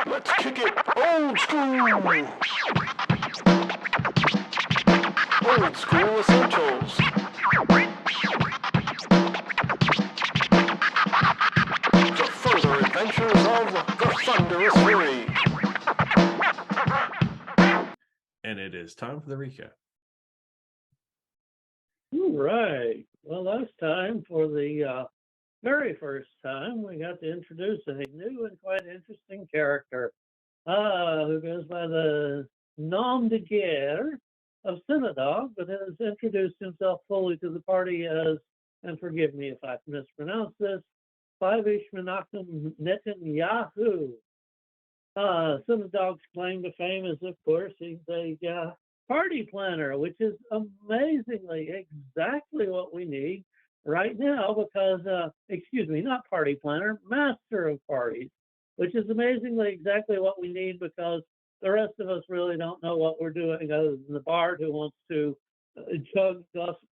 Let's kick it old school! Old school essentials. The further adventures of the Thunderous Fury. And it is time for the recap. All right. Well, last time, for the very first time, we got to introduce a new and quite interesting character who goes by the nom de guerre of Sinn-A-Dogg, but has introduced himself fully to the party as, and forgive me if I mispronounce this, Five-ish Menachem Netanyahu. Sinn-A-Dogg's claim to fame is, of course, he's a party planner, which is amazingly exactly what we need right now because, not party planner, master of parties, which is amazingly exactly what we need because the rest of us really don't know what we're doing other than the bard who wants to chug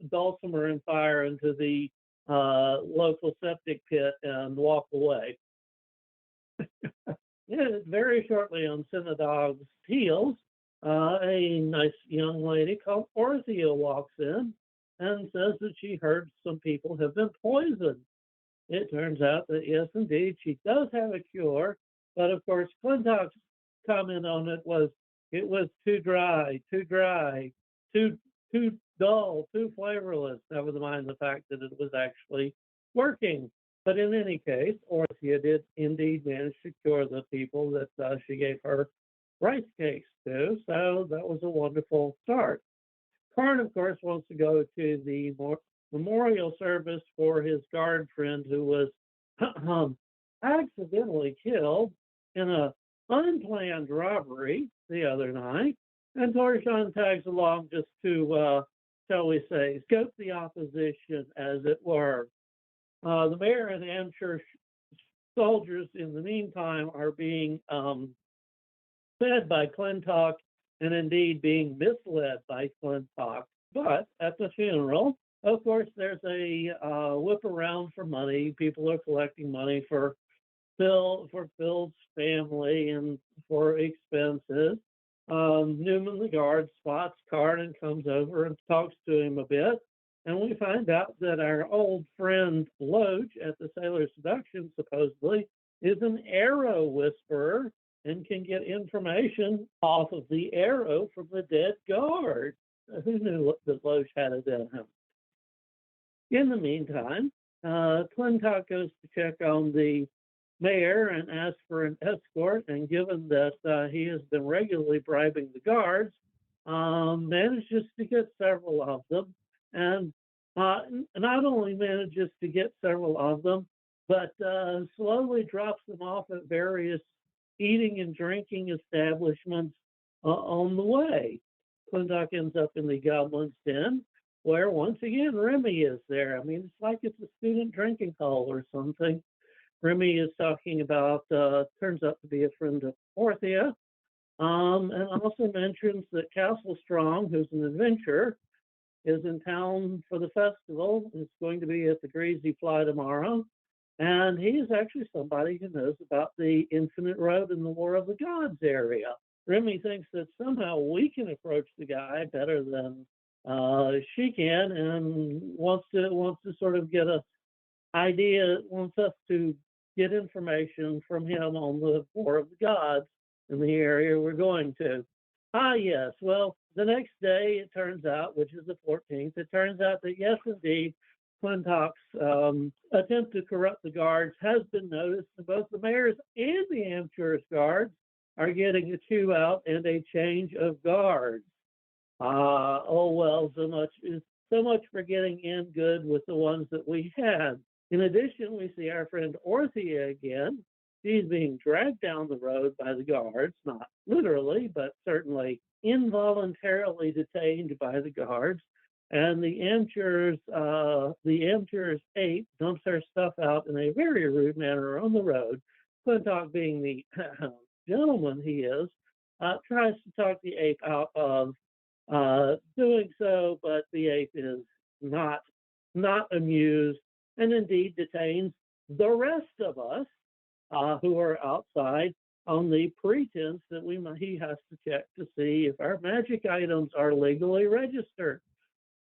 dulcimer and fire into the local septic pit and walk away. Yeah, very shortly on Sinn-A-Dogg's heels, a nice young lady called Orthia walks in and says that she heard some people have been poisoned. It turns out that, yes, indeed, she does have a cure, but of course, Clintock's comment on it was too dry, too dull, too flavorless, never mind the fact that it was actually working. But in any case, Orthia did indeed manage to cure the people that she gave her rice cakes to, so that was a wonderful start. Karn, of course, wants to go to the memorial service for his guard friend who was accidentally killed in an unplanned robbery the other night, and Torshan tags along just to, shall we say, scope the opposition, as it were. The mayor and amateur soldiers, in the meantime, are being fed by Clintock and indeed being misled by Clintock. But at the funeral, of course, there's a whip around for money. People are collecting money for Phil's family and for expenses. Newman, the guard, spots Karn and comes over and talks to him a bit. And we find out that our old friend Loach at the Sailor Seduction supposedly is an arrow whisperer and can get information off of the arrow from the dead guard. Who knew that Loach had it in him? In the meantime, Clintock goes to check on the mayor and asks for an escort, and given that he has been regularly bribing the guards, manages to get several of them, and not only manages to get several of them, but slowly drops them off at various eating and drinking establishments on the way. Clintock ends up in the Goblin's Den, where once again Remy is there. I mean, it's like it's a student drinking hall or something. Remy is talking about, turns out to be a friend of Orthia, and also mentions that Castle Strong, who's an adventurer, is in town for the festival. It's going to be at the Greasy Fly tomorrow. And he is actually somebody who knows about the Infinite Road and the War of the Gods area. Remy thinks that somehow we can approach the guy better than she can, and wants to sort of get us wants us to get information from him on the War of the Gods in the area we're going to. Yes. Well, the next day, it turns out, which is the 14th, it turns out that, yes, indeed, Clintock's attempt to corrupt the guards has been noticed, and both the mayor's and the amateur's guards are getting a chew out and a change of guards. Oh, well, so much for getting in good with the ones that we had. In addition, we see our friend Orthia again. She's being dragged down the road by the guards, not literally, but certainly involuntarily detained by the guards. And the amateur's Ape dumps her stuff out in a very rude manner on the road. Clintock, being the gentleman he is, tries to talk the Ape out of doing so, but the Ape is not amused, and indeed detains the rest of us who are outside on the pretense that he has to check to see if our magic items are legally registered.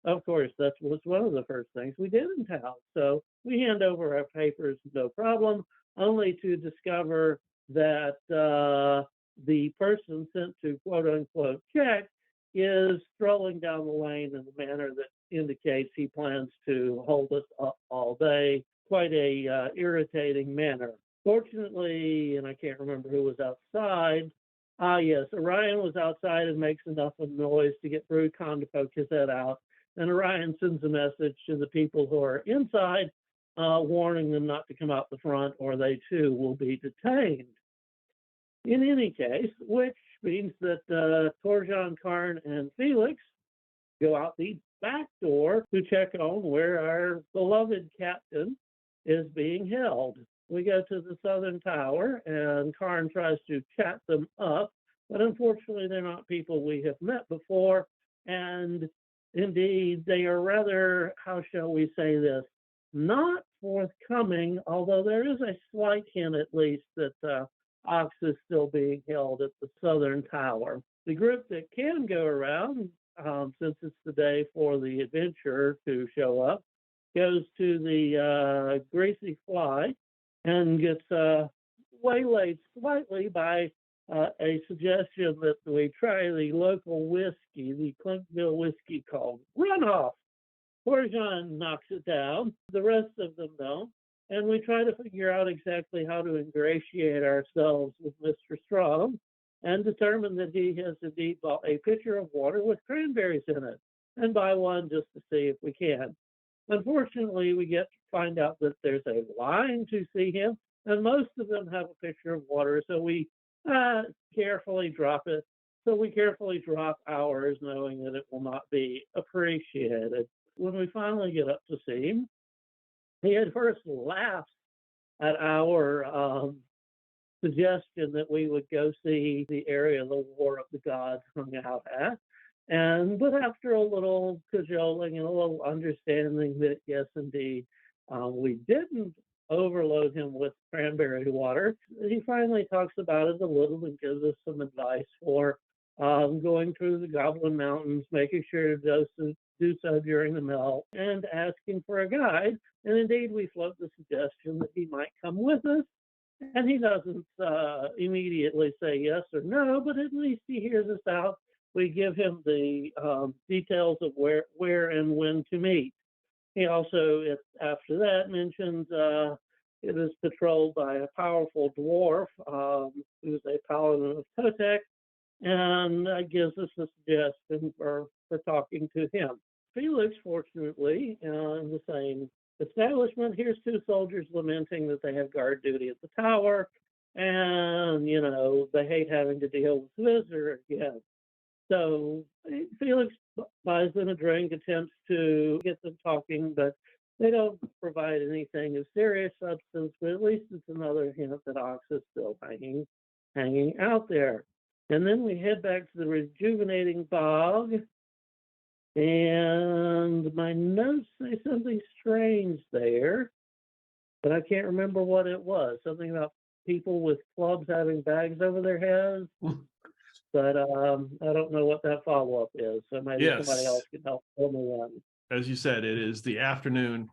Of course, that was one of the first things we did in town. So we hand over our papers, no problem, only to discover that the person sent to quote unquote check is strolling down the lane in a manner that indicates he plans to hold us up all day. Quite a irritating manner. Fortunately, and I can't remember who was outside. Yes, Orion was outside and makes enough of noise to get Brucon to poke his head out. And Orion sends a message to the people who are inside, warning them not to come out the front or they too will be detained. In any case, which means that Torjan, Karn, and Felix go out the back door to check on where our beloved captain is being held. We go to the southern tower, and Karn tries to chat them up, but unfortunately they're not people we have met before, and indeed they are rather, how shall we say this, not forthcoming, although there is a slight hint at least that Ox is still being held at the southern tower. The group that can go around, since it's the day for the adventurer to show up, goes to the Greasy Fly and gets waylaid slightly by a suggestion that we try the local whiskey, the Clinkville whiskey called Runoff. Torjan knocks it down. The rest of them don't. And we try to figure out exactly how to ingratiate ourselves with Mr. Strong and determine that he has indeed bought a pitcher of water with cranberries in it and buy one just to see if we can. Unfortunately, we get to find out that there's a line to see him, and most of them have a pitcher of water, so we carefully drop it. So we carefully drop ours, knowing that it will not be appreciated. When we finally get up to see him, he at first laughs at our suggestion that we would go see the area the War of the Gods hung out at. But after a little cajoling and a little understanding that, yes, indeed, we didn't overload him with cranberry water, he finally talks about it a little and gives us some advice for going through the Goblin Mountains, making sure to do so during the melt, and asking for a guide. And indeed, we float the suggestion that he might come with us. And he doesn't immediately say yes or no, but at least he hears us out. We give him the details of where and when to meet. He also, after that, mentions it is patrolled by a powerful dwarf who's a paladin of Totek, and gives us a suggestion for talking to him. Felix, fortunately, in the same establishment, here's two soldiers lamenting that they have guard duty at the tower, and, they hate having to deal with the visitor again. So Felix buys them a drink, attempts to get them talking, but they don't provide anything of serious substance, but at least it's another hint that Ox is still hanging out there. And then we head back to the Rejuvenating Bog, and my notes say something strange there, but I can't remember what it was. Something about people with clubs having bags over their heads. But I don't know what that follow-up is, so maybe somebody else can help fill me in. As you said, it is the afternoon.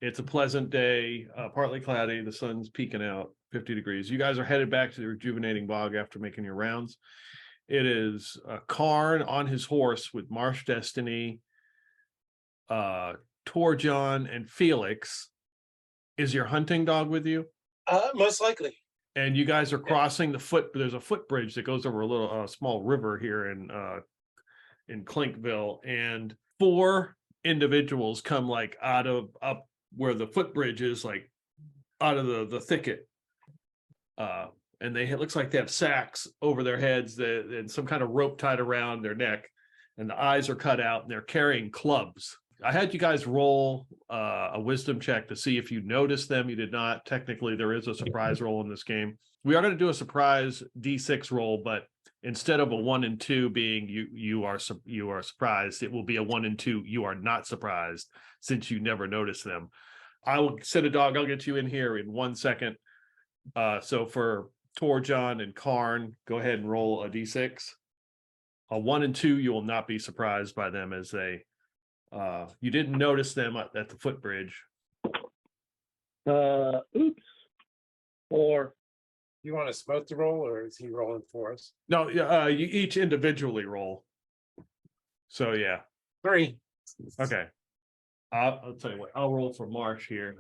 It's a pleasant day, partly cloudy. The sun's peeking out, 50 degrees. You guys are headed back to the Rejuvenating Bog after making your rounds. It is Karn on his horse with Marsh Destiny, Torjan, and Felix. Is your hunting dog with you? Most likely. And you guys are crossing there's a footbridge that goes over a little small river here in Clinkville, and 4 individuals come up where the footbridge is, out of the thicket. And it looks like they have sacks over their heads and some kind of rope tied around their neck, and the eyes are cut out, and they're carrying clubs. I had you guys roll a wisdom check to see if you noticed them. You did not. Technically, there is a surprise roll in this game. We are going to do a surprise D6 roll, but instead of a 1 and 2 being you are surprised, it will be a 1 and 2 you are not surprised, since you never noticed them. I will Sinn-A-Dogg. I'll get you in here in 1 second. So for Torjon and Karn, go ahead and roll a d6. A 1 and 2, you will not be surprised by them as they you didn't notice them at the footbridge. Oops. Or You want us both to roll, or is he rolling for us? No, you each individually roll. So yeah. 3. Okay. I'll tell you what, I'll roll for Marsh here.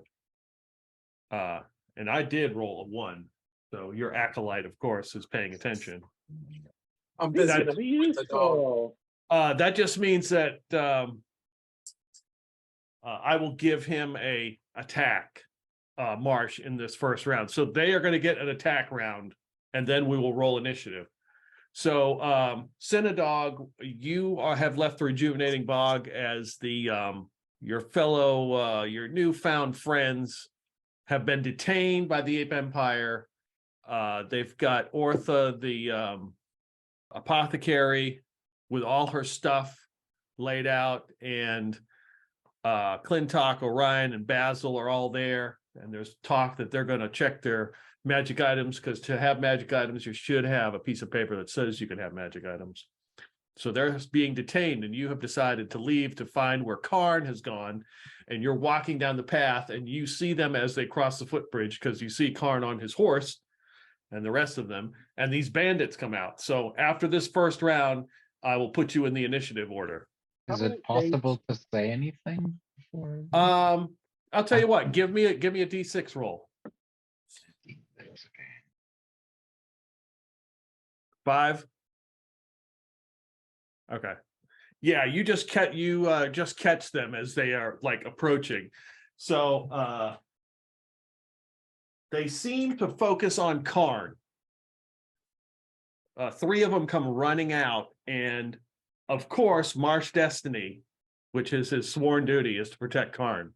And I did roll a 1. So your acolyte, of course, is paying attention. I'm busy That- with the dog. That just means that I will give him a attack, Marsh, in this first round. So they are going to get an attack round, and then we will roll initiative. So Sinn-A-Dogg, you have left the Rejuvenating Bog as the your fellow, your newfound friends have been detained by the Ape Empire. They've got Ortha, the apothecary, with all her stuff laid out, and Clintock, Orion, and Basil are all there. And there's talk that they're going to check their magic items, because to have magic items, you should have a piece of paper that says you can have magic items. So they're being detained, and you have decided to leave to find where Karn has gone. And you're walking down the path, and you see them as they cross the footbridge, because you see Karn on his horse and the rest of them, and these bandits come out. So after this first round, I will put you in the initiative order. Is How many it possible to say anything before? I'll tell you what, give me a d6 roll. Okay. 5. Okay. Yeah, you just catch them as they are like approaching. So they seem to focus on Karn. 3 of them come running out, and of course, Marsh Destiny, which is his sworn duty, is to protect Karn.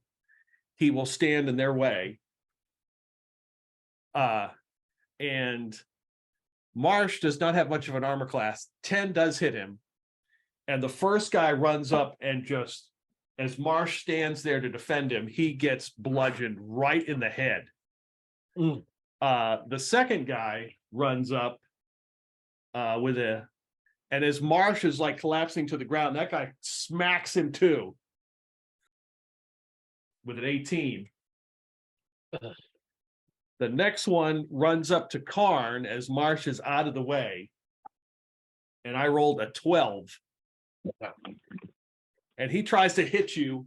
He will stand in their way. And Marsh does not have much of an armor class. 10 does hit him. And the first guy runs up, and just as Marsh stands there to defend him, he gets bludgeoned right in the head. The second guy runs up and as Marsh is like collapsing to the ground, that guy smacks him too with an 18. The next one runs up to Karn as Marsh is out of the way, and I rolled a 12. And he tries to hit you,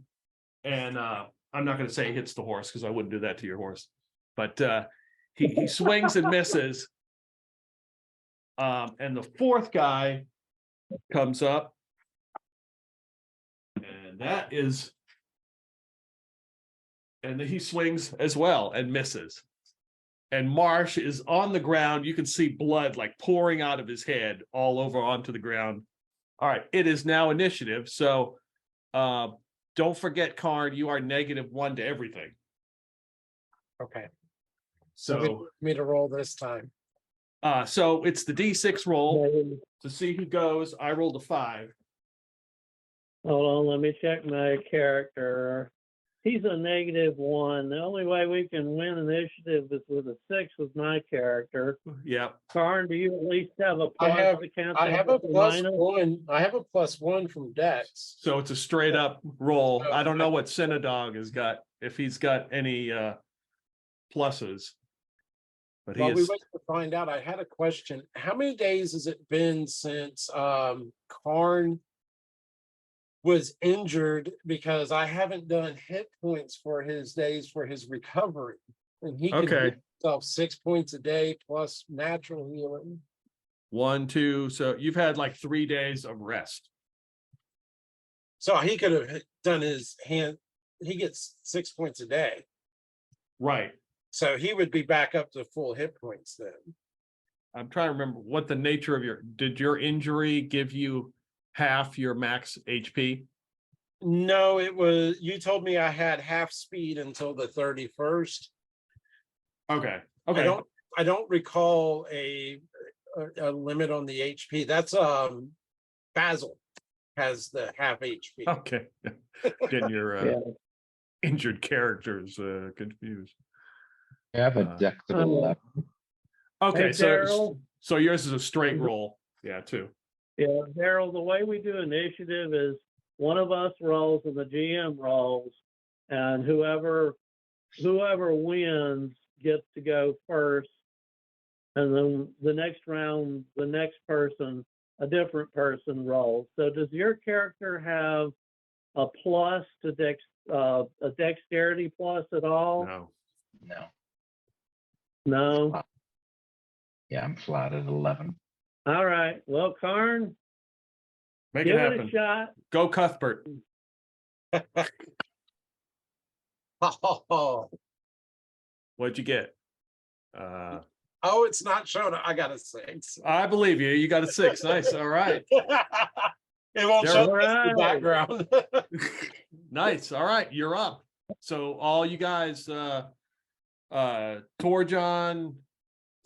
and I'm not going to say he hits the horse, because I wouldn't do that to your horse. But he swings and misses. And the fourth guy comes up, and he swings as well and misses. And Marsh is on the ground. You can see blood like pouring out of his head all over onto the ground. All right, it is now initiative. So don't forget, Karn, you are -1 to everything. Okay. So we want me to roll this time. so it's the d6 roll to see who goes. I rolled a 5. hold on, let me check my character. He's a -1. The only way we can win initiative is with a 6 with my character. Yeah. Karn, do you at least have a I plus have- to cancel I have a with the +1. I have a +1 from Dex. So it's a straight up roll. I don't know what Sinn-A-Dogg has got, if he's got any pluses. But he While we is wait to find out, I had a question. How many days has it been since Karn was injured? Because I haven't done hit points for his days for his recovery. And he can Okay. give himself 6 points a day plus natural healing. 1, 2. So you've had like 3 days of rest. So he could have done his hand. He gets 6 points a day. Right. So he would be back up to full hit points then. I'm trying to remember what the nature of did your injury give you half your max HP? No, it was, you told me I had half speed until the 31st. Okay. Okay. I don't recall a limit on the HP. That's Basil has the half HP. Okay. Getting your Yeah. injured characters confused. You have a dex of 11. Okay, Hey, so Daryl. so yours is a straight roll. Yeah, two. Yeah, Daryl, the way we do initiative is one of us rolls and the GM rolls, and whoever wins gets to go first, and then the next round, the next person, a different person rolls. So does your character have a plus to a dexterity plus at all? No. No. No. Yeah, I'm flat at 11. All right. Well, Karn, Make give it it happen. a shot. Go Cuthbert. Oh, What'd you get? it's not showing. I got a 6. I believe you. You got a 6. Nice. All right. It won't Daryl. show the background. Nice. All right. You're up. So all you guys, Torjon,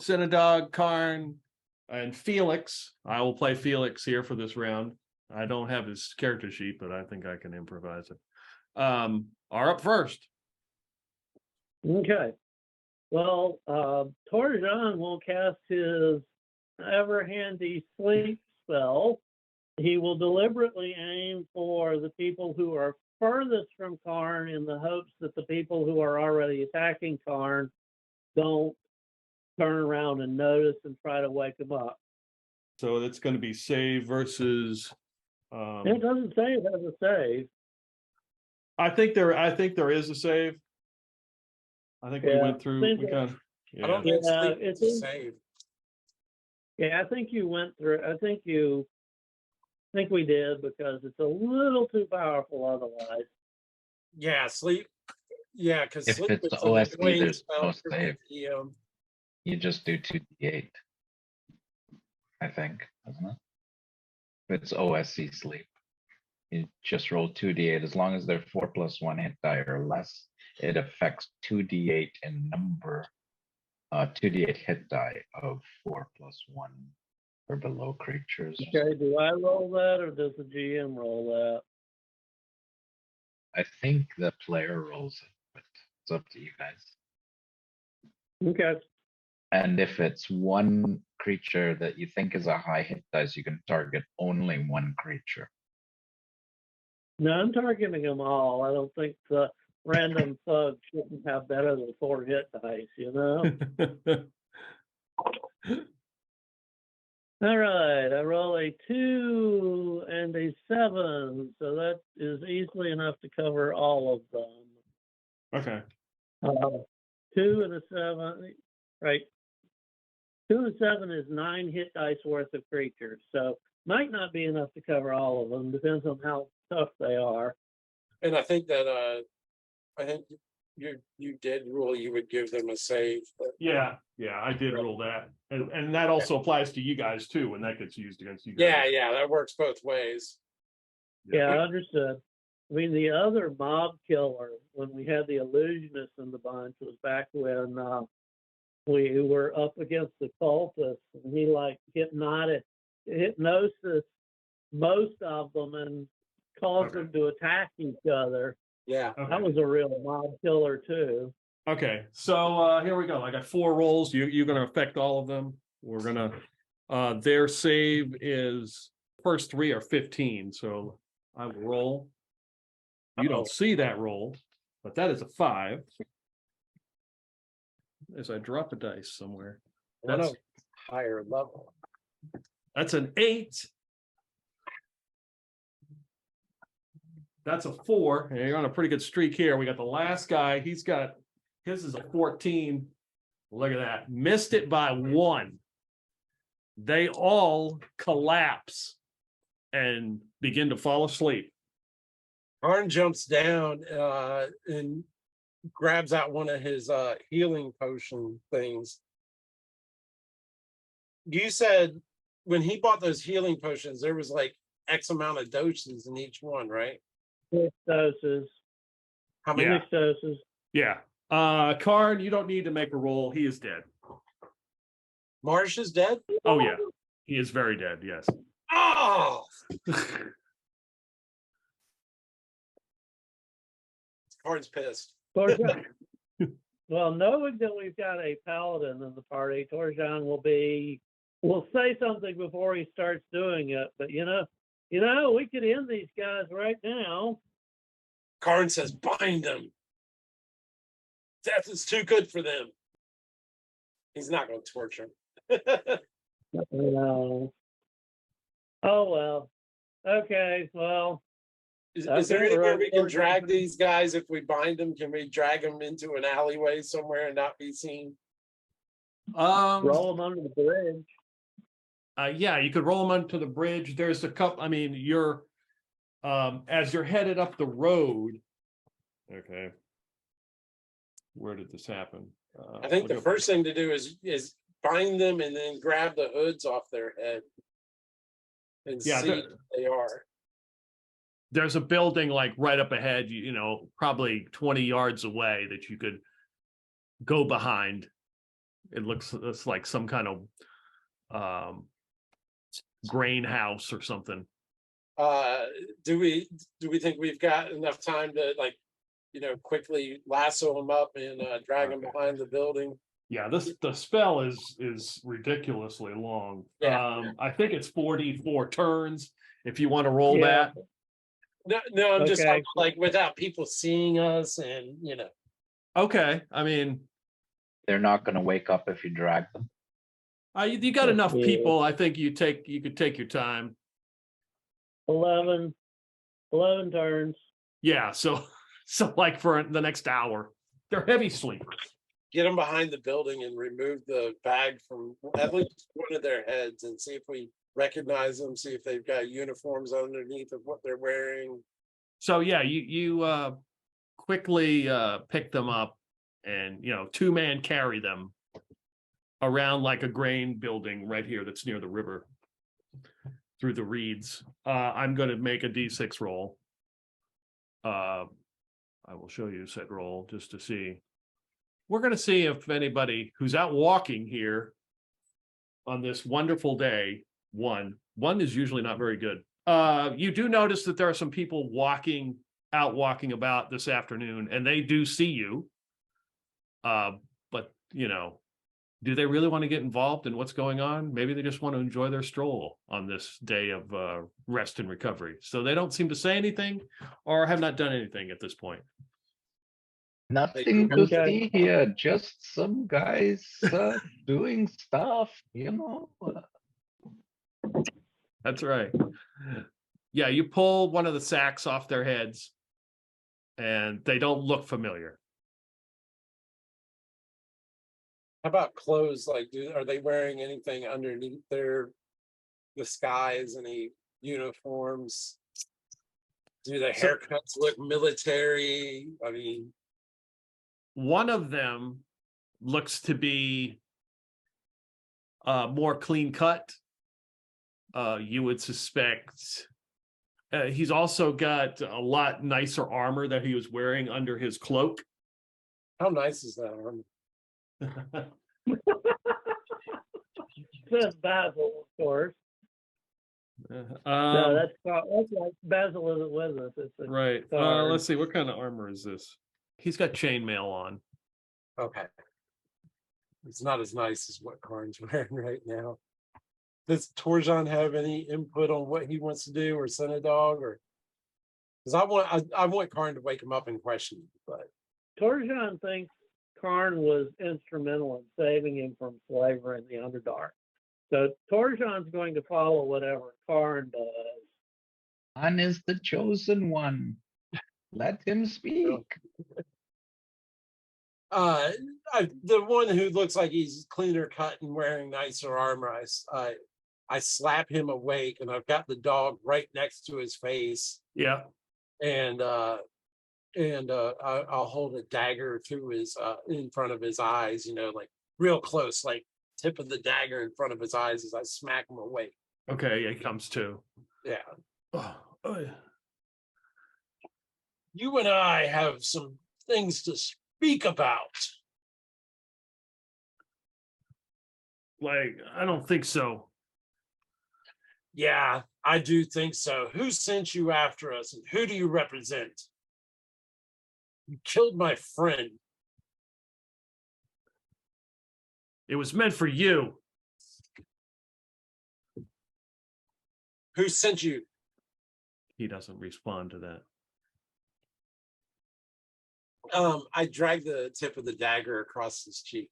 Sinn-A-Dogg, Karn, and Felix. I will play Felix here for this round. I don't have his character sheet, but I think I can improvise it. Are up first. Okay. Well, Torjon will cast his ever handy sleep spell. He will deliberately aim for the people who are furthest from Karn in the hopes that the people who are already attacking Karn don't turn around and notice and try to wake him up. So that's going to be save versus. It doesn't say it has a save. I think there is a save. I think we Yeah, went through. seems We like- kind of. I don't think Yeah, sleep it's is in- save. Yeah, I think you went through. I think we did because it's a little too powerful otherwise. Yeah, sleep. Yeah, because If sleep it's is OSE, an annoying there's spell no for save. the, You just do 2d8. I think, isn't it? If it's OSC sleep, you just roll 2d8 as long as they're 4+1 hit die or less. It affects 2d8 in number, 2d8 hit die of 4+1 or below creatures. Okay, do I roll that or does the GM roll that? I think the player rolls it, but it's up to you guys. Okay. And if it's one creature that you think is a high hit dice, you can target only one creature. No, I'm targeting them all. I don't think the random thug shouldn't have better than 4 hit dice, you know? All right, I roll a 2 and a 7, so that is easily enough to cover all of them. Okay. 2 and a 7, right? 2 and 7 is 9 hit dice worth of creatures, so might not be enough to cover all of them. Depends on how tough they are. and I think that I think you did rule you would give them a save. But Yeah, I did rule that, and that also applies to you guys too when that gets used against you guys. yeah, that works both ways. Yeah, I understood. I mean, the other mob killer, when we had the illusionist in the bunch, was back when we were up against the cultists, and he hypnosis most of them and caused them to attack each other. Yeah. Okay. That was a real mob killer too. Okay, so here we go. I got 4 rolls. You're going to affect all of them. We're gonna. Their save is first 3 are 15. So I will roll. You don't see that roll, but that is a 5. As I drop a dice somewhere. One That's of higher level. that's an 8. That's a 4. And you're on a pretty good streak here. We got the last guy. He's got his is a 14. Look at that. Missed it by 1. They all collapse and begin to fall asleep. Karn jumps down and grabs out one of his healing potion things. You said when he bought those healing potions, there was like X amount of doses in each one, right? 6 doses. How many? Yeah. 6 doses. Yeah. Karn, you don't need to make a roll. He is dead. Marsh is dead? Oh yeah. He is very dead, yes. Oh! Karn's pissed. Torjon, Well, knowing that we've got a paladin in the party, Torjan will say something before he starts doing it. But we could end these guys right now. Karn says, bind them. Death is too good for them. He's not going to torture him. No. Oh well. Okay. Well. Is there anywhere we can drag these guys if we bind them? Can we drag them into an alleyway somewhere and not be seen? Roll them under the bridge. Yeah, you could roll them onto the bridge. There's a couple. I mean, you're as you're headed up the road. Okay. Where did this happen? I think the first thing to do is bind them and then grab the hoods off their head and see who they are. There's a building like right up ahead, probably 20 yards away that you could go behind. It's like some kind of grain house or something. Do we think we've got enough time to quickly lasso them up and drag them behind the building? Yeah, the spell is ridiculously long. Yeah. I think it's 44 turns if you want to roll that. No, I'm just talking like without people seeing us and Okay, I mean, They're not going to wake up if you drag them. you got enough people. I think you could take your time. 11 turns. Yeah, so like for the next hour, they're heavy sleepers. Get them behind the building and remove the bag from at least one of their heads and see if we recognize them, see if they've got uniforms underneath of what they're wearing. So yeah, you quickly pick them up and 2-man carry them around like a grain building right here that's near the river through the reeds. I'm going to make a D6 roll. I will show you said roll just to see. We're going to see if anybody who's out walking here on this wonderful day, one is usually not very good. You do notice that there are some people walking about this afternoon, and they do see you. But do they really want to get involved in what's going on? Maybe they just want to enjoy their stroll on this day of rest and recovery. So they don't seem to say anything or have not done anything at this point. Nothing to see here, just some guys doing stuff, That's right. Yeah, you pull one of the sacks off their heads and they don't look familiar. How about clothes? Like, are they wearing anything underneath their disguise? Any uniforms? Do their haircuts look military? I mean, one of them looks to be more clean cut. You would suspect he's also got a lot nicer armor that he was wearing under his cloak. How nice is that armor? Says Basil, of course. No, that's like Basil isn't with us. It's right. Let's see. What kind of armor is this? He's got chainmail on. Okay. It's not as nice as what Karn's wearing right now. Does Torjan have any input on what he wants to do, or Sinn-A-Dogg, or because I want Karn to wake him up and question him, but Torjan thinks Karn was instrumental in saving him from slavery in the Underdark. So Torjan's going to follow whatever Karn does. Karn is the chosen one. Let him speak. The one who looks like he's cleaner cut and wearing nicer armor, I slap him awake, and I've got the dog right next to his face. Yeah. And I'll hold a dagger through his in front of his eyes, like real close, like tip of the dagger in front of his eyes as I smack him awake. Okay, yeah, he comes to. Yeah. Oh, yeah. You and I have some things to speak about. Like, I don't think so. Yeah, I do think so. Who sent you after us, and who do you represent? You killed my friend. It was meant for you. Who sent you? He doesn't respond to that. I dragged the tip of the dagger across his cheek.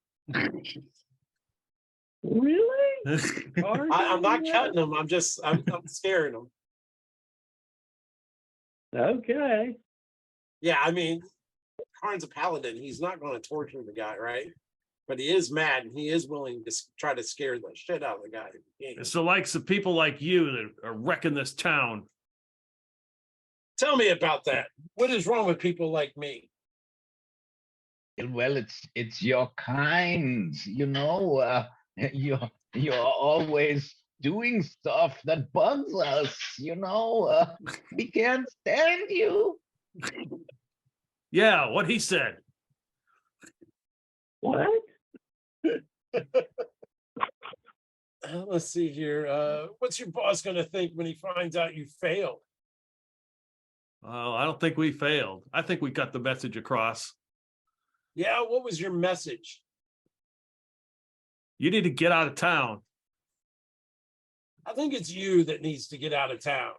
Really? Karn I'm not doing that? cutting him. I'm scaring him. Okay. Yeah, I mean, Karn's a paladin. He's not going to torture the guy, right? But he is mad, and he is willing to try to scare the shit out of the guy. It's the likes of people like you that are wrecking this town. Tell me about that. What is wrong with people like me? Well, it's your kind, you know. You're always doing stuff that bugs us, you know. We can't stand you. Yeah, what he said. What? Let's see here. What's your boss going to think when he finds out you failed? Oh, I don't think we failed. I think we got the message across. Yeah, what was your message? You need to get out of town. I think it's you that needs to get out of town.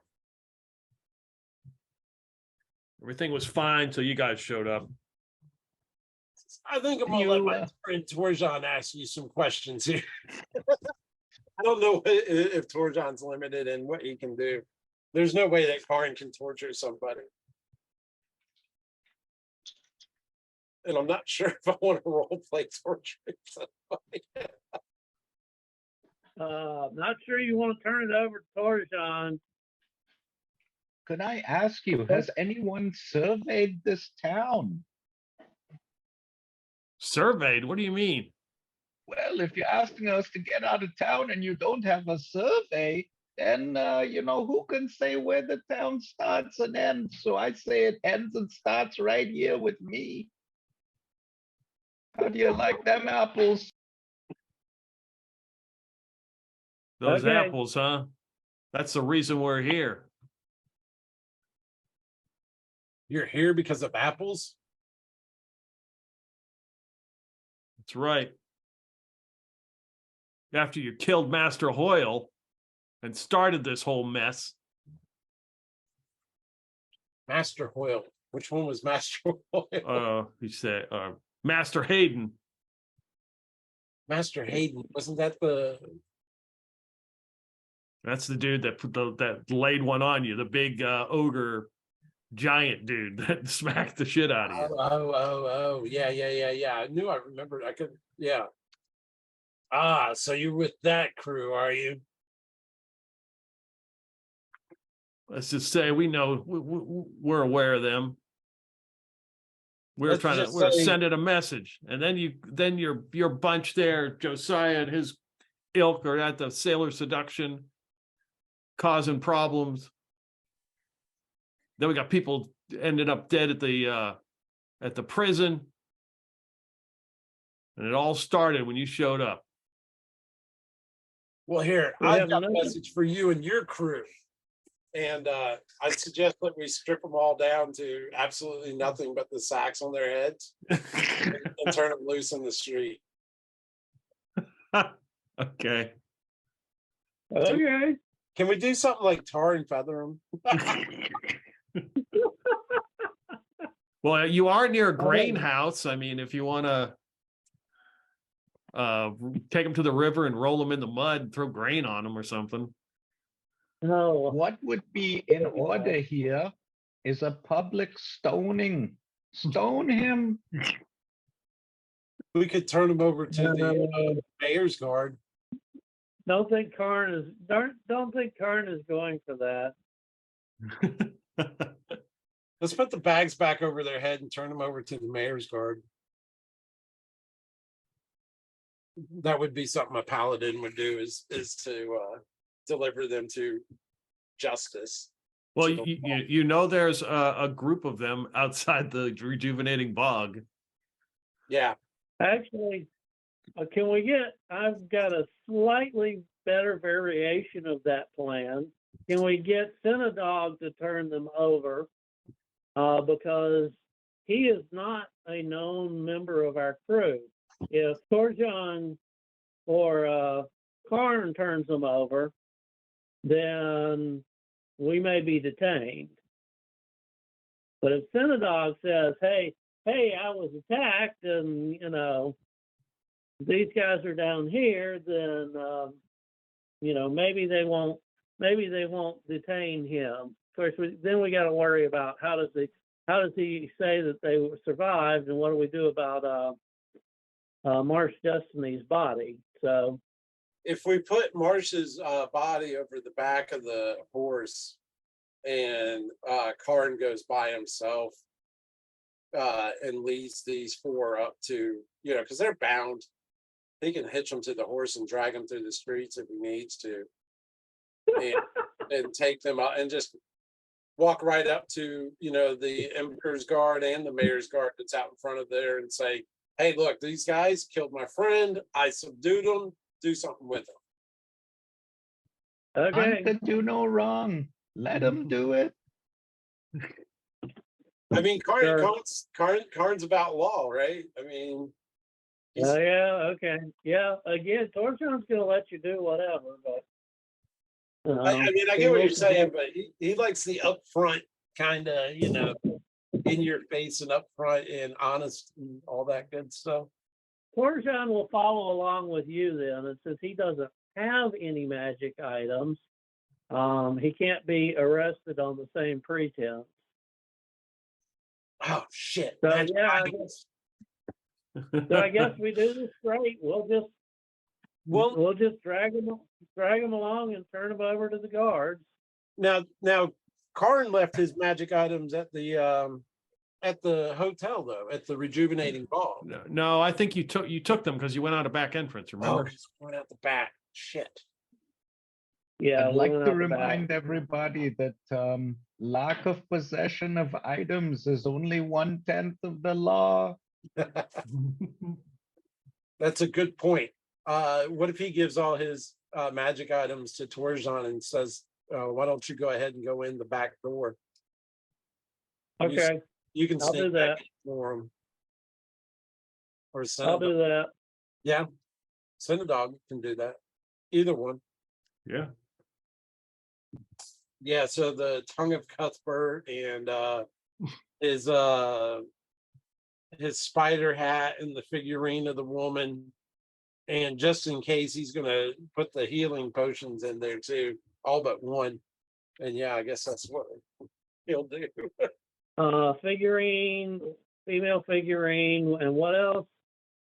Everything was fine till you guys showed up. I think I'm going to let my friend Torjan ask you some questions here. I don't know if Torjan's limited in what he can do. There's no way that Karn can torture somebody. And I'm not sure if I want to role play torturing somebody. Not sure you want to turn it over to Torjan. Could I ask you, has anyone surveyed this town? Surveyed? What do you mean? Well, if you're asking us to get out of town and you don't have a survey, then, you know, who can say where the town starts and ends? So I say it ends and starts right here with me. How do you like them apples? Those Okay. apples, huh? That's the reason we're here. You're here because of apples? That's right. After you killed Master Hoyle and started this whole mess. Master Hoyle. Which one was Master Hoyle? You said Master Hayden. Master Hayden. Wasn't that the... That's the dude that that laid one on you, the big ogre giant dude that smacked the shit out of you. Oh. Yeah. I knew I remembered. I could, yeah. Ah, so you're with that crew, are you? Let's just say we know we're aware of them. We're Let's trying to just we're say- sending a message, and then your bunch there, Josiah and his ilk are at the Sailor Seduction, causing problems. Then we got people ended up dead at the prison, and it all started when you showed up. Well, here, We I've have got a another- message for you and your crew. And I suggest that we strip them all down to absolutely nothing but the sacks on their heads and turn them loose in the street. Okay. Okay. Can we do something like tar and feather them? Well, you are near a grain house. I mean, if you want to take them to the river and roll them in the mud and throw grain on them or something. No. What would be in order here is a public stoning. Stone him. We could turn them over to the mayor's guard. Don't think Karn is going for that. Let's put the bags back over their head and turn them over to the mayor's guard. That would be something a paladin would do is to deliver them to justice. Well, to the law. you know, there's a group of them outside the Rejuvenating Bog. Yeah. Actually, I've got a slightly better variation of that plan. Can we get Sinn-A-Dogg to turn them over? Because he is not a known member of our crew. If Torjan Karn turns them over, then we may be detained. But if Sinn-A-Dogg says, hey, I was attacked and, you know, these guys are down here, then, you know, maybe they won't detain him. Of course, then we got to worry about how does he say that they survived, and what do we do about Marsh Destiny's body? So if we put Marsh's body over the back of the horse and Karn goes by himself and leads these four up to, you know, because they're bound, he can hitch them to the horse and drag them through the streets if he needs to, and take them out and just walk right up to, you know, the Emperor's Guard and the Mayor's Guard that's out in front of there and say, hey, look, these guys killed my friend. I subdued them. Do something with them. okay, Hunter do no wrong. Let him do it. I mean, Sure. Karn's about law, right? I mean, yeah, okay, yeah. Again, Torson's going to let you do whatever, but I mean, I get what you're saying, but he likes the upfront kind of, you know, in your face and upfront and honest and all that good stuff. Torsion will follow along with you then, and since he doesn't have any magic items, he can't be arrested on the same pretense. Oh shit! So Magic yeah, items. So I guess we do this straight. We'll just drag them along and turn them over to the guards. Now, Karn left his magic items at the hotel though, at the Rejuvenating Bog. No, I think you took them because you went out a back entrance. Remember? Oh, went out the back. Shit. Yeah, I'd we like went to out the back. remind everybody that lack of possession of items is only 1/10 of the law. That's a good point. What if he gives all his magic items to Torjon and says, why don't you go ahead and go in the back door? Okay, You can I'll do sneak back that. for him. Or I'll Sinn-A-Dogg. do that. Yeah. Sinn-A-Dogg can do that. Either one. Yeah. Yeah, so the tongue of Cuthbert and his spider hat and the figurine of the woman, and just in case he's gonna put the healing potions in there too, all but one. And yeah, I guess that's what he'll do. Figurine, female figurine, and what else?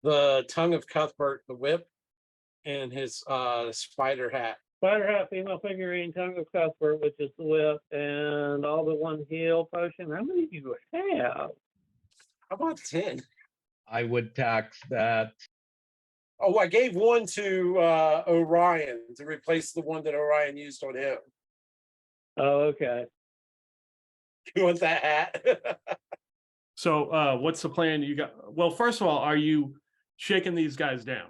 The tongue of Cuthbert, the whip, and his spider hat. Spider hat, female figurine, tongue of Cuthbert, which is the whip, and all but one heal potion. How many do you have? How about 10? I would tax that. Oh, I gave one to Orion to replace the one that Orion used on him. Oh, okay. You want that hat? So what's the plan you got? Well, first of all, are you shaking these guys down?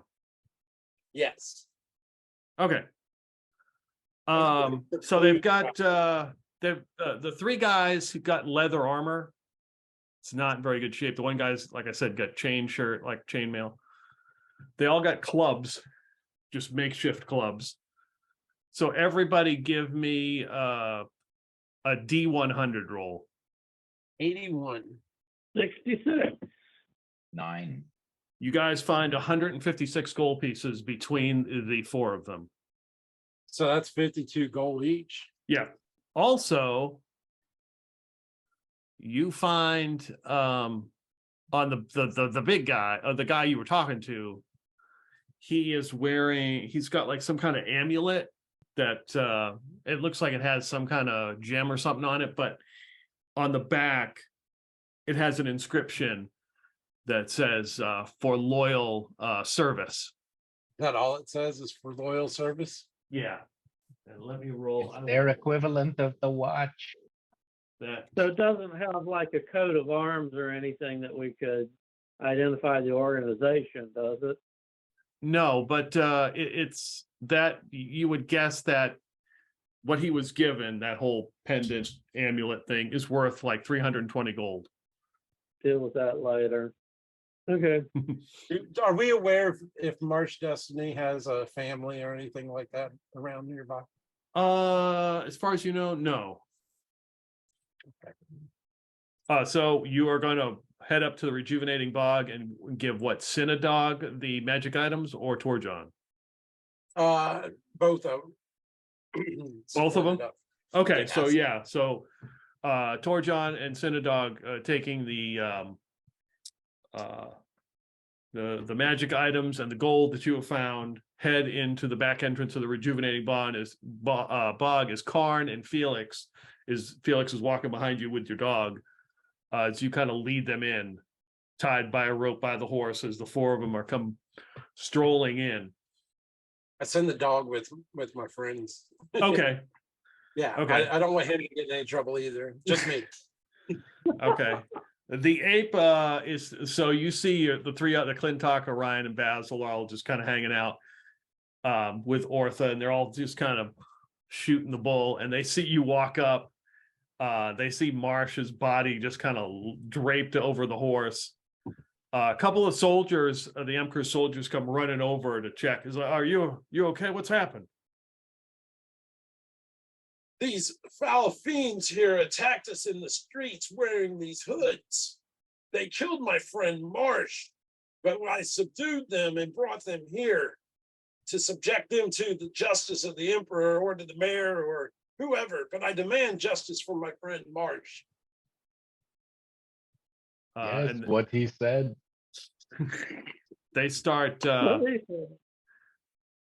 Yes. Okay. So they've got the three guys who got leather armor. It's not in very good shape. The one guy's, like I said, got chain shirt, like chainmail. They all got clubs, just makeshift clubs. So everybody give me a D100 roll. 81. 66. 9. You guys find 156 gold pieces between the four of them. So that's 52 gold each. Yeah. Also, you find on the big guy, the guy you were talking to, he's got like some kind of amulet that it looks like it has some kind of gem or something on it, but on the back it has an inscription that says for loyal service. That all it says is for loyal service. Yeah. And let me roll. It's their equivalent of the watch. That. So it doesn't have like a coat of arms or anything that we could identify the organization, does it? No, but it's that you would guess that what he was given, that whole pendant amulet thing, is worth like 320 gold. Deal with that later. Okay. Are we aware if Marsh Destiny has a family or anything like that around nearby? As far as you know, no. So you are going to head up to the Rejuvenating Bog and give what, Sinn-A-Dogg the magic items, or Torjon? Both of them. Both of them? Split it up. Okay, so Yes. yeah, so Torjon and Sinn-A-Dogg taking the magic items and the gold that you have found, head into the back entrance of the Rejuvenating Bog is Karn, and Felix is walking behind you with your dog as you kind of lead them in, tied by a rope by the horse, as the four of them are come strolling in. I send the dog with my friends. Okay. Yeah. Okay. I don't want him to get in any trouble either. Just me. Okay. The ape is, so you see the three other Clintock, Orion, and Basil are all just kind of hanging out with Ortha, and they're all just kind of shooting the bull, and they see you walk up. They see Marsh's body just kind of draped over the horse. A couple of soldiers, the Emperor's soldiers, come running over to check. Is like, are you okay? What's happened? These foul fiends here attacked us in the streets wearing these hoods. They killed my friend Marsh, but I subdued them and brought them here to subject them to the justice of the Emperor or to the mayor or whoever. But I demand justice for my friend Marsh. Yes, And what he said. they start. What they said.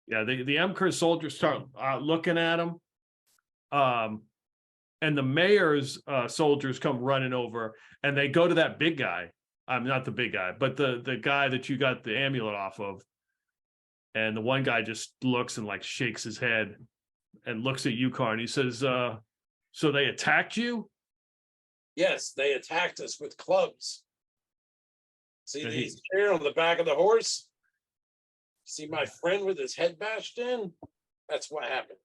Yeah, the Emperor's soldiers start looking at him. And the mayor's soldiers come running over, and they go to that big guy. I'm not the big guy, but the guy that you got the amulet off of. And the one guy just looks and like shakes his head and looks at you, Karn. He says, so they attacked you? Yes, they attacked us with clubs. See And these here on the back of the horse? See my friend with his head bashed in? That's what happened.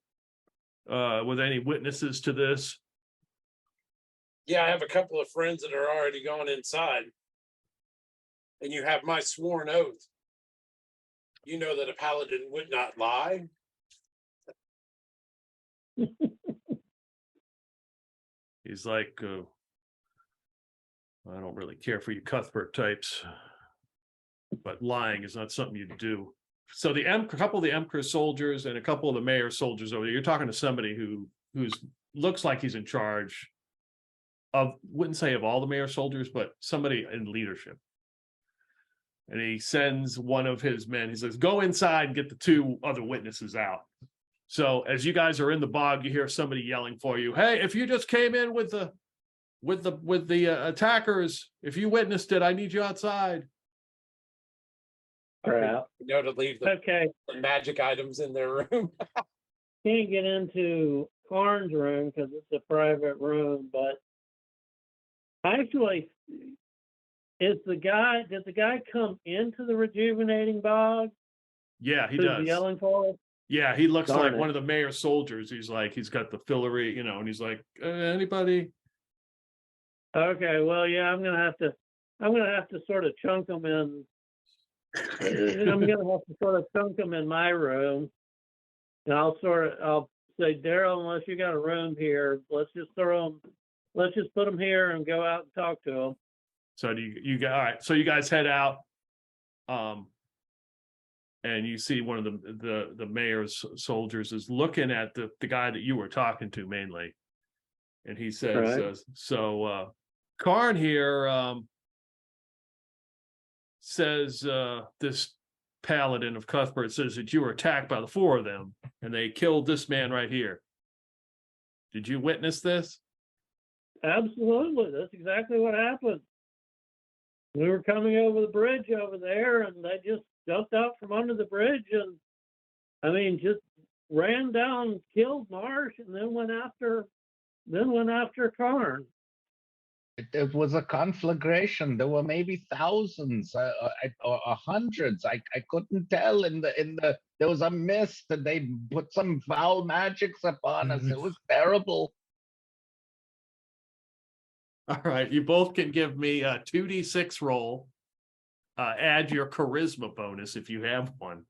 With any witnesses to this? Yeah, I have a couple of friends that are already gone inside. And you have my sworn oath. You know that a paladin would not lie. He's like, I don't really care for you Cuthbert types, but lying is not something you do. So the couple of the Emperor's soldiers and a couple of the mayor's soldiers over there, you're talking to somebody who's looks like he's in charge of, wouldn't say of all the mayor's soldiers, but somebody in leadership. And he sends one of his men, he says, go inside and get the two other witnesses out. So as you guys are in the bog, you hear somebody yelling for you, hey, if you just came in with the attackers, if you witnessed it, I need you outside. Crap. You know to leave the Okay. magic items in their room. Can't get into Karn's room because it's a private room, but actually, did the guy come into the Rejuvenating Bog? Yeah, he Who's does. yelling for it? Yeah, he looks Darn like it. one of the mayor's soldiers. He's got the fillery, and he's like, anybody? Okay, well, yeah, I'm gonna have to sort of chunk them in. I'm gonna have to sort of chunk them in my room, and I'll say, Daryl, unless you got a room here, let's just put them here and go out and talk to them. So do you all right? So you guys head out, and you see one of the mayor's soldiers is looking at the guy that you were talking to mainly, and he says, Right. Karn here says this paladin of Cuthbert says that you were attacked by the four of them, and they killed this man right here. Did you witness this? Absolutely, that's exactly what happened. We were coming over the bridge over there, and they just jumped out from under the bridge, and just ran down, killed Marsh, and then went after Karn. It was a conflagration. There were maybe thousands or hundreds. I couldn't tell. There was a mist, and they put some foul magics upon us. It was terrible. All right, you both can give me a 2d6 roll. add your charisma bonus if you have one.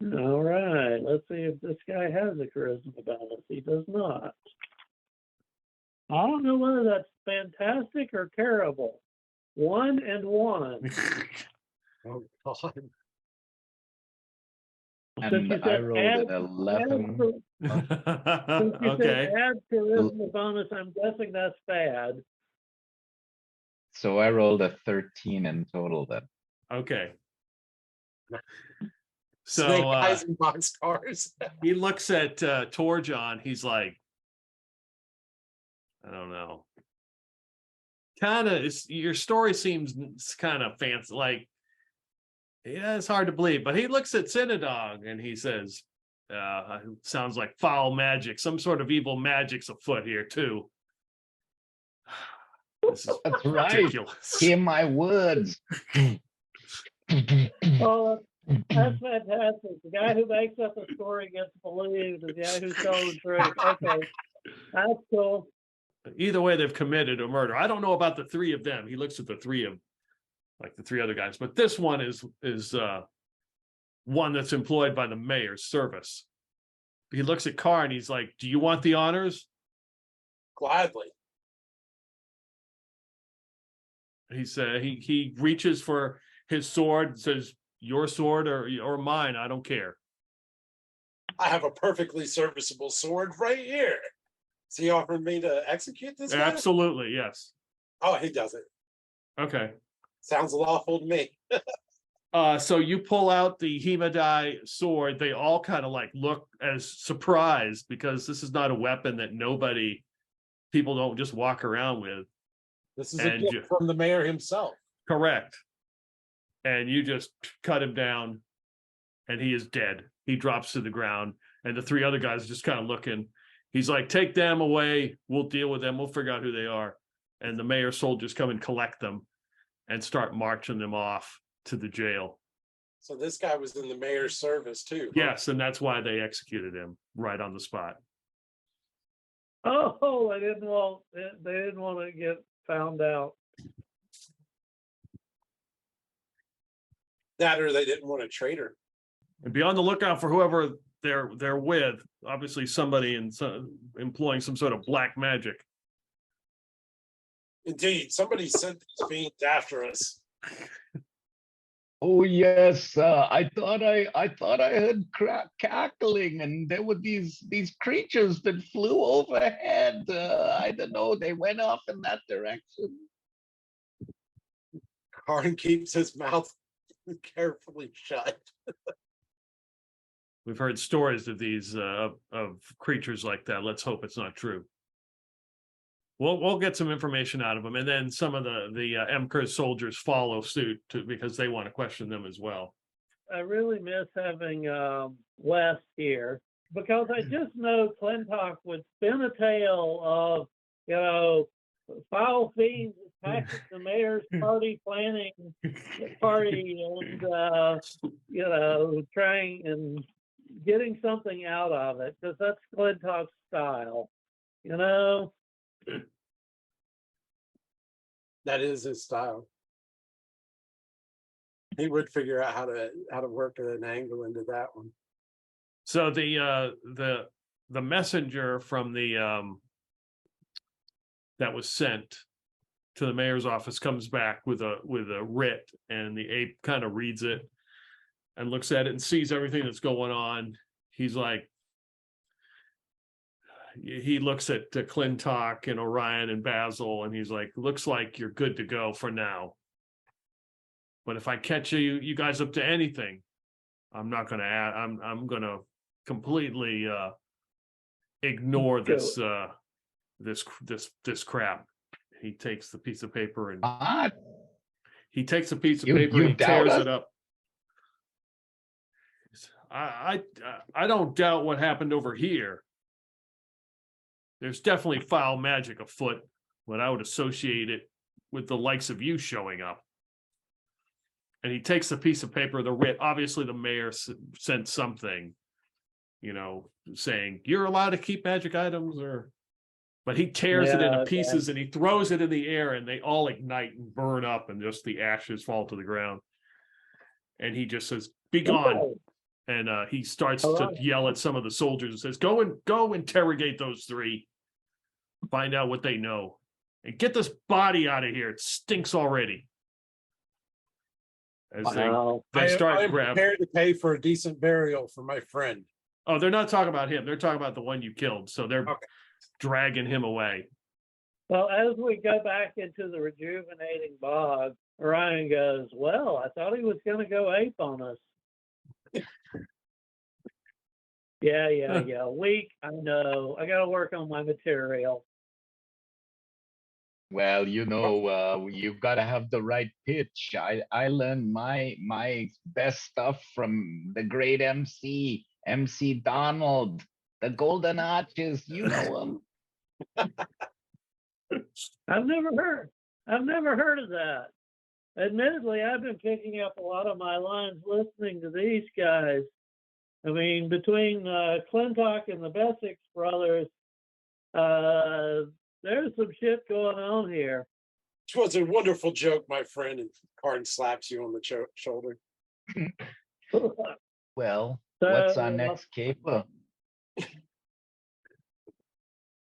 All right, let's see if this guy has a charisma bonus. He does not. I don't know whether that's fantastic or terrible. 1 and 1. Oh, God. Since And you I said rolled add- an 11. Since you Okay. said add charisma bonus, I'm guessing that's bad. So I rolled a 13 in total then. Okay. Snake So eyes and boxcars. he looks at Torjon. He's like, I don't know. Kind of, your story seems kind of fancy. Like, yeah, it's hard to believe. But he looks at Sinn-A-Dogg and he says, sounds like foul magic. Some sort of evil magic's afoot here too. This is That's right. ridiculous. Hear my words. Oh, that's fantastic. The guy who makes up a story gets believed. The guy who's telling the truth. Okay, that's cool. Either way, they've committed a murder. I don't know about the three of them. He looks at the three other guys, but this one is one that's employed by the mayor's service. He looks at Karn. He's like, "Do you want the honors?" Gladly. He said he reaches for his sword and says, "Your sword or mine, I don't care." I have a perfectly serviceable sword right here. Is he offering me to execute this guy? Absolutely, yes. Oh, he does it. Okay. Sounds lawful to me. So you pull out the Hemadai sword. They all kind of like look as surprised because this is not a weapon that people don't just walk around with. This is a And gift from the mayor himself. Correct. And you just cut him down and he is dead. He drops to the ground and the three other guys just kind of looking. He's like, "Take them away. We'll deal with them. We'll figure out who they are." And the mayor's soldiers come and collect them and start marching them off to the jail. So this guy was in the mayor's service too. Huh? Yes, and that's why they executed him right on the spot. Oh, they didn't want to get found out. That or they didn't want a traitor. And be on the lookout for whoever they're with. Obviously, somebody employing some sort of black magic. Indeed, somebody sent these fiends after us. Oh yes, I thought I heard cackling, and there were these creatures that flew overhead. I don't know. They went off in that direction. Karn keeps his mouth carefully shut. We've heard stories of these of creatures like that. Let's hope it's not true. We'll get some information out of them, and then some of the Accursed soldiers follow suit because they want to question them as well. I really miss having Wes here because I just know Clintock would spin a tale of, foul fiends attacking the mayor's party planning party and, trying and getting something out of it because that's Clintock's style, That is his style. He would figure out how to work an angle into that one. So the messenger from the that was sent to the mayor's office comes back with a writ, and the ape kind of reads it and looks at it and sees everything that's going on. He's like, he looks at Clintock and Orion and Basil, and he's like, "Looks like you're good to go for now. But if I catch you guys up to anything, I'm not going to add. I'm going to completely ignore this crap." He takes the piece of paper and What? he takes a piece of You paper and he doubt tears us? it up. I don't doubt what happened over here. There's definitely foul magic afoot, but I would associate it with the likes of you showing up. And he takes the piece of paper, the writ. Obviously, the mayor sent something, saying you're allowed to keep magic items, or But he tears it Yeah, into okay. pieces and he throws it in the air and they all ignite and burn up and just the ashes fall to the ground. And he just says, "Be gone." Oh, And he starts to Orion. yell at some of the soldiers and says, go interrogate those three. Find out what they know. And get this body out of here. It stinks already. As Wow. they start I'm grabbing. prepared to pay for a decent burial for my friend. Oh, they're not talking about him. They're talking about the one you killed. So they're Okay. dragging him away. Well, as we go back into the rejuvenating bog, Orion goes, "Well, I thought he was going to go ape on us." Yeah. Weak. I know. I got to work on my material. Well, you've got to have the right pitch. I learned my best stuff from the great MC Donald, the Golden Arches. You know him. I've never heard of that. Admittedly, I've been picking up a lot of my lines listening to these guys. I mean, between Clintock and the Bessics brothers, there's some shit going on here. Which was a wonderful joke, my friend. And Karn slaps you on the shoulder. Well, So, what's our next caper?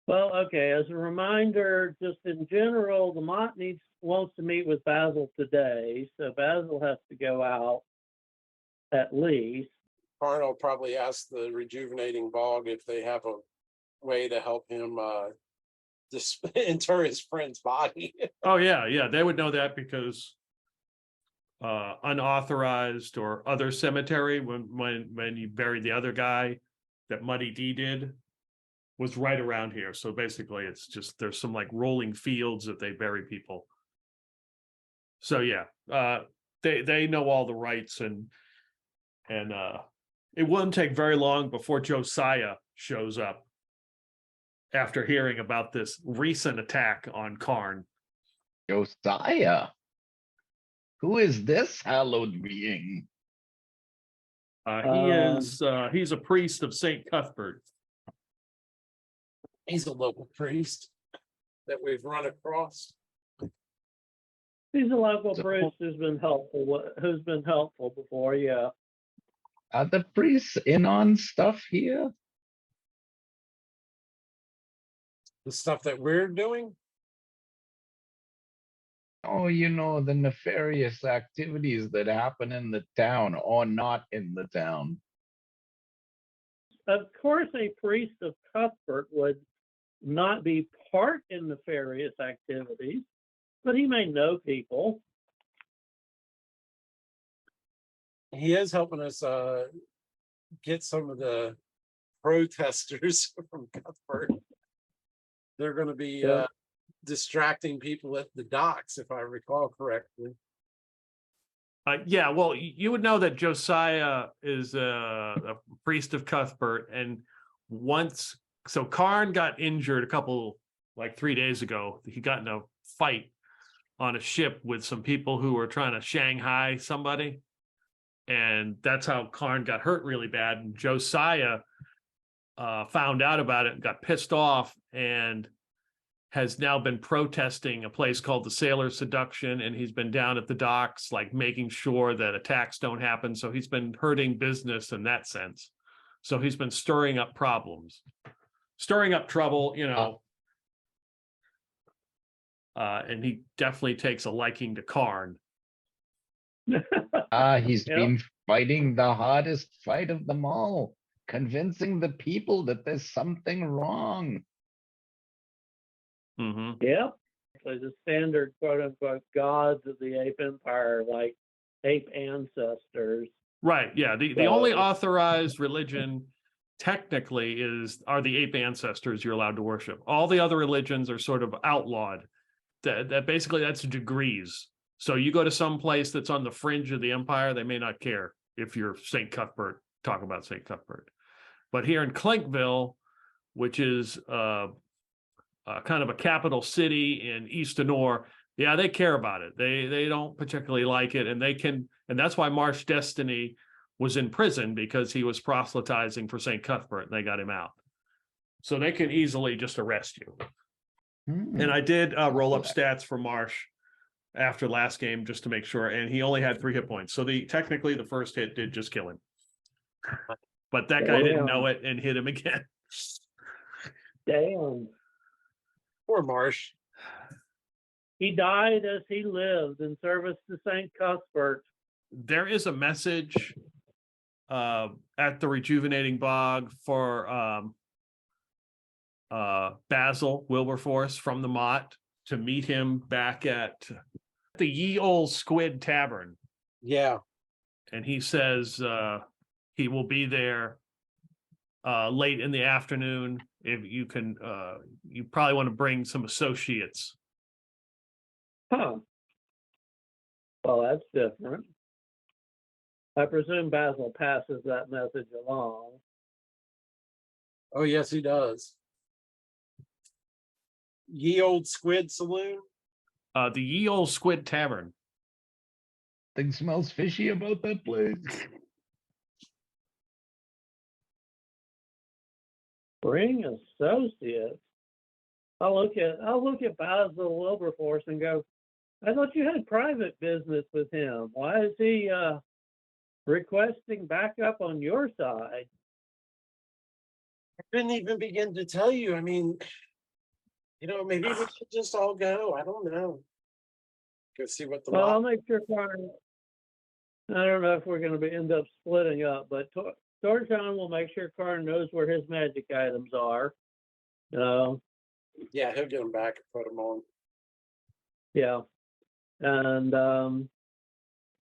Well, okay. As a reminder, just in general, the Mott wants to meet with Basil today, so Basil has to go out at least. Karn will probably ask the Rejuvenating Bog if they have a way to help him inter his friend's body. Oh, yeah. They would know that because unauthorized or other cemetery, when you buried the other guy that Muddy D did, was right around here. So basically it's just there's some like rolling fields that they bury people. So yeah, they know all the rights and it wouldn't take very long before Josiah shows up after hearing about this recent attack on Karn. Josiah. Who is this hallowed being? He's a priest of St. Cuthbert. He's a local priest that we've run across. He's a local priest who's been helpful before, yeah. Are the priests in on stuff here? The stuff that we're doing? Oh, the nefarious activities that happen in the town or not in the town. Of course, a priest of Cuthbert would not be part in nefarious activities, but he may know people. He is helping us get some of the protesters from Cuthbert. They're going to be distracting people at the docks, if I recall correctly. Yeah, well, you would know that Josiah is a priest of Cuthbert, and so Karn got injured 3 days ago. He got in a fight on a ship with some people who were trying to Shanghai somebody, and that's how Karn got hurt really bad. And Josiah found out about it and got pissed off and has now been protesting a place called the Sailor Seduction, and he's been down at the docks, like making sure that attacks don't happen. So he's been hurting business in that sense. So he's been stirring up problems, stirring up trouble, and he definitely takes a liking to Karn. He's been fighting the hardest fight of them all, convincing the people that there's something wrong. Mm-hmm. Yeah. So the standard quote unquote gods of the Ape Empire, like ape ancestors. Right. Yeah. The only authorized religion technically are the ape ancestors you're allowed to worship. All the other religions are sort of outlawed. That basically that's degrees. So you go to some place that's on the fringe of the empire, they may not care if you're St. Cuthbert, talk about St. Cuthbert. But here in Clinkville, which is kind of a capital city in East Nor, yeah, they care about it. They don't particularly like it, and that's why Marsh Destiny was in prison, because he was proselytizing for St. Cuthbert, and they got him out. So they can easily just arrest you. And I did roll up that. stats for Marsh after last game just to make sure, and he only had 3 hit points. So technically the first hit did just kill him. But that guy didn't know it and hit him again. Damn. Poor Marsh. He died as he lived in service to St. Cuthbert. There is a message at the Rejuvenating Bog for Basil Wilberforce from the Mott to meet him back at the Ye Olde Squid Tavern. Yeah. And he says he will be there late in the afternoon. If you can, you probably want to bring some associates. Huh. Well, that's different. I presume Basil passes that message along. Oh, yes, he does. Ye Olde Squid Saloon. The Ye Olde Squid Tavern. Thing smells fishy about that place. Bring associates. I'll look at Basil Wilberforce and go, I thought you had private business with him. Why is he requesting backup on your side? I couldn't even begin to tell you. I mean, maybe we should just all go. I don't know. Go see what the Well, I'll mob. make sure Karn. I don't know if we're going to end up splitting up, but Torchon will make sure Karn knows where his magic items are. Yeah, he'll get them back and put them on. Yeah. And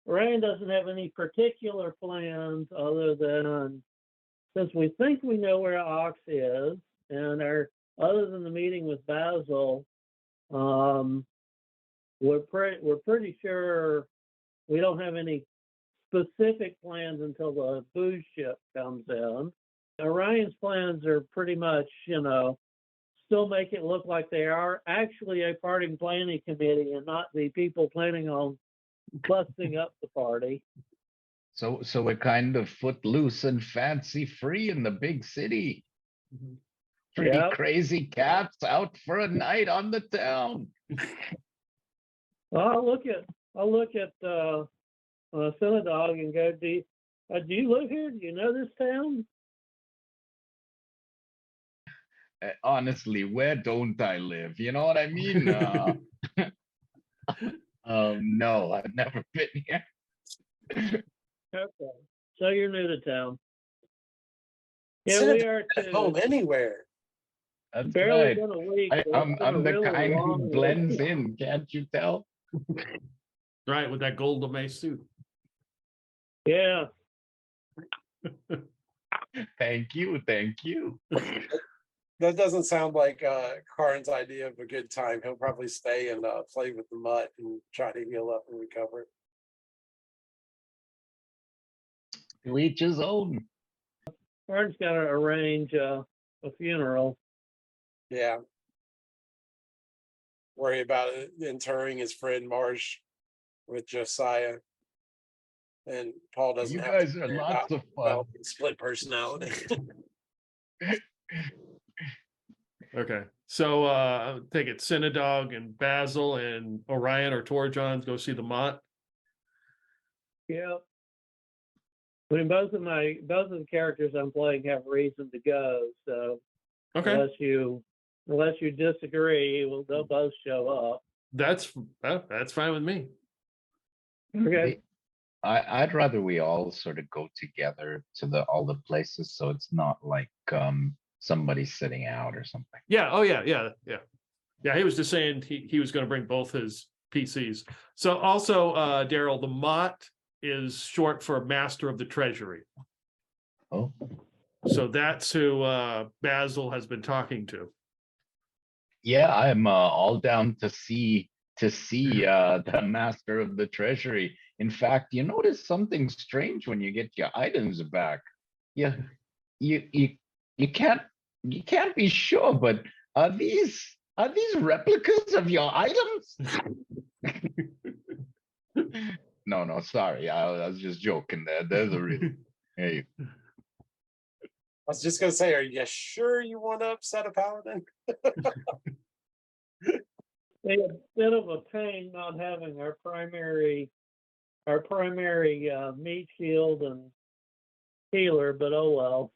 Orion doesn't have any particular plans other than, since we think we know where Ox is, and other than the meeting with Basil, we're pretty sure we don't have any specific plans until the booze ship comes in. Orion's plans are pretty much, still make it look like they are actually a party planning committee and not the people planning on busting up the party. So we're kind of footloose and fancy free in the big city. Pretty Yep. crazy cats out for a night on the town. Well, I'll look at Sinn-A-Dogg and go, do you live here? Do you know this town? Honestly, where don't I live? You know what I mean? No, I've never been here. Okay. So you're new to town. Yeah, Sinn-A-Dogg we are at home too. anywhere. That's Barely right. been a week. but I'm it's been a the really kind who long blends week. in, can't you tell? Right, with that gold lame suit. Yeah. Thank you. That doesn't sound like Karn's idea of a good time. He'll probably stay and play with the mutt and try to heal up and recover. To each his own. Karn's got to arrange a funeral. Yeah. Worry about it, interring his friend Marsh with Josiah. And Paul doesn't You have guys to are worry lots about of fun. developing split personality. Okay. So take it Sinn-A-Dogg and Basil and Orion or Torjon go see the Mott. Yeah. I mean, both of the characters I'm playing have reason to go. So Okay. unless you disagree, they'll both show up. That's fine with me. Okay. I'd rather we all sort of go together to all the places, so it's not like somebody sitting out or something. Yeah. Oh yeah. Yeah. He was just saying he was going to bring both his PCs. So also, Daryl, the Mott is short for Master of the Treasury. Oh, So that's who Basil has been talking to. yeah, I'm all down to see the Master of the Treasury. In fact, you notice something strange when you get your items back. Yeah, you can't be sure, but are these replicas of your items? No, sorry, I was just joking. There's a real. Hey, I was just gonna say, are you sure you want to upset a paladin? Be a bit of a pain not having our primary meat shield and healer, but oh well.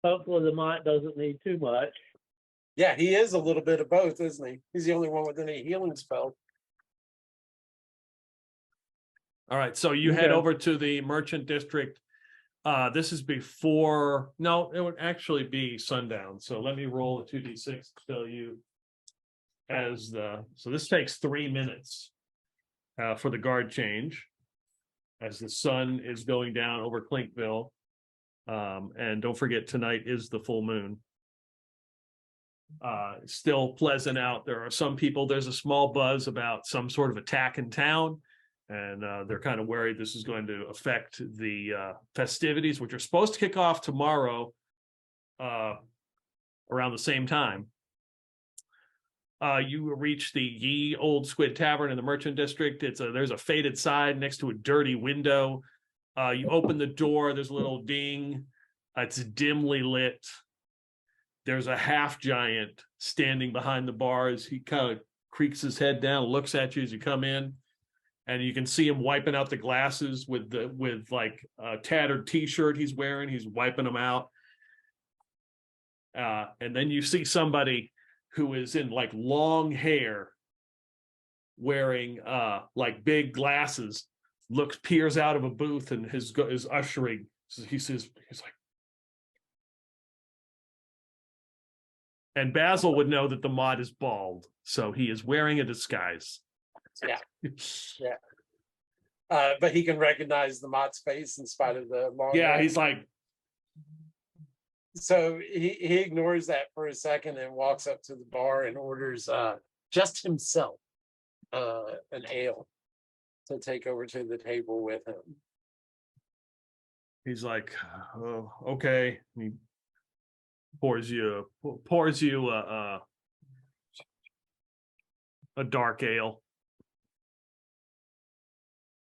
Hopefully the mite doesn't need too much. Yeah, he is a little bit of both, isn't he? He's the only one with any healing spell. All right, so you head Okay. over to the merchant district. This is before, no, it would actually be sundown. So let me roll a 2d6 to tell you so this takes 3 minutes for the guard change as the sun is going down over Clinkville. And don't forget, tonight is the full moon. Still pleasant out. There are some people, there's a small buzz about some sort of attack in town. And they're kind of worried this is going to affect the festivities, which are supposed to kick off tomorrow around the same time. You reach the Ye Old Squid Tavern in the Merchant District. There's a faded side next to a dirty window. You open the door, there's a little ding. It's dimly lit. There's a half giant standing behind the bars. He kind of creaks his head down, looks at you as you come in. And you can see him wiping out the glasses with like a tattered t-shirt he's wearing. He's wiping them out. And then you see somebody who is in like long hair, wearing like big glasses, peers out of a booth and is ushering. He's like, and Basil would know that the mod is bald, so he is wearing a disguise. Yeah. But he can recognize the Mott's face in spite of the long Yeah, hair. he's like, So he ignores that for a second and walks up to the bar and orders just himself an ale to take over to the table with him. he's like, oh, okay. And he pours you a dark ale.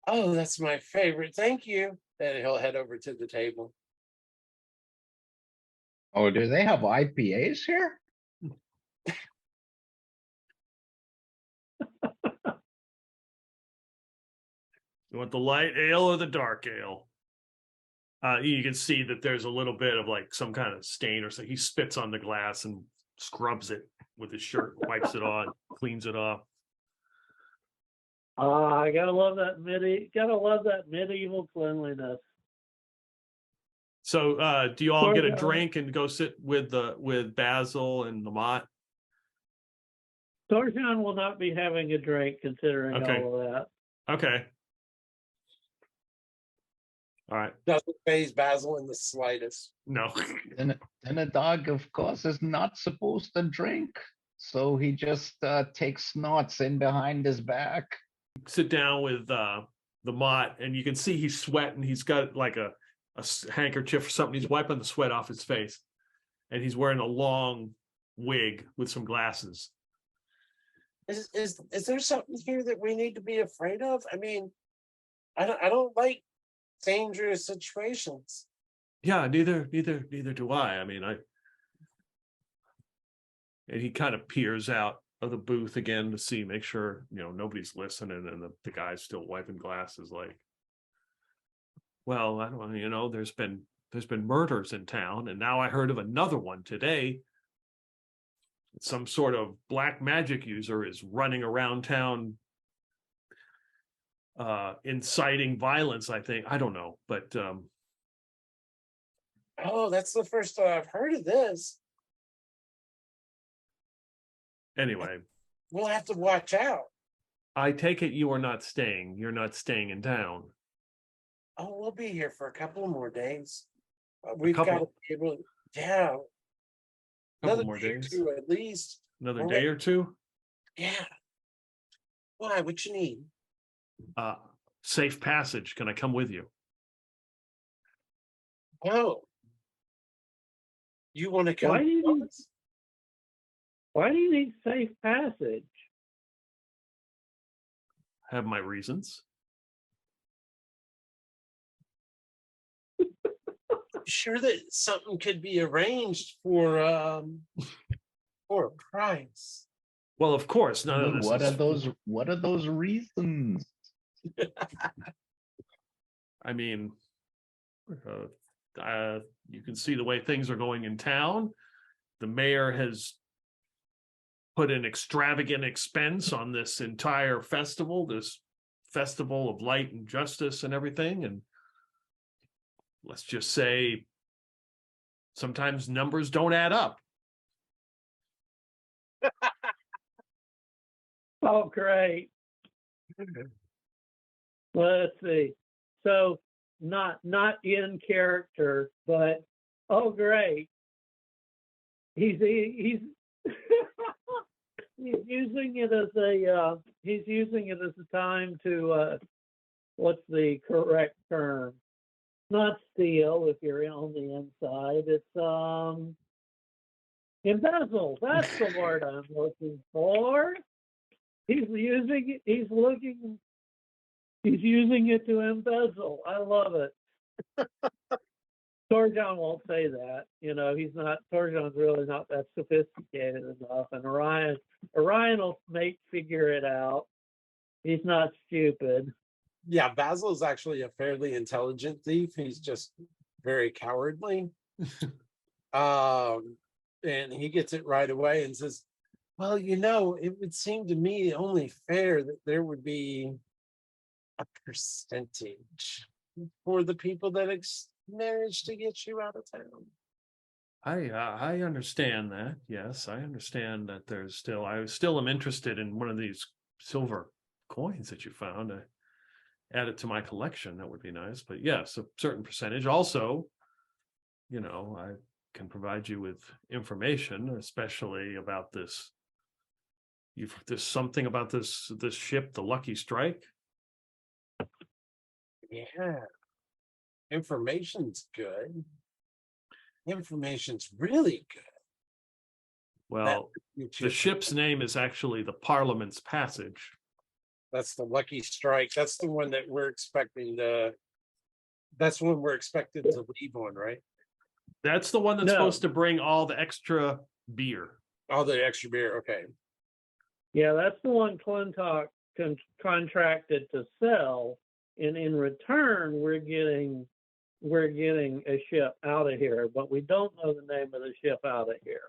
Oh, that's my favorite. Thank you. Then he'll head over to the table. Oh, do they have IPAs here? You want the light ale or the dark ale? You can see that there's a little bit of like some kind of stain or something. He spits on the glass and scrubs it with his shirt, wipes it on, cleans it off. I gotta love that medieval cleanliness. So do you all get a Sorry, drink and go sit with Basil and Lamont? Torshan will not be having a drink considering Okay. all of that. Okay. All right. Doesn't phase Basil in the slightest. No. Then a dog, of course, is not supposed to drink. So he just takes snorts in behind his back. Sit down with the Mott, and you can see he's sweating. He's got like a handkerchief or something. He's wiping the sweat off his face, and he's wearing a long wig with some glasses. Is there something here that we need to be afraid of? I mean, I don't like dangerous situations. Yeah, neither do I. I mean, and he kind of peers out of the booth again to see, make sure, nobody's listening, and the guy's still wiping glasses like, well, I don't know, there's been murders in town, and now I heard of another one today. Some sort of black magic user is running around town inciting violence, I think. I don't know, but Oh, that's the first time I've heard of this. anyway, We'll have to watch out. I take it you're not staying in town. Oh, we'll be here for a couple more days. We've got couple? to be able, yeah, Couple another more day or days, two at least. another All day right. or two. Yeah. Why? What you need? Safe passage. Can I come with you? Oh, you want to come? Why do you with need- us? Why do you need safe passage? Have my reasons. Sure that something could be arranged for a price. Well, of course, none of But this what is, are those? What are those reasons? I mean, you can see the way things are going in town. The mayor has put an extravagant expense on this entire festival, this festival of light and justice and everything. And let's just say sometimes numbers don't add up. Oh, great. Let's see. So not in character, but oh, great. He's he's using it as a time to what's the correct term? Not steal if you're on the inside. It's embezzle. That's the word I'm looking for. He's using it to embezzle. I love it. Torjon won't say that. Torjon's really not that sophisticated enough. And Orion will figure it out. He's not stupid. Yeah, Basil is actually a fairly intelligent thief. He's just very cowardly. And he gets it right away and says, well, it would seem to me only fair that there would be a percentage for the people that managed to get you out of town. I understand that. Yes, I understand that I still am interested in one of these silver coins that you found. Add it to my collection. That would be nice. But yes, a certain percentage. Also, I can provide you with information, especially about this. There's something about this ship, the Lucky Strike. Yeah. Information's good. Information's really good. Well, the ship's name is actually the Parliament's Passage. That's the Lucky Strike. That's the one that we're expecting that's when we're expected to leave on, right? That's the one that's supposed to bring all the extra beer. All the extra beer, okay. Yeah, that's the one Clintock contracted to sell, and in return, we're getting a ship out of here, but we don't know the name of the ship out of here.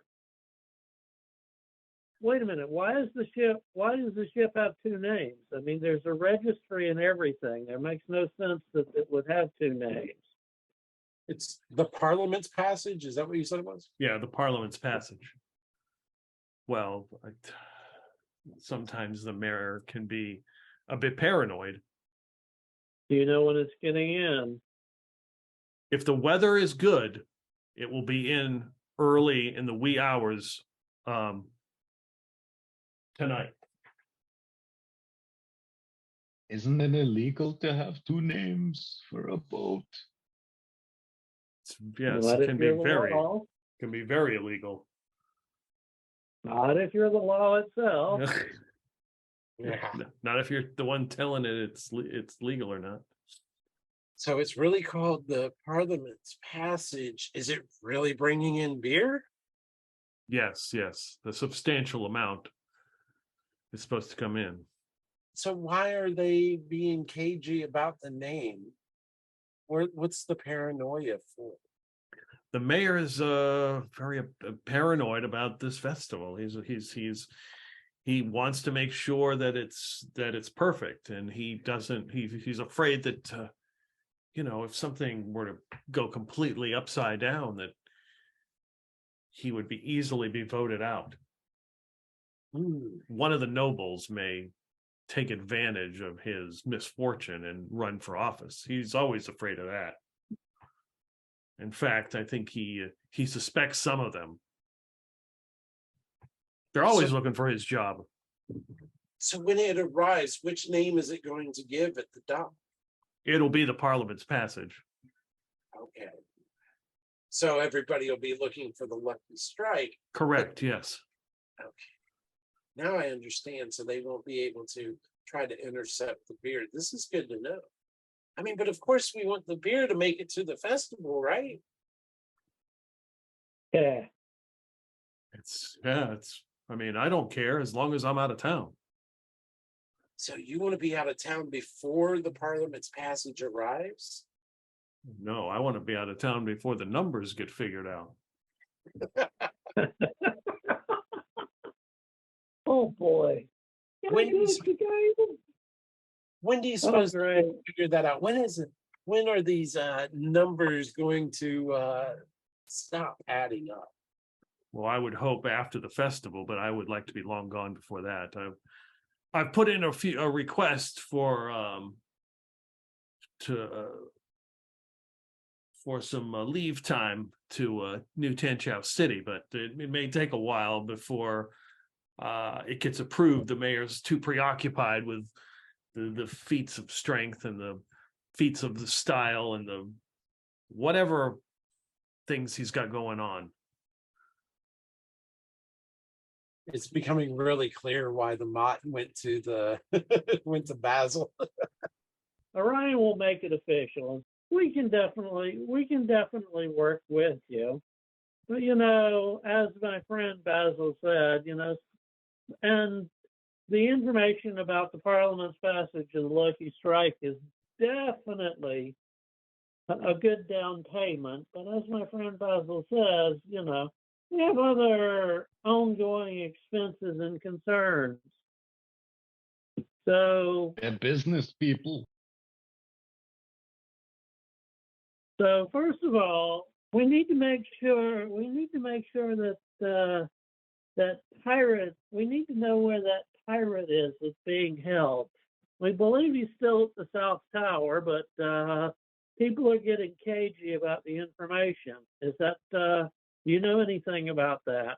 Wait a minute, why does the ship have two names? I mean, there's a registry and everything. There makes no sense that it would have two names. It's the Parliament's Passage. Is that what you said it was? Yeah, the Parliament's Passage. Well, sometimes the mayor can be a bit paranoid. Do you know when it's getting in? If the weather is good, it will be in early in the wee hours tonight. Isn't it illegal to have two names for a boat? Yes, it can be very illegal. Not if you're the law itself. Yeah. Not if you're the one telling it it's legal or not. So it's really called the Parliament's Passage. Is it really bringing in beer? Yes, a substantial amount is supposed to come in. So why are they being cagey about the name? What's the paranoia for? The mayor is very paranoid about this festival. He wants to make sure that it's perfect, and he's afraid that if something were to go completely upside down, that he would easily be voted out. One of the nobles may take advantage of his misfortune and run for office. He's always afraid of that. In fact, I think he suspects some of them. They're always looking for his job. So when it arrives, which name is it going to give at the dock? It'll be the Parliament's Passage. Okay. So everybody will be looking for the Lucky Strike. Correct, yes. Okay. Now I understand. So they won't be able to try to intercept the beer. This is good to know. I mean, but of course we want the beer to make it to the festival, right? Yeah. It's I mean, I don't care as long as I'm out of town. So you want to be out of town before the Parliament's passage arrives? No, I want to be out of town before the numbers get figured out. Oh boy. Can I When do is- it, you guys? When do you Oh, suppose to great. figure that out? When is it? When are these numbers going to stop adding up? Well, I would hope after the festival, but I would like to be long gone before that. I've put in a request for some leave time to New Tanchow City, but it may take a while before it gets approved. The mayor's too preoccupied with the feats of strength and the feats of the style and the whatever things he's got going on. It's becoming really clear why the Mott went to went to Basil. Orion will make it official. We can definitely work with you. But as my friend Basil said, and the information about the Parliament's passage and the Lucky Strike is definitely a good down payment. But as my friend Basil says, we have other ongoing expenses and concerns. So They're business people. first of all, we need to make sure that that pirate. We need to know where that pirate is that's being held. We believe he's still at the South Tower, but people are getting cagey about the information. Is that do you know anything about that?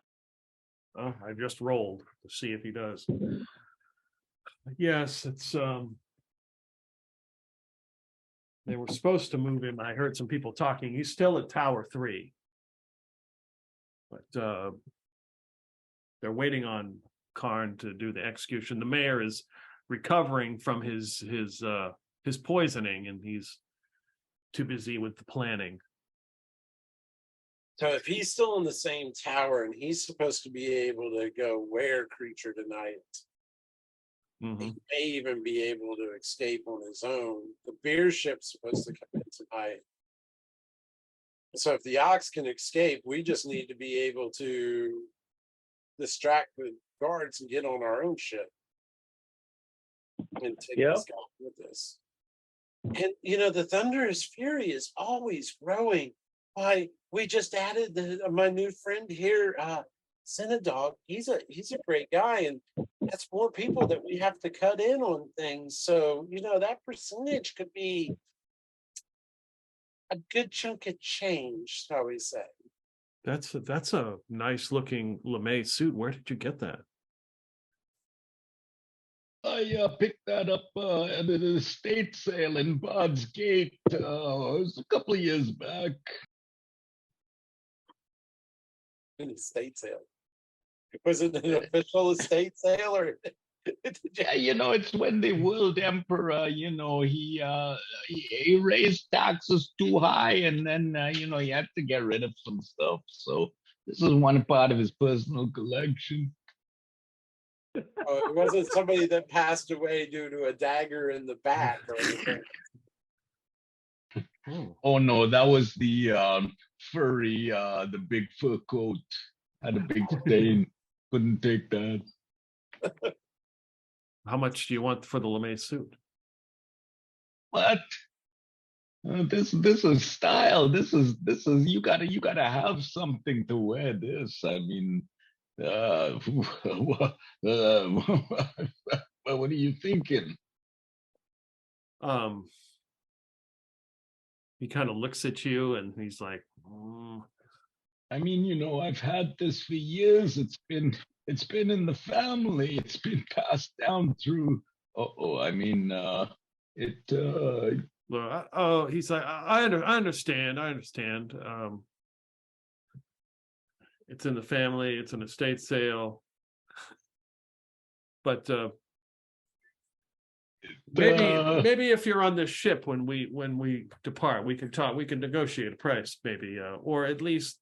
I just rolled to see if he does. Yes, it's they were supposed to move him. I heard some people talking. He's still at Tower 3. But they're waiting on Karn to do the execution. The mayor is recovering from his poisoning, and he's too busy with the planning. So if he's still in the same tower and he's supposed to be able to go where creature tonight, Mhm. he may even be able to escape on his own. The beer ship's supposed to come in tonight. So if the ox can escape, we just need to be able to distract the guards and get on our own ship and take Yep. this guy with us. And the thunderous fury is always growing. Why, we just added my new friend here, Sinn-A-Dogg. He's a great guy, and that's more people that we have to cut in on things. So that percentage could be a good chunk of change, shall we say? That's a nice looking LeMay suit. Where did you get that? I picked that up at an estate sale in Bard's Gate. It was a couple of years back. An estate sale. Was it an official estate sale, or Yeah, it's when the world emperor, he raised taxes too high, and then he had to get rid of some stuff. So this is one part of his personal collection. it wasn't somebody that passed away due to a dagger in the back or anything? Oh no, that was the furry, the big fur coat had a big stain. Couldn't take that. How much do you want for the LeMay suit? What? This is style. This is you gotta have something to wear this. I mean, what are you thinking? He kind of looks at you and he's like, I mean, I've had this for years. It's been in the family. It's been passed down through. I mean, he's like, I understand. It's in the family. It's an estate sale. But maybe if you're on this ship when we depart, we can talk. We can negotiate a price, maybe, or at least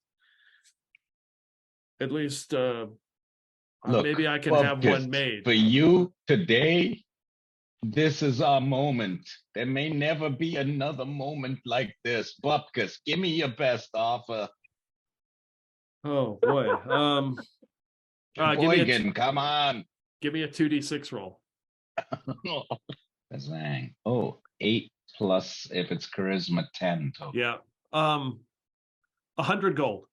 Look, maybe I can have Bupkis, one made. for you today, this is our moment. There may never be another moment like this. Bupkis, give me your best offer. Oh boy. Boygan, come on. Give me a 2d6 roll. Bazang. Oh, 8 plus if it's charisma 10 total. Yeah. 100 gold.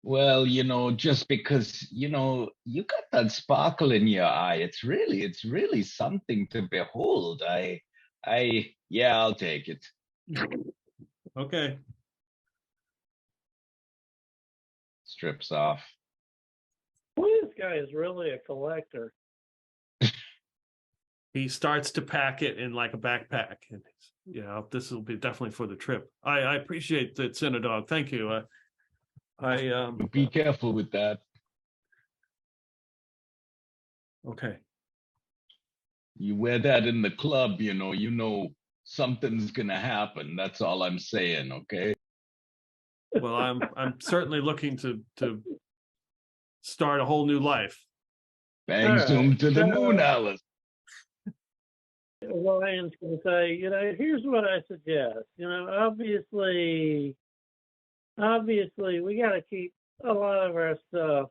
Well, just because, you got that sparkle in your eye. It's really something to behold. Yeah, I'll take it. Okay. Strips off. Boy, this guy is really a collector. He starts to pack it in like a backpack, and this will be definitely for the trip. I appreciate that, Sinn-A-Dogg. Thank you. Be careful with that. Okay. You wear that in the club, you know something's gonna happen. That's all I'm saying, okay? Well, I'm certainly looking to start a whole new life. Bang All right. zoom to the moon, Alice. Ryan's going to say, here's what I suggest. Obviously, we got to keep a lot of our stuff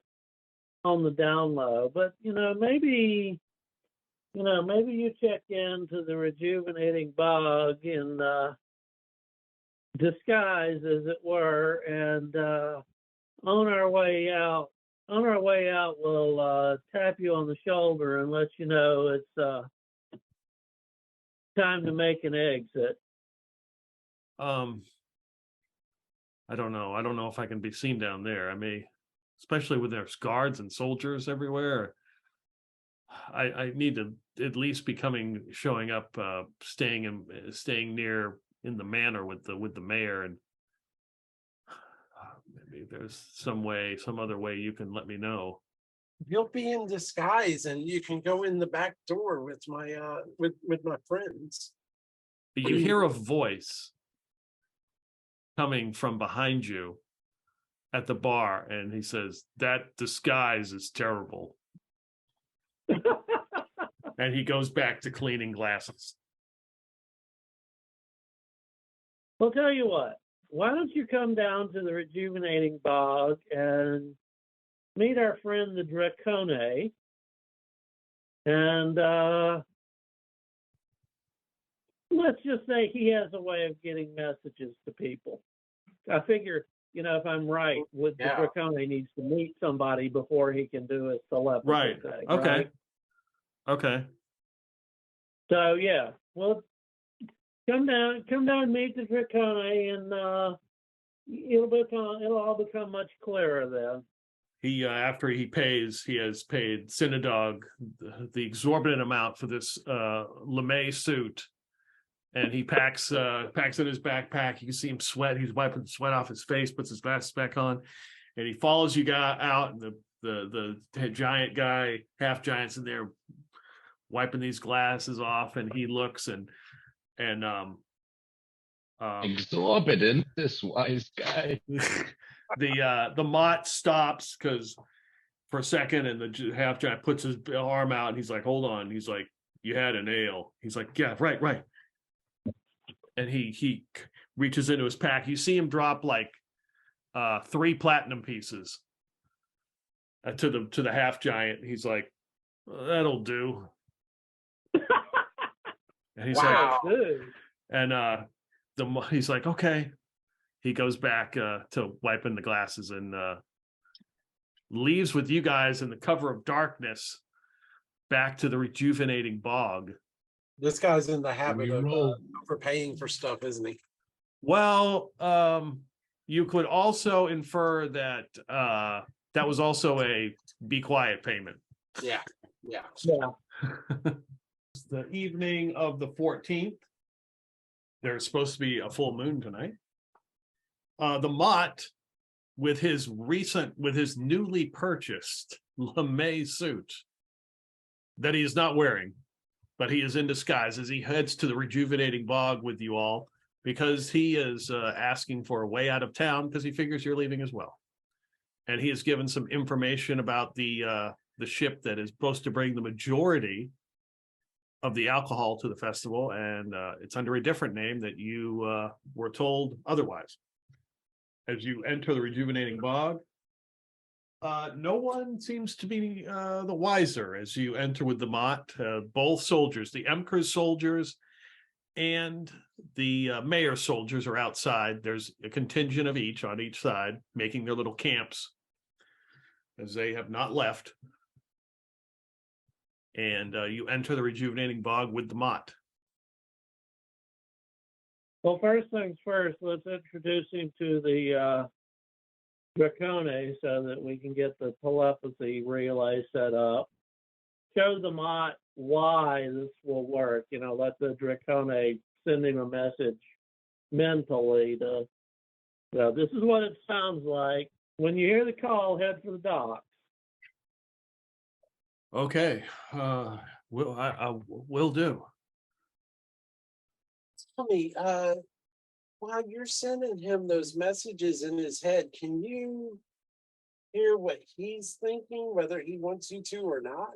on the down low. But maybe you check into the Rejuvenating Bog in disguise, as it were, and on our way out, we'll tap you on the shoulder and let you know it's time to make an exit. I don't know. I don't know if I can be seen down there. I may, especially when there's guards and soldiers everywhere. I need to at least be showing up, staying near in the manor with the mayor, and maybe there's some other way you can let me know. You'll be in disguise, and you can go in the back door with my with my friends. You hear a voice coming from behind you at the bar, and he says, "That disguise is terrible." And he goes back to cleaning glasses. Well, tell you what. Why don't you come down to the Rejuvenating Bog and meet our friend the Dracone, and let's just say he has a way of getting messages to people. I figure, if I'm right, the Dracone needs to meet somebody before he can do his telepathy Right. thing. Okay. Right? Okay. So yeah, well, come down and meet the Dracone, and it'll all become much clearer then. He after he has paid Sinn-A-Dogg the exorbitant amount for this lame suit, and he packs in his backpack. You can see him sweat. He's wiping the sweat off his face, puts his glasses back on, and he follows you guys out. And the giant guy, half giant's in there wiping these glasses off, and he looks and exorbitant, this wise guy. The Mott stops because for a second, and the half giant puts his arm out, and he's like, "Hold on." He's like, "You had an ale." He's like, "Yeah, right." And he reaches into his pack. You see him drop like 3 platinum pieces to the half giant. He's like, "That'll do." And he's Wow. he's like, "Okay." He goes back to wiping the glasses and leaves with you guys in the cover of darkness back to the Rejuvenating Bog. This guy's in the habit of roll. overpaying for stuff, isn't he? Well, you could also infer that that was also a be quiet payment. Yeah. It's the evening of the 14th. There's supposed to be a full moon tonight. The Mott, with his newly purchased lame suit that he is not wearing, but he is in disguise as he heads to the Rejuvenating Bog with you all, because he is asking for a way out of town because he figures you're leaving as well. and he has given some information about the ship that is supposed to bring the majority of the alcohol to the festival, and it's under a different name that you were told otherwise. As you enter the Rejuvenating Bog, no one seems to be the wiser as you enter with the Mott. Both soldiers, the Emperor's soldiers and the mayor's soldiers, are outside. There's a contingent of each on each side making their little camps as they have not left. And you enter the Rejuvenating Bog with the Mott. Well, first things first, let's introduce him to the Dracone so that we can get the telepathy relay set up. Show the Mott why this will work. Let the Dracone send him a message mentally to, this is what it sounds like. When you hear the call, head for the docks. Okay, will do. Tell me, while you're sending him those messages in his head, can you hear what he's thinking, whether he wants you to or not?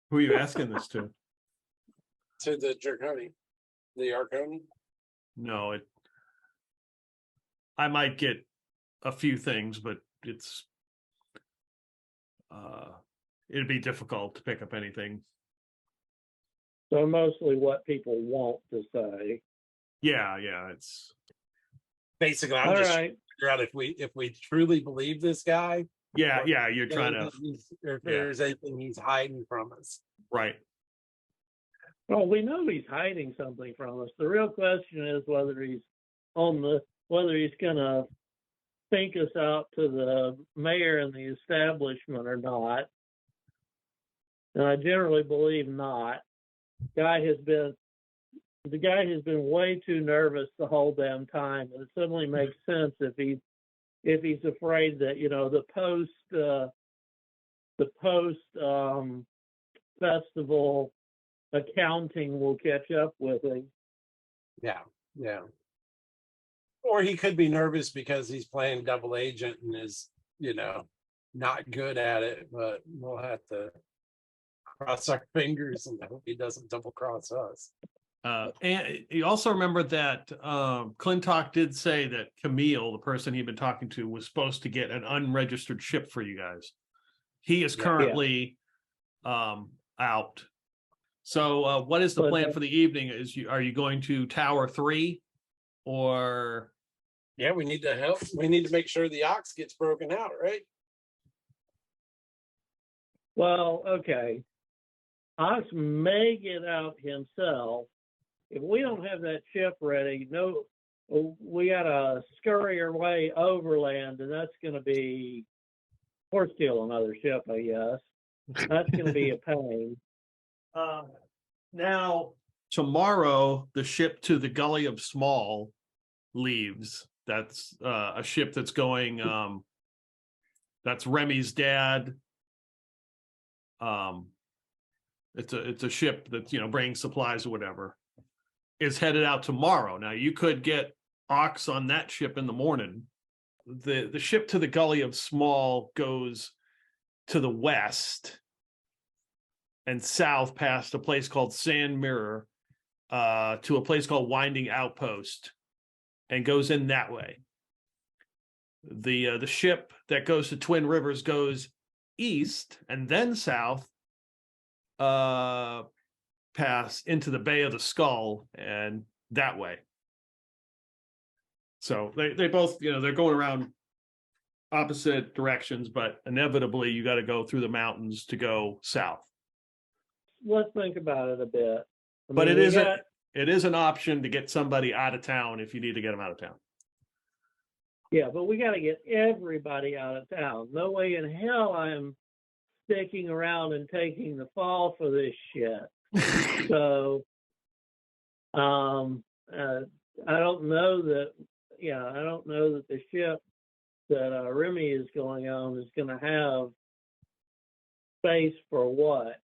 Who are you asking this to? To the Dracone, the Arconi? No, I might get a few things, but it'd be difficult to pick up anything. So mostly what people want to say. Yeah, it's basically. I'm All just right. trying to figure out if we truly believe this guy. yeah. You're trying to or if there's anything he's hiding from us. right. Well, we know he's hiding something from us. The real question is whether he's gonna think us out to the mayor and the establishment or not. And I generally believe not. The guy has been way too nervous the whole damn time, and it suddenly makes sense if he's afraid that the post festival accounting will catch up with him. Yeah. Or he could be nervous because he's playing double agent and is, not good at it. But we'll have to cross our fingers and hope he doesn't double cross us. And you also remember that Clintock did say that Camille, the person he'd been talking to, was supposed to get an unregistered ship for you guys. He is currently out. So what is the plan for the evening? Are you going to Tower 3 or? Yeah, we need to help. We need to make sure the ox gets broken out, right? Well, okay. Ox may get out himself. If we don't have that ship ready, we got to scurry our way overland, and that's going to be, or steal another ship, I guess. That's going to be a pain. Now, tomorrow, the ship to the Gully of Small leaves. That's a ship that's going, that's Remy's dad. It's a ship that's, bringing supplies or whatever. Is headed out tomorrow. Now, you could get Ox on that ship in the morning. The ship to the Gully of Small goes to the west and south past a place called Sand Mirror to a place called Winding Outpost and goes in that way. The ship that goes to Twin Rivers goes east and then south pass into the Bay of the Skull and that way. So they both, they're going around opposite directions, but inevitably you got to go through the mountains to go south. Let's think about it a bit. But it is an option to get somebody out of town if you need to get them out of town. Yeah, but we got to get everybody out of town. No way in hell I'm sticking around and taking the fall for this shit. So, I don't know that the ship that Remy is going on is going to have space for what,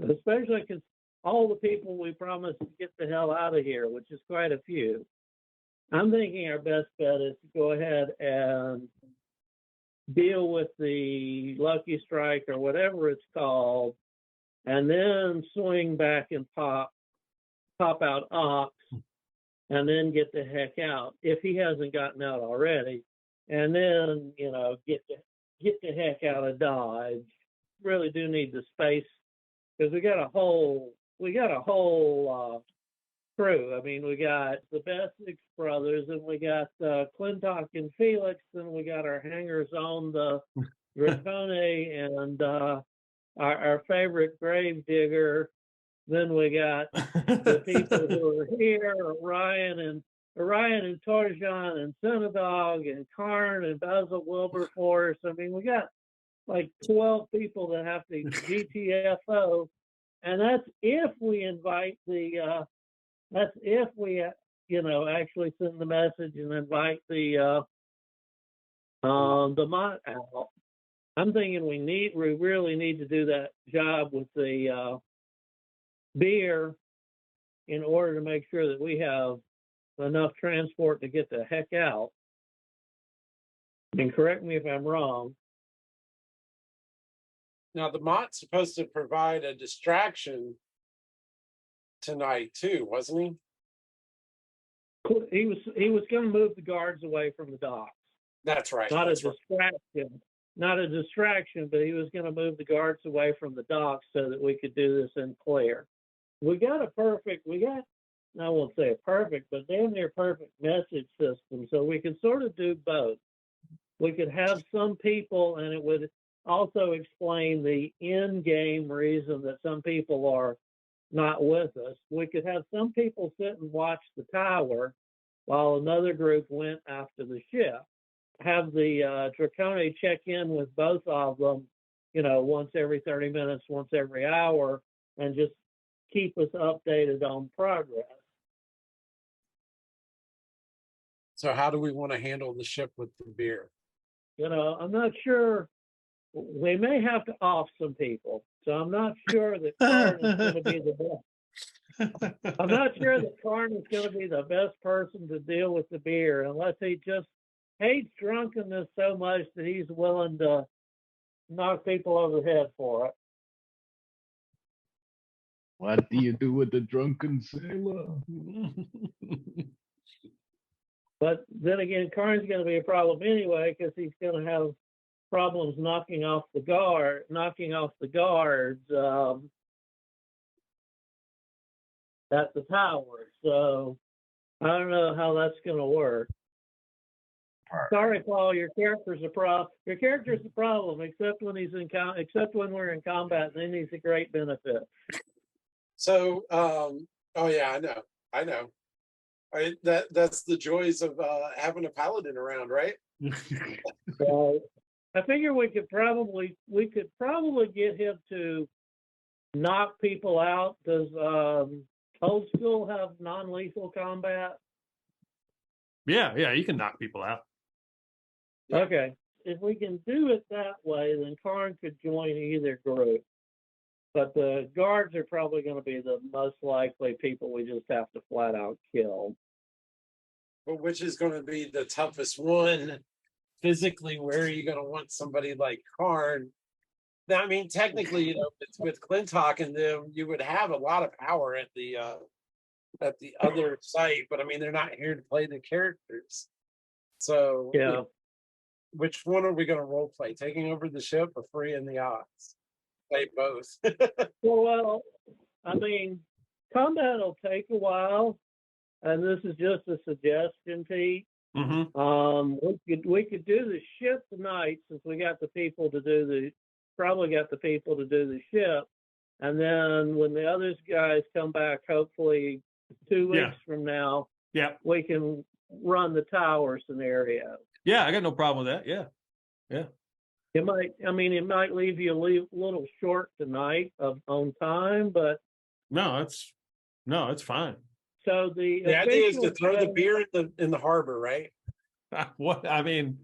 especially because all the people we promised to get the hell out of here, which is quite a few. I'm thinking our best bet is to go ahead and deal with the Lucky Strike or whatever it's called, and then swing back and pop out Ox, and then get the heck out if he hasn't gotten out already, and then get the heck out of Dodge. Really do need the space because we got a whole crew. I mean, we got the Bessics brothers, and we got Clintock and Felix, and we got our hangers on the Dracone and our favorite grave digger. Then we got the people who are here, Orion and Torjan and Sinn-A-Dogg and Karn and Basil Wilberforce. I mean, we got like 12 people that have to GTFO, and that's if we invite the that's if we actually send the message and invite the Mott out. I'm thinking we really need to do that job with the beer in order to make sure that we have enough transport to get the heck out. And correct me if I'm wrong. Now the Mott's supposed to provide a distraction tonight too, wasn't he? He was going to move the guards away from the docks. That's right. Not a distraction, but he was going to move the guards away from the docks so that we could do this in clear. I won't say a perfect, but damn near perfect message system. So we could sort of do both. We could have some people, and it would also explain the in-game reason that some people are not with us. We could have some people sit and watch the tower while another group went after the ship. Have the Dracone check in with both of them, once every 30 minutes, once every hour, and just keep us updated on progress. So how do we want to handle the ship with the beer? I'm not sure. We may have to off some people. So I'm not sure that Karn is going to be the best. I'm not sure that Karn is going to be the best person to deal with the beer unless he just hates drunkenness so much that he's willing to knock people over the head for it. What do you do with the drunken sailor? But then again, Karn's going to be a problem anyway because he's going to have problems knocking off the guards at the tower. So I don't know how that's going to work. Sorry, Paul, your character's a problem, except when we're in combat, and then he's a great benefit. So, oh yeah, I know. That's the joys of having a paladin around, right? So I figure we could probably get him to knock people out. Does Old School have non-lethal combat? Yeah, you can knock people out. Okay. If we can do it that way, then Karn could join either group. But the guards are probably going to be the most likely people we just have to flat out kill. But which is going to be the toughest one physically? Where are you going to want somebody like Karn? Now, I mean, technically, with Clintock and them, you would have a lot of power at the other site, but I mean, they're not here to play the characters. So, yeah. Which one are we going to role play? Taking over the ship or freeing the odds? Play both. Well, I mean, combat will take a while, and this is just a suggestion, Pete. Mm-hmm. We could do the ship tonight since we got the people to do the ship, and then when the other guys come back, hopefully 2 weeks from now, we can run the tower scenario. Yeah, I got no problem with that. Yeah. It might leave you a little short tonight on time, but no, it's fine. So the idea is to throw the beer in the harbor, right? What I mean,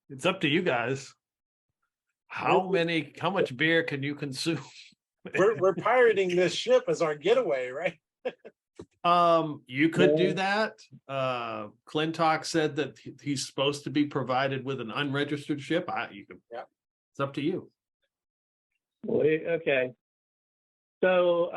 it's up to you guys. How much beer can you consume? We're pirating this ship as our getaway, right? You could do Yeah. that. Clintock said that he's supposed to be provided with an unregistered ship. You can. Yeah. It's up to you. Okay. So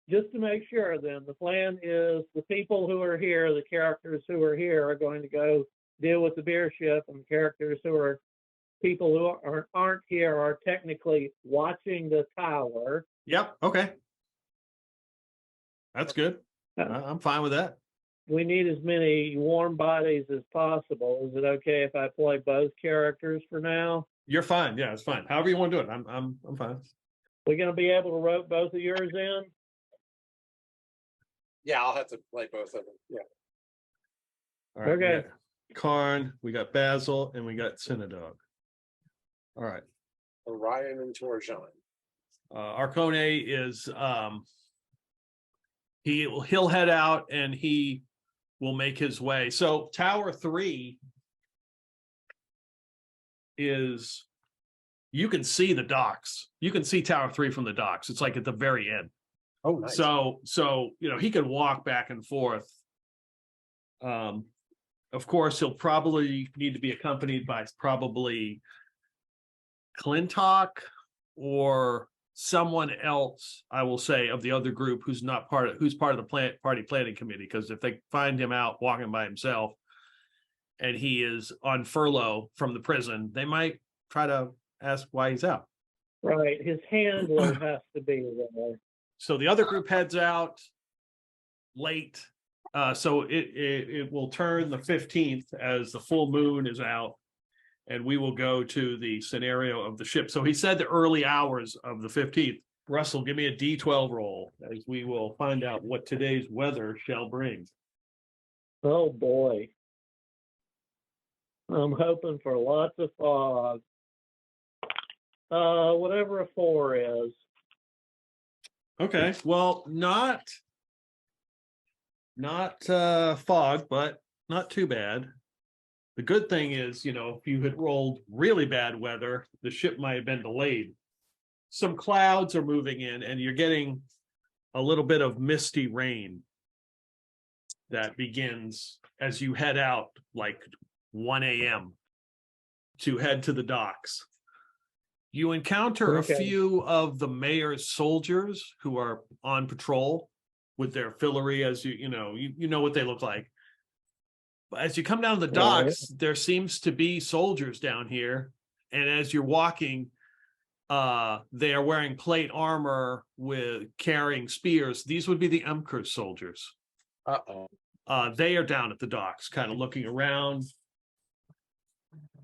just to make sure then, the plan is the people who are here, the characters who are here are going to go deal with the beer ship, and the characters who are people who aren't here are technically watching the tower. Yep. Okay. That's good. I'm fine with that. We need as many warm bodies as possible. Is it okay if I play both characters for now? You're fine. Yeah, it's fine. However you want to do it. I'm fine. We're going to be able to rope both of yours in? Yeah, I'll have to play both of them. Yeah. All right. Okay. We got Karn, we got Basil, and we got Sinn-A-Dogg. All right. Orion and Torjan. Arcone is he'll head out and he will make his way. So Tower 3 is, you can see the docks. You can see Tower 3 from the docks. It's like at the very end. Oh, nice. So he can walk back and forth. Of course, he'll probably need to be accompanied by probably Clintock or someone else, I will say, of the other group who's part of the party planning committee, because if they find him out walking by himself and he is on furlough from the prison, they might try to ask why he's out. Right. His handler has to be there. So the other group heads out late. So it will turn the 15th as the full moon is out, and we will go to the scenario of the ship. So he said the early hours of the 15th. Russell, give me a D12 roll as we will find out what today's weather shall bring. Oh boy. I'm hoping for lots of fog. Whatever a 4 is. Okay, well, not fog, but not too bad. The good thing is, if you had rolled really bad weather, the ship might have been delayed. Some clouds are moving in, and you're getting a little bit of misty rain that begins as you head out like 1 a.m. to head to the docks. You encounter a few of the mayor's soldiers who are on patrol with their fillery, as you know what they look like. But as you come down the docks, there seems to be soldiers down here, and as you're walking, they are wearing plate armor with carrying spears. These would be the Accursed soldiers. They are down at the docks, kind of looking around.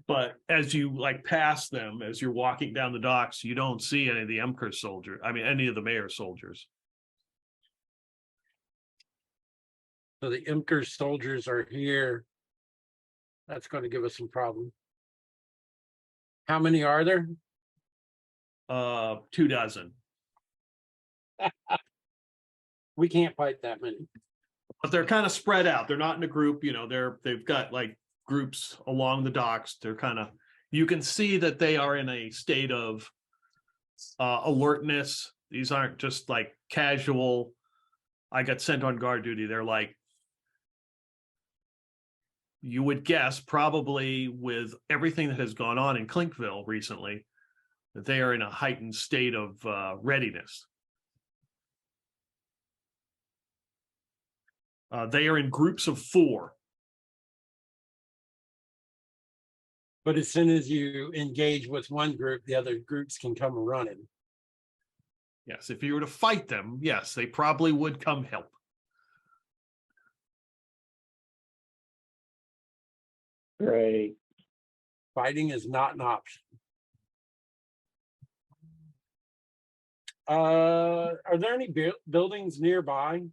But as you pass them, as you're walking down the docks, you don't see any of the Accursed soldiers. I mean, any of the mayor's soldiers. So the Accursed soldiers are here. That's going to give us some problem. How many are there? 24. We can't fight that many. But they're kind of spread out. They're not in a group. They've got groups along the docks. They're you can see that they are in a state of alertness. These aren't just casual, I got sent on guard duty. They're you would guess, probably with everything that has gone on in Clinkville recently, that they are in a heightened state of readiness. They are in groups of 4. But as soon as you engage with one group, the other groups can come running. Yes, if you were to fight them, yes, they probably would come help. Great. Fighting is not an option. Are there any buildings nearby?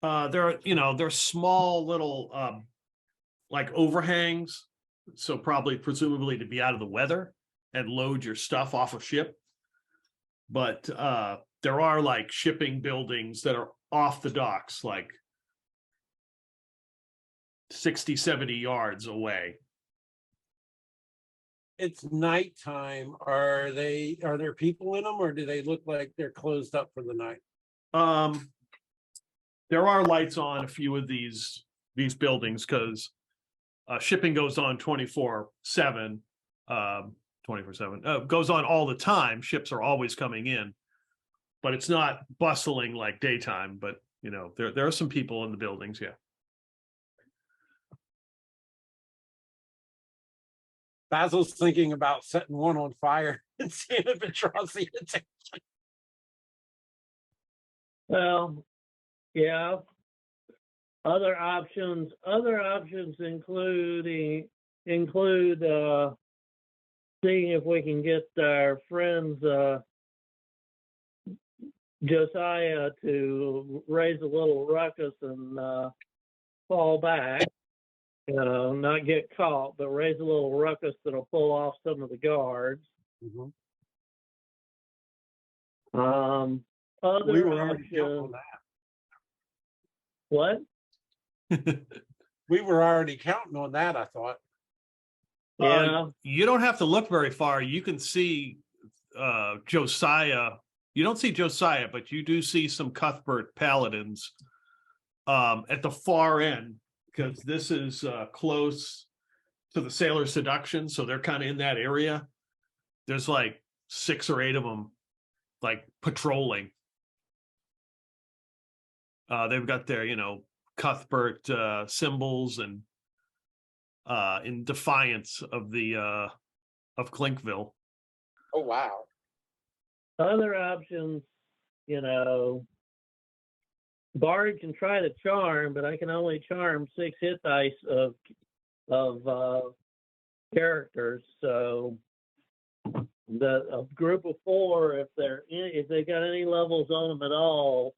They're small little overhangs, so presumably to be out of the weather and load your stuff off a ship. But there are shipping buildings that are off the docks, 60, 70 yards away. it's nighttime, are there people in them, or do they look like they're closed up for the night? There are lights on a few of these buildings because shipping goes on 24/7, 24/7, goes on all the time. Ships are always coming in, but it's not bustling like daytime. But you know, there are some people in the buildings. Yeah. Basil's thinking about setting one on fire and seeing if it draws the attention. Well, yeah. Other options include seeing if we can get our friends Josiah to raise a little ruckus and fall back. You know, not get caught, but raise a little ruckus that'll pull off some of the guards. Mhm. Other We were already counting on options. that. What? We were already counting on that, I thought. Yeah. You don't have to look very far. You can see Josiah. You don't see Josiah, but you do see some Cuthbert paladins at the far end, because this is close to the Sailor Seduction, so they're kind of in that area. There's like 6 or 8 of them, like patrolling. They've got their, you know, Cuthbert symbols and in defiance of the of Clinkville. Oh wow. Other options, you know, Bard can try to charm, but I can only charm 6 hit dice of characters. So a group of 4, if they got any levels on them at all,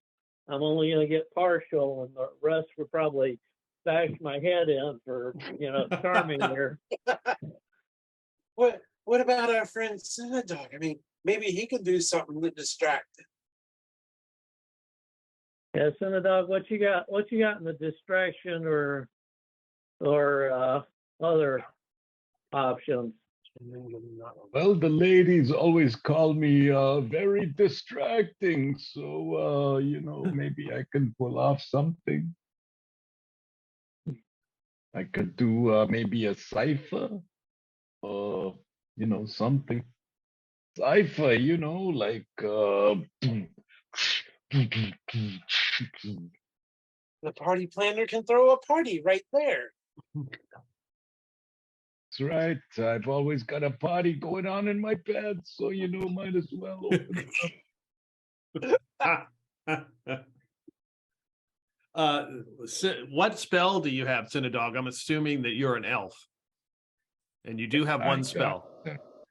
I'm only going to get partial, and the rest would probably bash my head in for, you know, charming here. What about our friend Sinn-A-Dogg? I mean, maybe he could do something to distract it. Yeah, Sinn-A-Dogg, what you got? What you got in the distraction or other options? Well, the ladies always call me very distracting, so you know, maybe I can pull off something. I could do maybe a cipher, or you know, something. Cipher, you know, like The party planner can throw a party right there. That's right. I've always got a party going on in my pants, so you know, might as well open it up. What spell do you have, Sinn-A-Dogg? I'm assuming that you're an elf, and you do have one spell.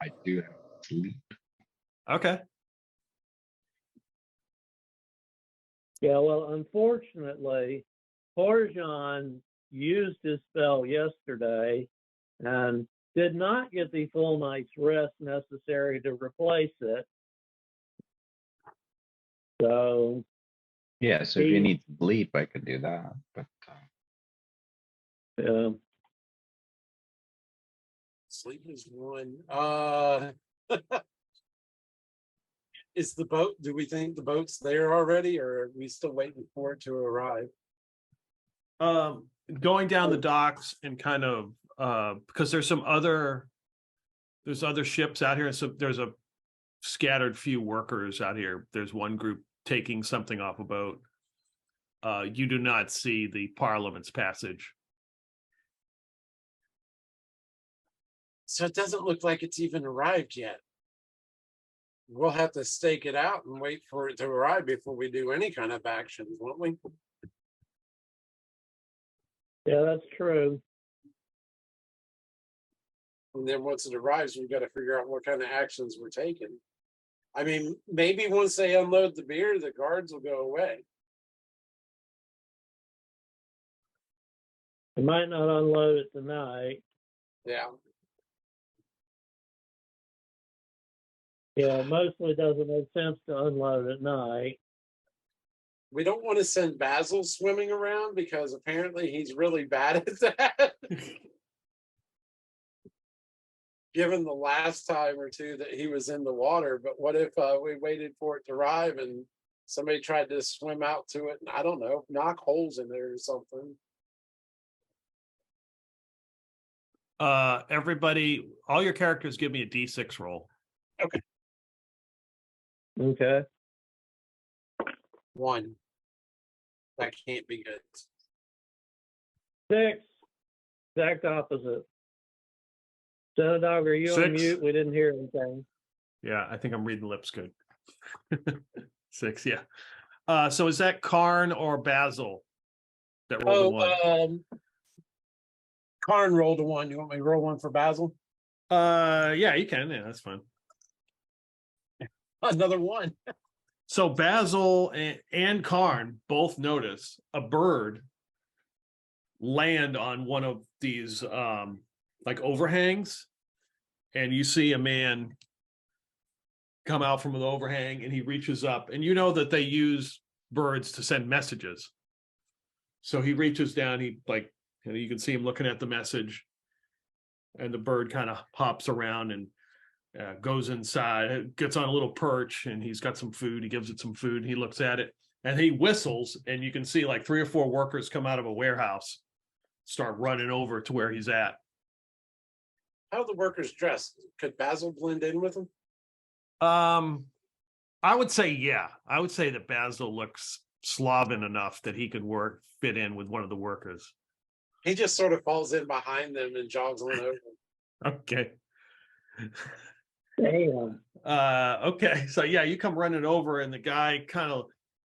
I do have sleep. Okay. Yeah, well, unfortunately, Orion used his spell yesterday and did not get the full night's rest necessary to replace it. So Yeah, so if you need sleep, I could do that. But Sleep is one. Is the boat? Do we think the boat's there already, or are we still waiting for it to arrive? Going down the docks and kind of because there's other ships out here, so there's a scattered few workers out here. There's one group taking something off a boat. You do not see the Parliament's passage. So it doesn't look like it's even arrived yet. We'll have to stake it out and wait for it to arrive before we do any kind of actions, won't we? yeah, that's true. And then once it arrives, we've got to figure out what kind of actions we're taking. I mean, maybe once they unload the beer, the guards will go away. They might not unload it tonight. Yeah. Yeah, mostly doesn't make sense to unload at night. We don't want to send Basil swimming around because apparently he's really bad at that. given the last time or two that he was in the water, but what if we waited for it to arrive and somebody tried to swim out to it and I don't know, knock holes in there or something? Everybody, all your characters give me a D6 roll. Okay. 1. That can't be good. 6. Exact opposite. Sinn-A-Dogg, are you on 6. mute? We didn't hear anything. Yeah, I think I'm reading lips good. 6, yeah. So is that Karn or Basil that rolled a 1? Karn rolled a 1. You want me to roll 1 for Basil? Yeah, you can. Yeah, that's fine. Another 1. So Basil and Karn both notice a bird land on one of these like overhangs, and you see a man come out from the overhang, and he reaches up, and you know that they use birds to send messages. So he reaches down, he like, and you can see him looking at the message, and the bird kind of hops around and goes inside, gets on a little perch, and he's got some food. He gives it some food. He looks at it, and he whistles, and you can see like 3 or 4 workers come out of a warehouse, start running over to where he's at. How are the workers dressed? Could Basil blend in with them? I would say, yeah. I would say that Basil looks Slavic enough that he could fit in with one of the workers. He just sort of falls in behind them and jogs on over. Okay. Damn. Okay. So yeah, you come running over, and the guy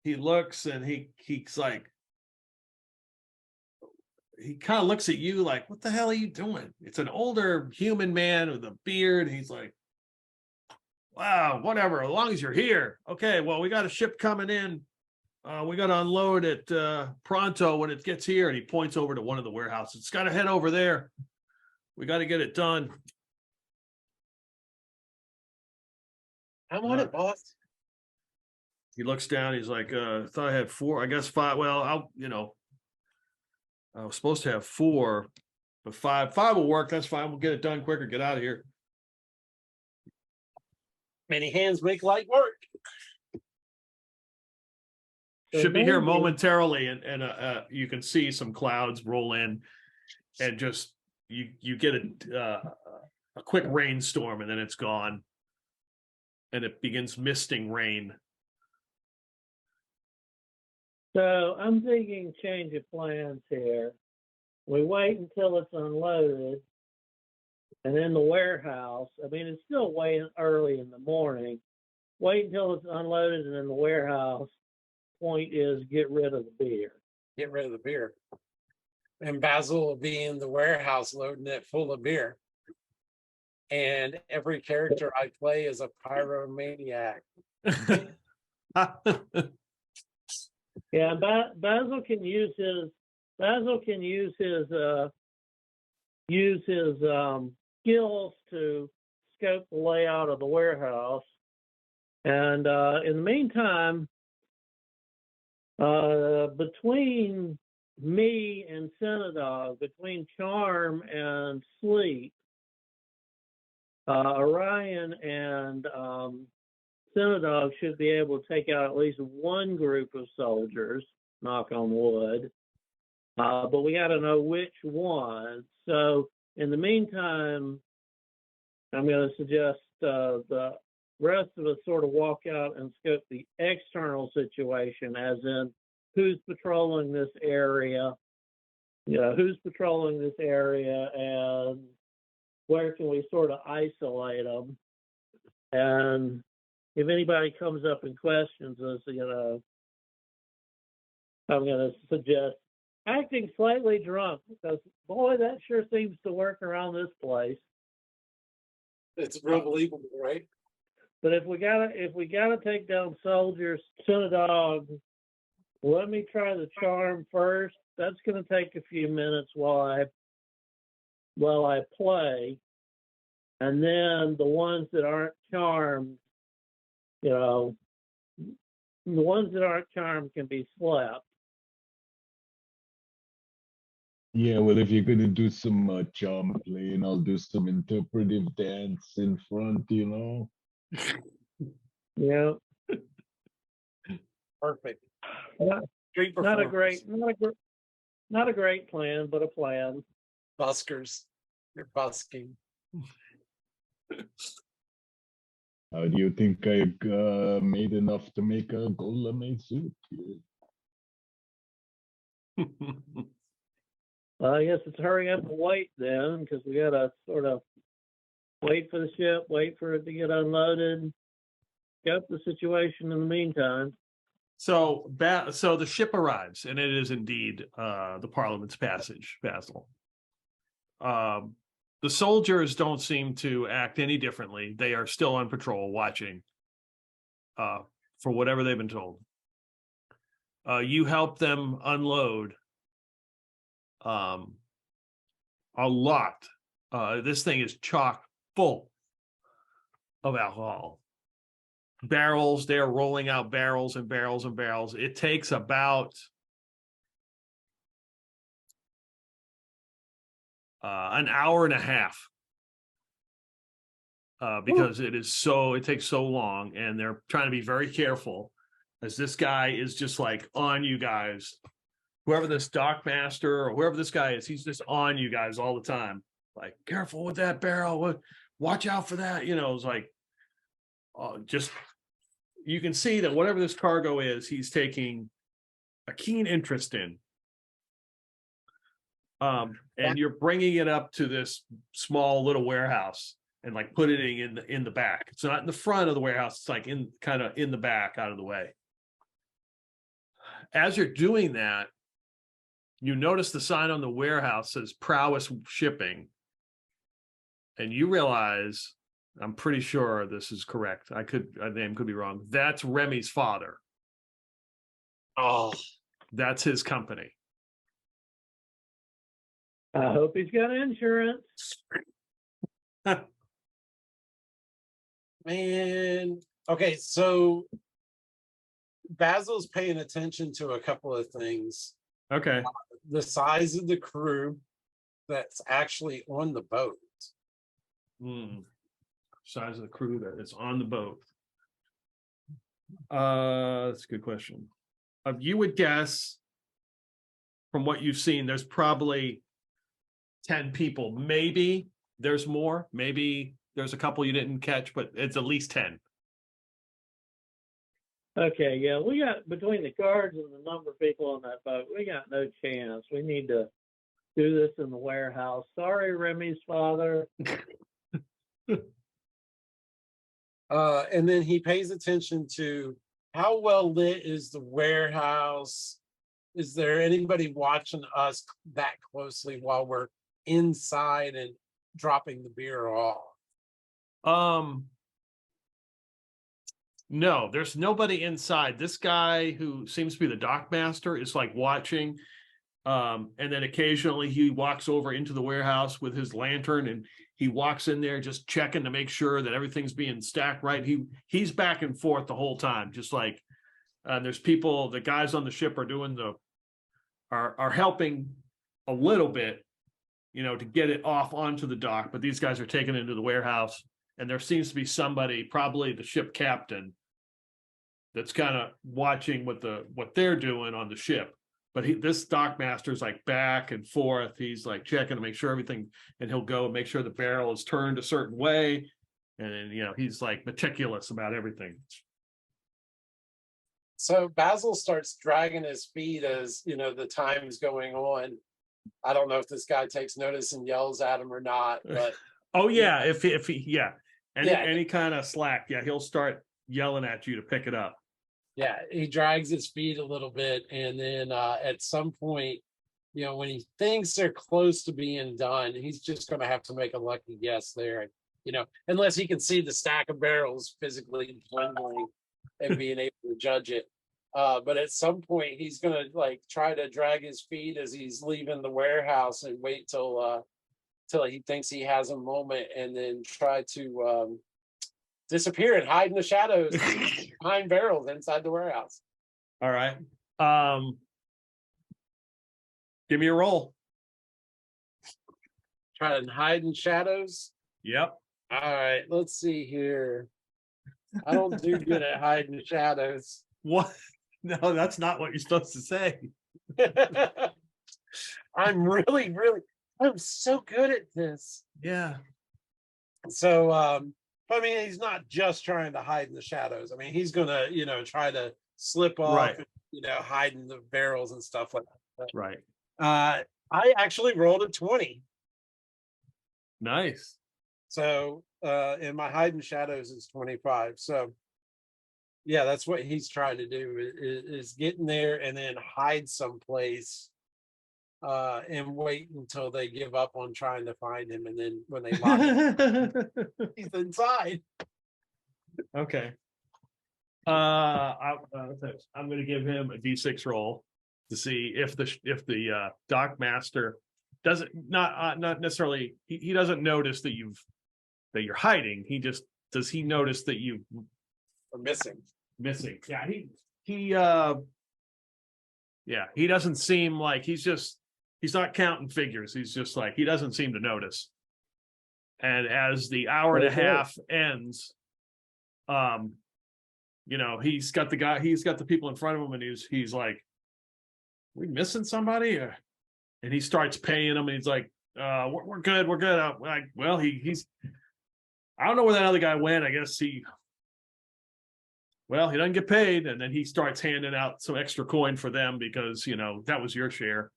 he looks, and he's like, he kind of looks at you like, what the hell are you doing? It's an older human man with a beard. He's like, wow, whatever, as long as you're here. Okay, well, we got a ship coming in. We got to unload it pronto when it gets here. And he points over to one of the warehouses. It's got to head over there. We got to get it done. I'm on it, boss. He looks down. He's like, thought I had 4, I guess 5. Well, I was supposed to have 4, but 5 will work. That's fine. We'll get it done quicker. Get out of here. Many hands make light work. Should be here momentarily, and you can see some clouds roll in, and just you get a quick rainstorm, and then it's gone, and it begins misting rain. So I'm thinking change of plans here. We wait until it's unloaded, and in the warehouse, I mean, it's still way early in the morning. Wait until it's unloaded and in the warehouse. Point is, get rid of the beer. Get rid of the beer. And Basil will be in the warehouse loading it full of beer. And every character I play is a pyromaniac. Yeah, Basil can use his skills to scope the layout of the warehouse. And in the meantime, between me and Sinn-A-Dogg, between charm and sleep, Orion and Sinn-A-Dogg should be able to take out at least one group of soldiers, knock on wood. But we got to know which one. So in the meantime, I'm going to suggest the rest of us sort of walk out and scope the external situation, as in who's patrolling this area, and where can we sort of isolate them. And if anybody comes up and questions us, I'm going to suggest acting slightly drunk, because boy, that sure seems to work around this place. It's real believable, right? But if we gotta take down soldiers, Sinn-A-Dogg, let me try the charm first. That's gonna take a few minutes while I play, and then the ones that aren't charmed, the ones that aren't charmed can be slept. Yeah, well, if you're gonna do some charm playing, I'll do some interpretive dance in front, you know? Yeah, Perfect. not, Great not a performance. not a great plan, but a plan. Buskers. You're busking. How do you think I made enough to make a golem suit? I guess it's hurry up and wait then, because we gotta sort of wait for the ship, wait for it to get unloaded, scope the situation in the meantime. So so the ship arrives, and it is indeed the Parliament's Passage, Basil. The soldiers don't seem to act any differently. They are still on patrol, watching for whatever they've been told. You help them unload a lot. This thing is chock full of alcohol. Barrels, they're rolling out barrels and barrels and barrels. It takes about an hour and a half because it takes so long, and they're trying to be very careful as this guy is just like on you guys. Whoever this dockmaster or whoever this guy is, he's just on you guys all the time. Like, careful with that barrel. Watch out for that. You know, it's like just you can see that whatever this cargo is, he's taking a keen interest in. And you're bringing it up to this small little warehouse and like putting it in the back. It's not in the front of the warehouse. It's like in kind of in the back, out of the way. As you're doing that, you notice the sign on the warehouse says Prowess Shipping, and you realize, I'm pretty sure this is correct. I name could be wrong. That's Remy's father. Oh, That's his company. I hope he's got insurance. man. Okay, so Basil's paying attention to a couple of things. Okay. The size of the crew that's actually on the boat. Size of the crew that is on the boat. That's a good question. You would guess, from what you've seen, there's probably 10 people. Maybe there's more. Maybe there's a couple you didn't catch, but it's at least 10. Okay, yeah, we got, between the guards and the number of people on that boat, we got no chance. We need to do this in the warehouse. Sorry, Remy's father. And then he pays attention to how well lit is the warehouse. Is there anybody watching us that closely while we're inside and dropping the beer off? No, there's nobody inside. This guy who seems to be the dockmaster is like watching. And then occasionally he walks over into the warehouse with his lantern, and he walks in there just checking to make sure that everything's being stacked right. He's back and forth the whole time, just like there's people, the guys on the ship are doing are helping a little bit, you know, to get it off onto the dock, but these guys are taking it into the warehouse, and there seems to be somebody, probably the ship captain, that's kind of watching what they're doing on the ship. But this dockmaster is like back and forth. He's like checking to make sure everything, and he'll go and make sure the barrel is turned a certain way. And then, you know, he's like meticulous about everything. So Basil starts dragging his feet as, you know, the time's going on. I don't know if this guy takes notice and yells at him or not, but Oh yeah, if he any Yeah. kind of slack, yeah, he'll start yelling at you to pick it up. yeah, he drags his feet a little bit, and then at some point, you know, when he thinks they're close to being done, he's just going to have to make a lucky guess there, you know, unless he can see the stack of barrels physically dwindling and being able to judge it. But at some point, he's going to like try to drag his feet as he's leaving the warehouse and wait till he thinks he has a moment, and then try to disappear and hide in the shadows behind barrels inside the warehouse. All right. Give me a roll. Try and hide in shadows. Yep. All right, let's see here. I don't do good at hiding in shadows. What? No, that's not what you're supposed to say. I'm so good at this. Yeah. So, I mean, he's not just trying to hide in the shadows. I mean, he's gonna, try to slip off, Right. and, hide in the barrels and stuff like that. Right. I actually rolled a 20. Nice. So, and my hide in shadows is 25. So, yeah, that's what he's trying to do is get in there and then hide someplace, and wait until they give up on trying to find him. And then when they lock him, he's inside. Okay. I'm going to give him a D6 roll to see if the dock master doesn't not necessarily he doesn't notice that you're hiding. Does he notice that you Or missing. Yeah, he doesn't seem like he's not counting figures. He's just like he doesn't seem to notice. And as the hour and a half ends, he's got the people in front of him, and he's like, we missing somebody? And he starts paying them, and he's like, we're good. Like, well, he's I don't know where that other guy went. I guess he doesn't get paid. And then he starts handing out some extra coin for them because, that was your share.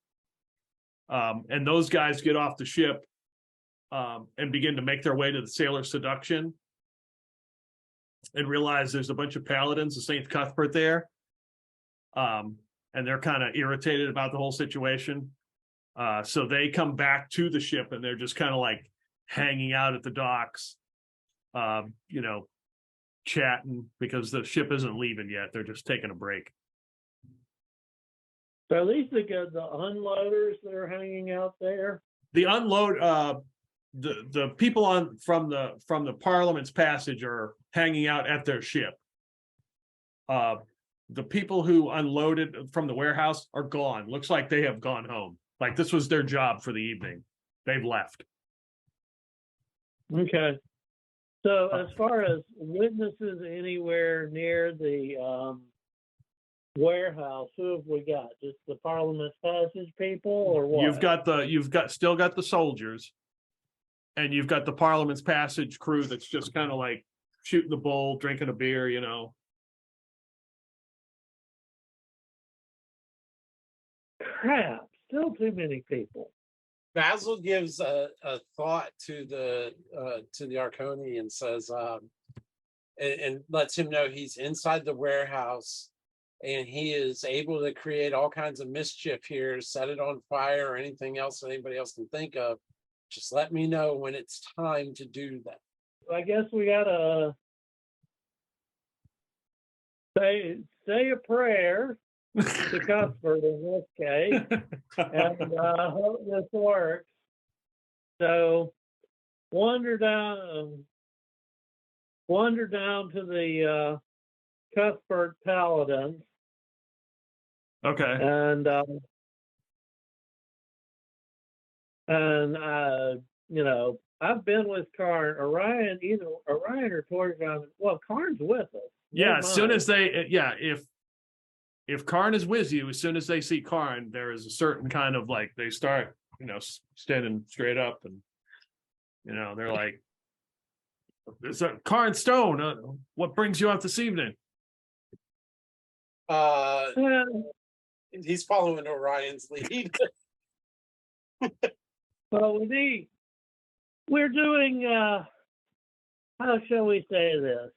And those guys get off the ship and begin to make their way to the Sailor Seduction and realize there's a bunch of paladins of St. Cuthbert there. And they're kind of irritated about the whole situation. So they come back to the ship, and they're just kind of like hanging out at the docks, chatting because the ship isn't leaving yet. They're just taking a break. So at least the unloaders that are hanging out there. The unload, the people from the Parliament's Passage are hanging out at their ship. The people who unloaded from the warehouse are gone. Looks like they have gone home. Like this was their job for the evening. They've left. Okay. So as far as witnesses anywhere near the warehouse, who have we got? Just the Parliament's Passage people, or what? You've still got the soldiers, and you've got the Parliament's Passage crew that's just kind of like shooting the bull, drinking a beer, Crap, still too many people. Basil gives a thought to the Arconi and says, and lets him know he's inside the warehouse, and he is able to create all kinds of mischief here, set it on fire or anything else that anybody else can think of. Just let me know when it's time to do that. I guess we gotta say a prayer to Cuthbert in this case, and hope this works. So wander down to the Cuthbert Paladins. Okay. And I've been with Karn, Orion or Torgon. Well, Karn's with us. Yeah, as soon as if Karn is with you, as soon as they see Karn, there is a certain kind of like they start, standing straight up, and they're like, "It's a Karn Stone. What brings you out this evening?" He's following Orion's lead. Well, we're doing. How shall we say this?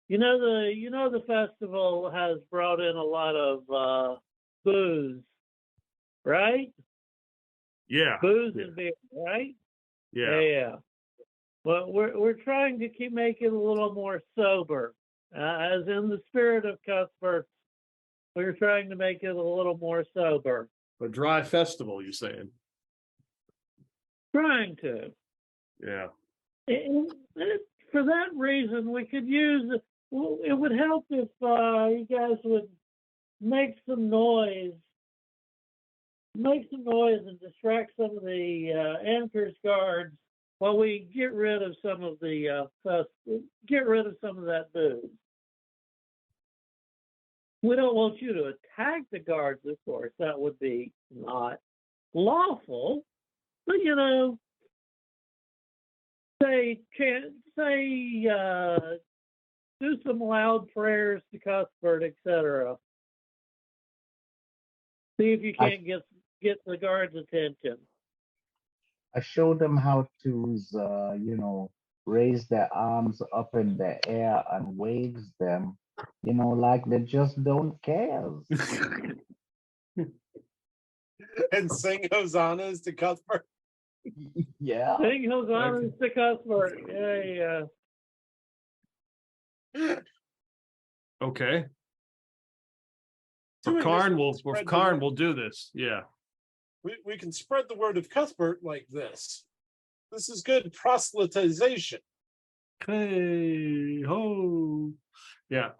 The festival has brought in a lot of booze, right? Yeah. Booze and beer, right? Yeah. Yeah. Well, we're trying to make it a little more sober, as in the spirit of Cuthbert. We're trying to make it a little more sober. A dry festival, you saying? Trying to. Yeah. For that reason, we could use. It would help if you guys would make some noise. make some noise and distract some of the Accursed guards while we get rid of some of the get rid of some of that booze. We don't want you to attack the guards, of course. That would be not lawful. But do some loud prayers to Cuthbert, etc. See if you can't get the guards' attention. I showed them how to, raise their arms up in the air and waves them, like they just don't care. And sing hosannas to Cuthbert. Yeah. Sing hosannas to Cuthbert. Yeah. Okay. Doing So this Karn will will spread the Karn word. will do this. Yeah. We can spread the word of Cuthbert like this. This is good proselytization. Hey ho. Yeah.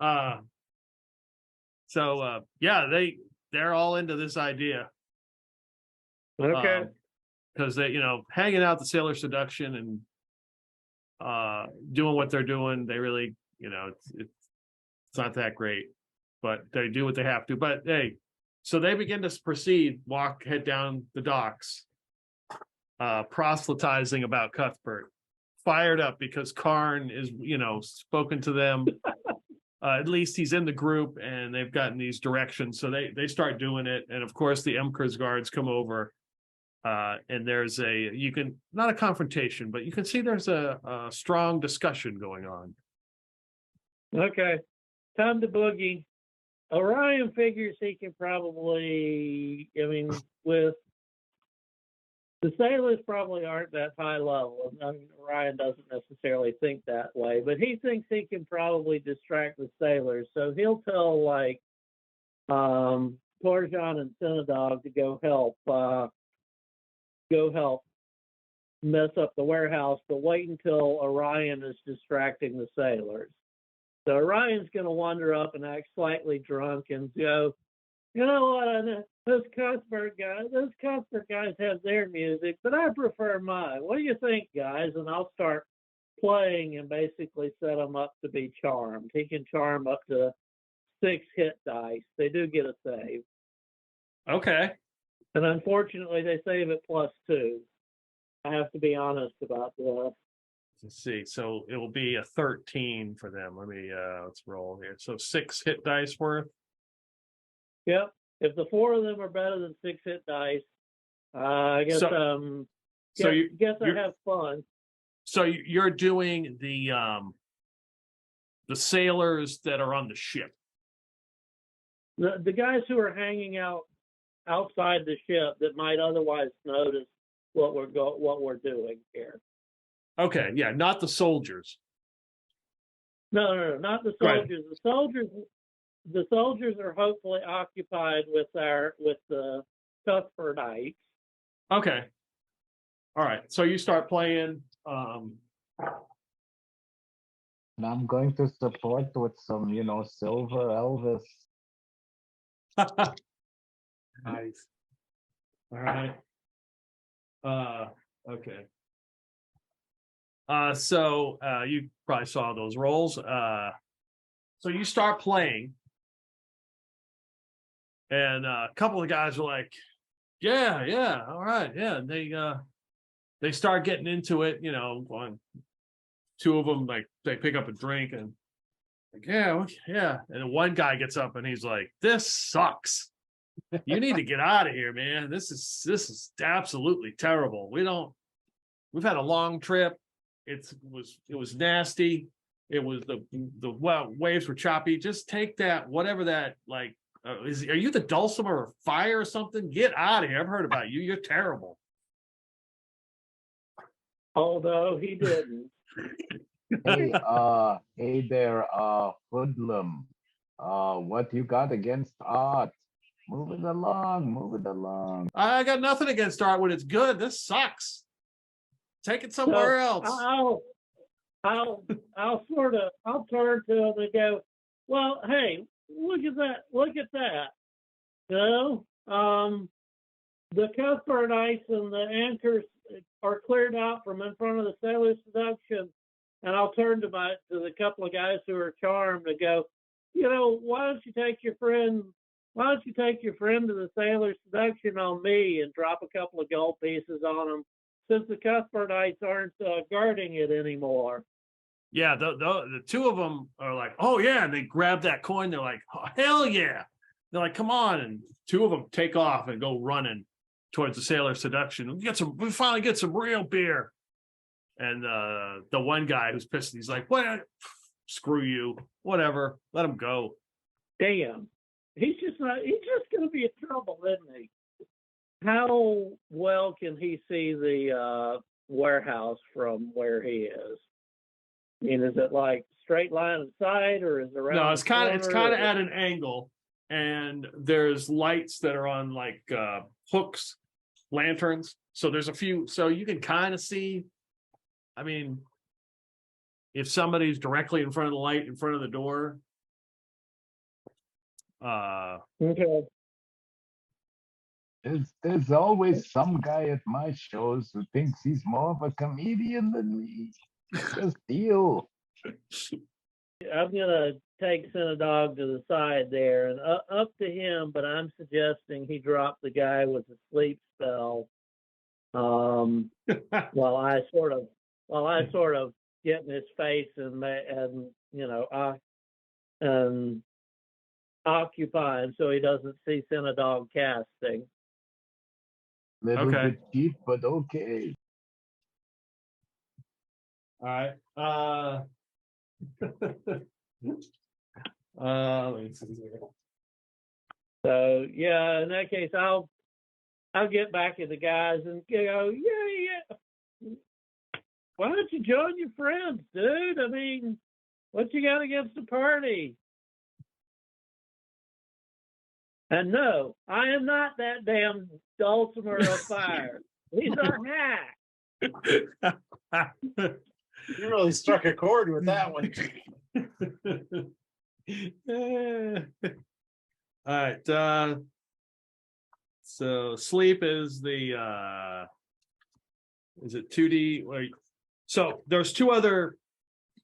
So they're all into this idea. Okay. Because they, hanging out the sailor seduction and doing what they're doing, they really, it's not that great, but they do what they have to. But hey, so they begin to proceed, head down the docks, proselytizing about Cuthbert, fired up because Karn is, spoken to them. At least he's in the group and they've gotten these directions. So they start doing it. And of course, the Emperor's guards come over. And there's not a confrontation, but you can see there's a strong discussion going on. Okay. Time to boogie. Orion figures he can probably, with the sailors probably aren't that high level. Orion doesn't necessarily think that way, but he thinks he can probably distract the sailors. So he'll tell Torjan and Sinn-A-Dogg to go help mess up the warehouse, but wait until Orion is distracting the sailors. So Orion's going to wander up and act slightly drunk and go, you know what, those Cuthbert guys have their music, but I prefer mine. What do you think, guys? And I'll start playing and basically set him up to be charmed. He can charm up to 6 hit dice. They do get a save. Okay. And unfortunately, they save it +2. I have to be honest about this. Let's see. So it will be a 13 for them. Let's roll here. So 6 hit dice worth. Yep. If the 4 of them are better than 6 hit dice, I guess I have fun. So you're doing the sailors that are on the ship. The guys who are hanging out outside the ship that might otherwise notice what we're doing here. Okay, yeah, not the soldiers. No, not the soldiers. Right. The soldiers are hopefully occupied with the Cuthbertites. Okay. All right. So you start playing. And I'm going to support with some, Silver Elvis. Nice. All right. Okay. So you probably saw those rolls. So you start playing, and a couple of guys are like, "Yeah, all right, yeah." And they start getting into it. One, 2 of them they pick up a drink and like, yeah. And then one guy gets up and he's like, "This sucks. You need to get out of here, man. This is absolutely terrible. We've had a long trip. It was nasty. It was the waves were choppy. Just take that, whatever that are you the dulcimer of fire or something? Get out of here. I've heard about you. You're terrible." Although he didn't. Hey there, hoodlum. What you got against art? Move it along. I got nothing against art when it's good. This sucks. Take it somewhere else. I'll turn to him and go, well, hey, look at that. the Cuthbertites and the anchors are cleared out from in front of the Sailor Seduction, and I'll turn to the couple of guys who are charmed and go, why don't you take your friend to the Sailor Seduction on me and drop a couple of gold pieces on them, since the Cuthbertites aren't guarding it anymore. Yeah, the two of them are like, oh yeah, and they grab that coin. They're like, oh, hell yeah. They're like, come on. And two of them take off and go running towards the Sailor Seduction. We finally get some real beer. And the one guy who's pissed, he's like, what? Screw you. Whatever. Let him go. Damn. He's just going to be in trouble, isn't he? How well can he see the warehouse from where he is? I mean, is it like straight line of sight, or is it around? No, it's kind of corner, at an angle, and there's lights that are on like hooks, lanterns. So there's a few, so you can kind of see. I mean, if somebody's directly in front of the light, in front of the door. Okay. There's always some guy at my shows who thinks he's more of a comedian than me. Just deal. I'm gonna take Sinn-A-Dogg to the side there and up to him, but I'm suggesting he drop the guy with the sleep spell. While I sort of get in his face and occupy him so he doesn't see Sinn-A-Dogg casting. Little Okay. bit cheap, but okay. All right. Let me see here. So yeah, in that case, I'll get back at the guys and go, yeah. Why don't you join your friends, dude? I mean, what you got against the party? And no, I am not that damn dulcimer of fire. He's a hack. You really struck a chord with that one. All right. So sleep is the is it 2D? Wait, so there's two other.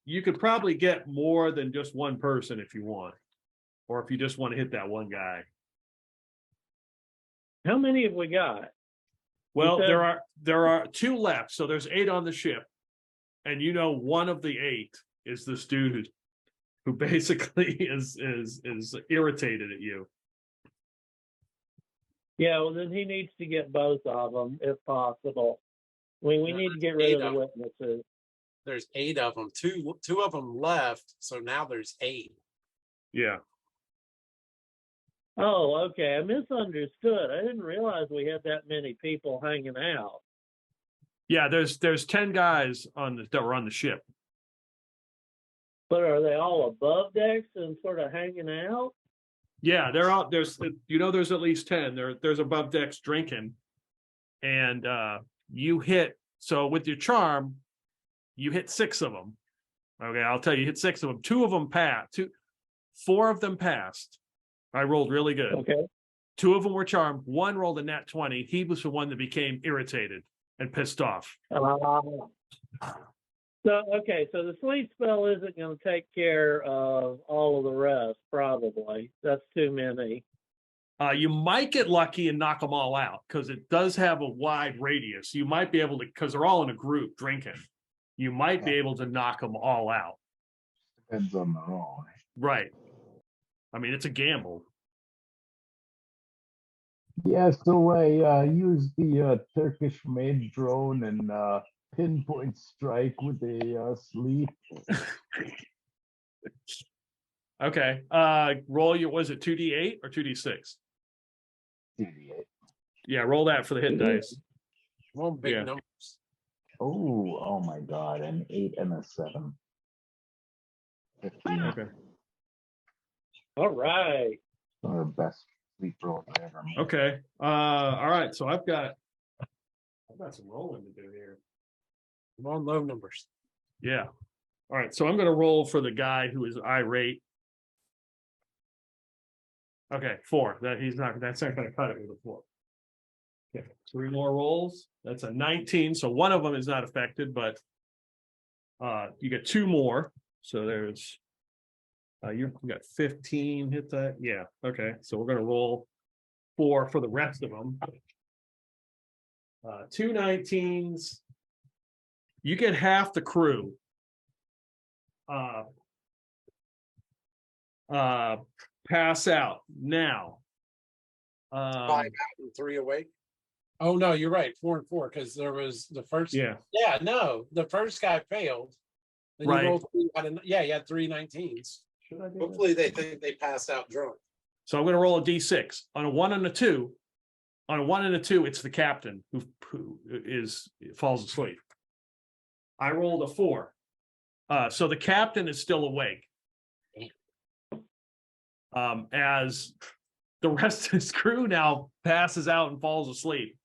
You could probably get more than just one person if you want, or if you just want to hit that one guy. How many have we got? Well, said- there are two left, so there's 8 on the ship, and one of the 8 is this dude who basically is irritated at you. Yeah, well then he needs to get both of them if possible. We need to get rid of the witnesses. There's 8 of them. Two of them left, so now there's 8. Yeah. Oh, okay. I misunderstood. I didn't realize we had that many people hanging out. Yeah, there's 10 guys that were on the ship. But are they all above decks and sort of hanging out? Yeah, they're out. There's at least 10. There's above decks drinking, and you hit. So with your charm, you hit 6 of them. Okay, I'll tell you, hit 6 of them. 2 of them passed. 4 of them passed. I rolled really good. Okay. 2 of them were charmed. 1 rolled a nat 20. He was the one that became irritated and pissed off. So the sleep spell isn't going to take care of all of the rest, probably. That's too many. You might get lucky and knock them all out because it does have a wide radius. You might be able to, because they're all in a group drinking. You might be able to knock them all out. Depends on the roll. Right. I mean, it's a gamble. Yeah, so I used the Turkish maid drone and pinpoint strike with a sleep. Okay. Roll your, was it 2d8 or 2d6? 2d8. Yeah, roll that for the hit dice. Well, big Yeah. numbers. Oh my god, an 8 and a 7. 15. Okay. All right. Our best sleep roll I ever made. Okay. All right. So I've got some rolling to do here. I'm on low numbers. Yeah. All right. So I'm going to roll for the guy who is irate. Okay, 4. That's not going to cut it with a 4. Okay, 3 more rolls. That's a 19. So one of them is not affected, but you get 2 more. So there's you got 15. Hit that. Yeah. Okay. So we're gonna roll 4 for the rest of them. 2 19s. You get half the crew. Pass out now. 5 out and 3 awake. Oh no, you're right. 4 and 4 because there was the first. Yeah. Yeah, no, the first guy failed. Then Right. you rolled 3 out of, yeah, you had 3 19s. Should I do Hopefully they think they passed out drunk. So I'm going to roll a d6 on a 1 and a 2. On a 1 and a 2, it's the captain who falls asleep. I rolled a 4. So the captain is still awake. As the rest of his crew now passes out and falls asleep.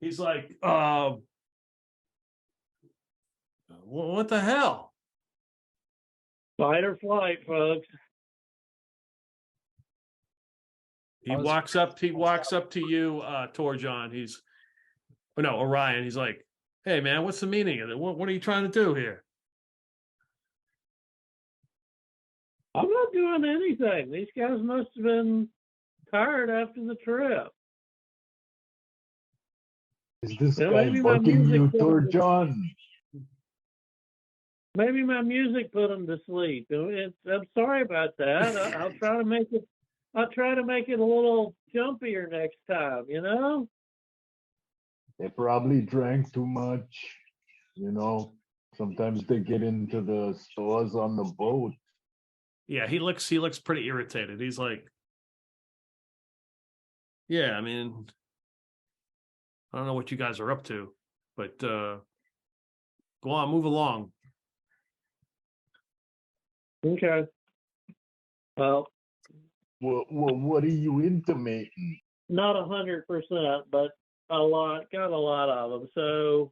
He's like, what the hell? Fight or flight, folks. He walks up to you, Torjon. Orion. He's like, hey man, what's the meaning of it? What are you trying to do here? I'm not doing anything. These guys must have been tired after the trip. Is this Yeah, guy maybe my bugging you, music was- Torjon? Maybe my music put them to sleep. I'm sorry about that. I'll try to make it. I'll try to make it a little jumpier next time. You know. They probably drank too much. Sometimes they get into the stores on the boat. Yeah, he looks pretty irritated. He's like, yeah, I mean, I don't know what you guys are up to, but go on, move along. Okay. Well, What are you intimating? not 100%, but a lot. Got a lot of them. So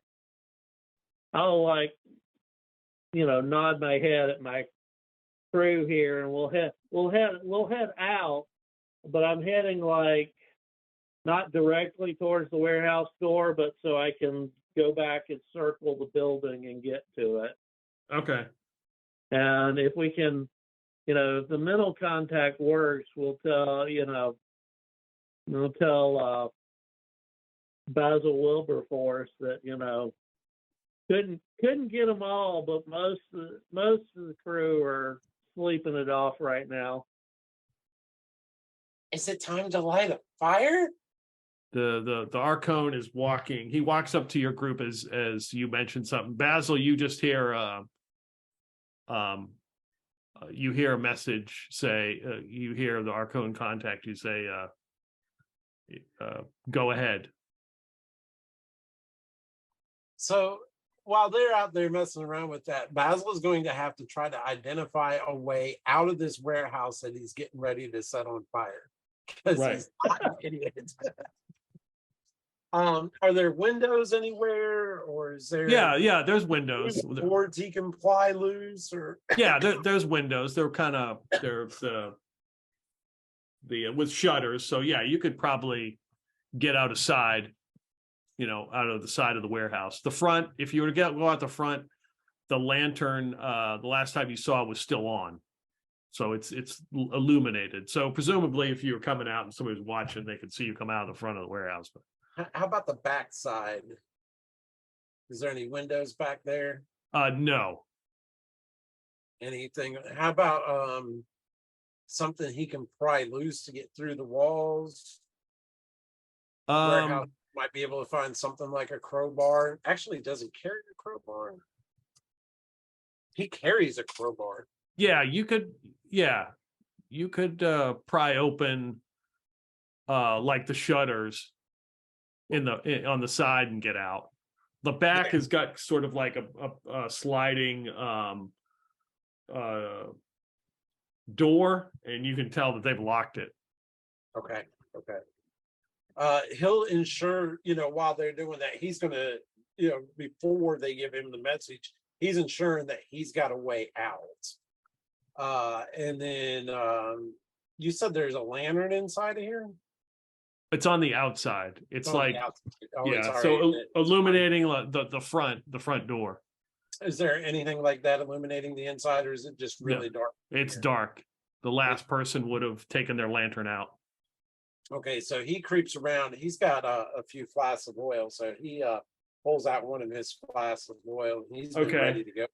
I'll nod my head at my crew here, and we'll head out. But I'm heading not directly towards the warehouse door, but so I can go back and circle the building and get to it. Okay. And if we can, if the mental contact works, we'll tell Basil Wilberforce that couldn't get them all, but most of the crew are sleeping it off right now. Is it time to light a fire? The Archon is walking. He walks up to your group as you mentioned something. Basil, you just hear you hear a message say you hear the Archon contact you say go ahead. So while they're out there messing around with that, Basil is going to have to try to identify a way out of this warehouse that he's getting ready to set on fire. Because Right. he's not an idiot. Are there windows anywhere, or is there Yeah, there's windows. boards he can ply loose, or Yeah, there's windows. They're with shutters. So yeah, you could probably get out of the side of the warehouse. The front, if you were to go out the front, the lantern the last time you saw it was still on. So it's illuminated. So presumably if you were coming out and somebody was watching, they could see you come out of the front of the warehouse. But how about the back side? Is there any windows back there? no. Anything? How about something he can pry loose to get through the walls? Warehouse might be able to find something like a crowbar. Actually, does he carry a crowbar? He carries a crowbar. Yeah, you could pry open like the shutters on the side and get out. The back has got sort of like a sliding door, and you can tell that they've locked it. Okay. He'll ensure, while they're doing that, he's gonna, before they give him the message, he's ensuring that he's got a way out. And then you said there's a lantern inside of here? It's on the outside. It's on the like, outside. Oh, it's yeah, already so lit. It's fine. illuminating the front door. Is there anything like that illuminating the inside, or is it just No. really dark? It's here? dark. The last person would have taken their lantern out. Okay, so he creeps around. He's got a few flasks of oil, so he pulls out one of his flasks of oil. He's been Okay. ready to go.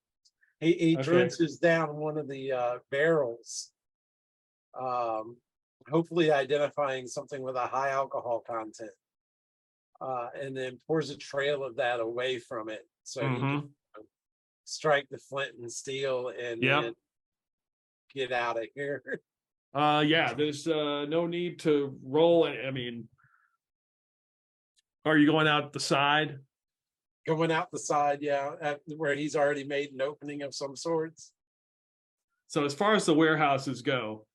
He Okay. drenches down one of the barrels, hopefully identifying something with a high alcohol content, and then pours a trail of that away from it, so he can strike the flint and steel and Yep. then get out of here. Yeah, there's no need to roll. I mean, are you going out the side? Going out the side, yeah, where he's already made an opening of some sorts. So as far as the warehouses go,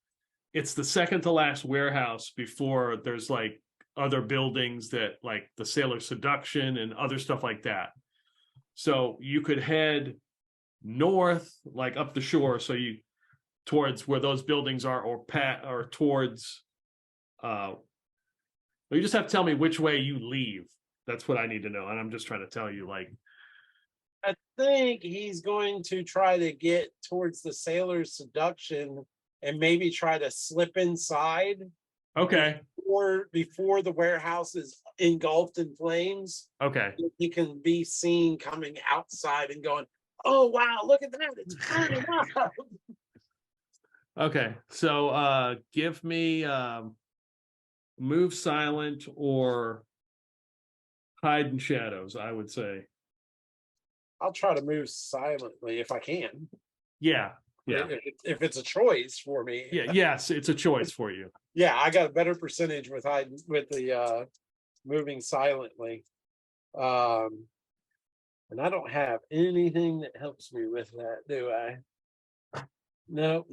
it's the second to last warehouse before there's like other buildings that like the Sailor Seduction and other stuff like that. So you could head north, like up the shore, so you towards where those buildings are, or towards you just have to tell me which way you leave. That's what I need to know. And I'm just trying to tell you, like, I think he's going to try to get towards the Sailor's Seduction and maybe try to slip inside okay, before the warehouse is engulfed in flames. okay. He can be seen coming outside and going, "Oh wow, look at that, it's burning up." Okay, so give me move silent or hide in shadows, I would say. I'll try to move silently if I can. Yeah, yeah, If it's a choice for me. yeah, yes, it's a choice for you. Yeah, I got a better percentage with the moving silently. And I don't have anything that helps me with that, do I? No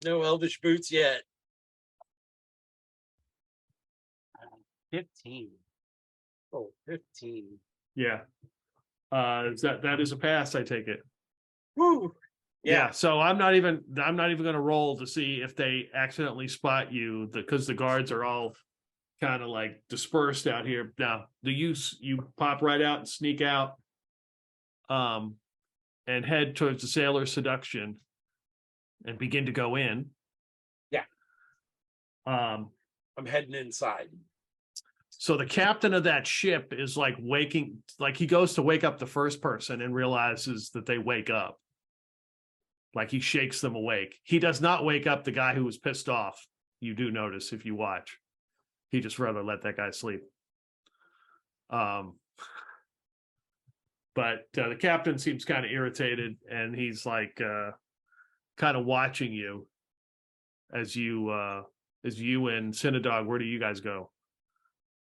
elvish boots yet. 15. Oh, 15. Yeah. That is a pass, I take it. Woo! Yeah, so I'm not even going to roll to see if they accidentally spot you, because the guards are all kind of like dispersed out here. Now, you pop right out and sneak out, and head towards the Sailor Seduction and begin to go in. Yeah. I'm heading inside. So the captain of that ship is like waking, like he goes to wake up the first person and realizes that they wake up. Like he shakes them awake. He does not wake up the guy who was pissed off. You do notice if you watch. He just rather let that guy sleep. But the captain seems kind of irritated, and he's like kind of watching you as you and Sinn-A-Dogg. Where do you guys go?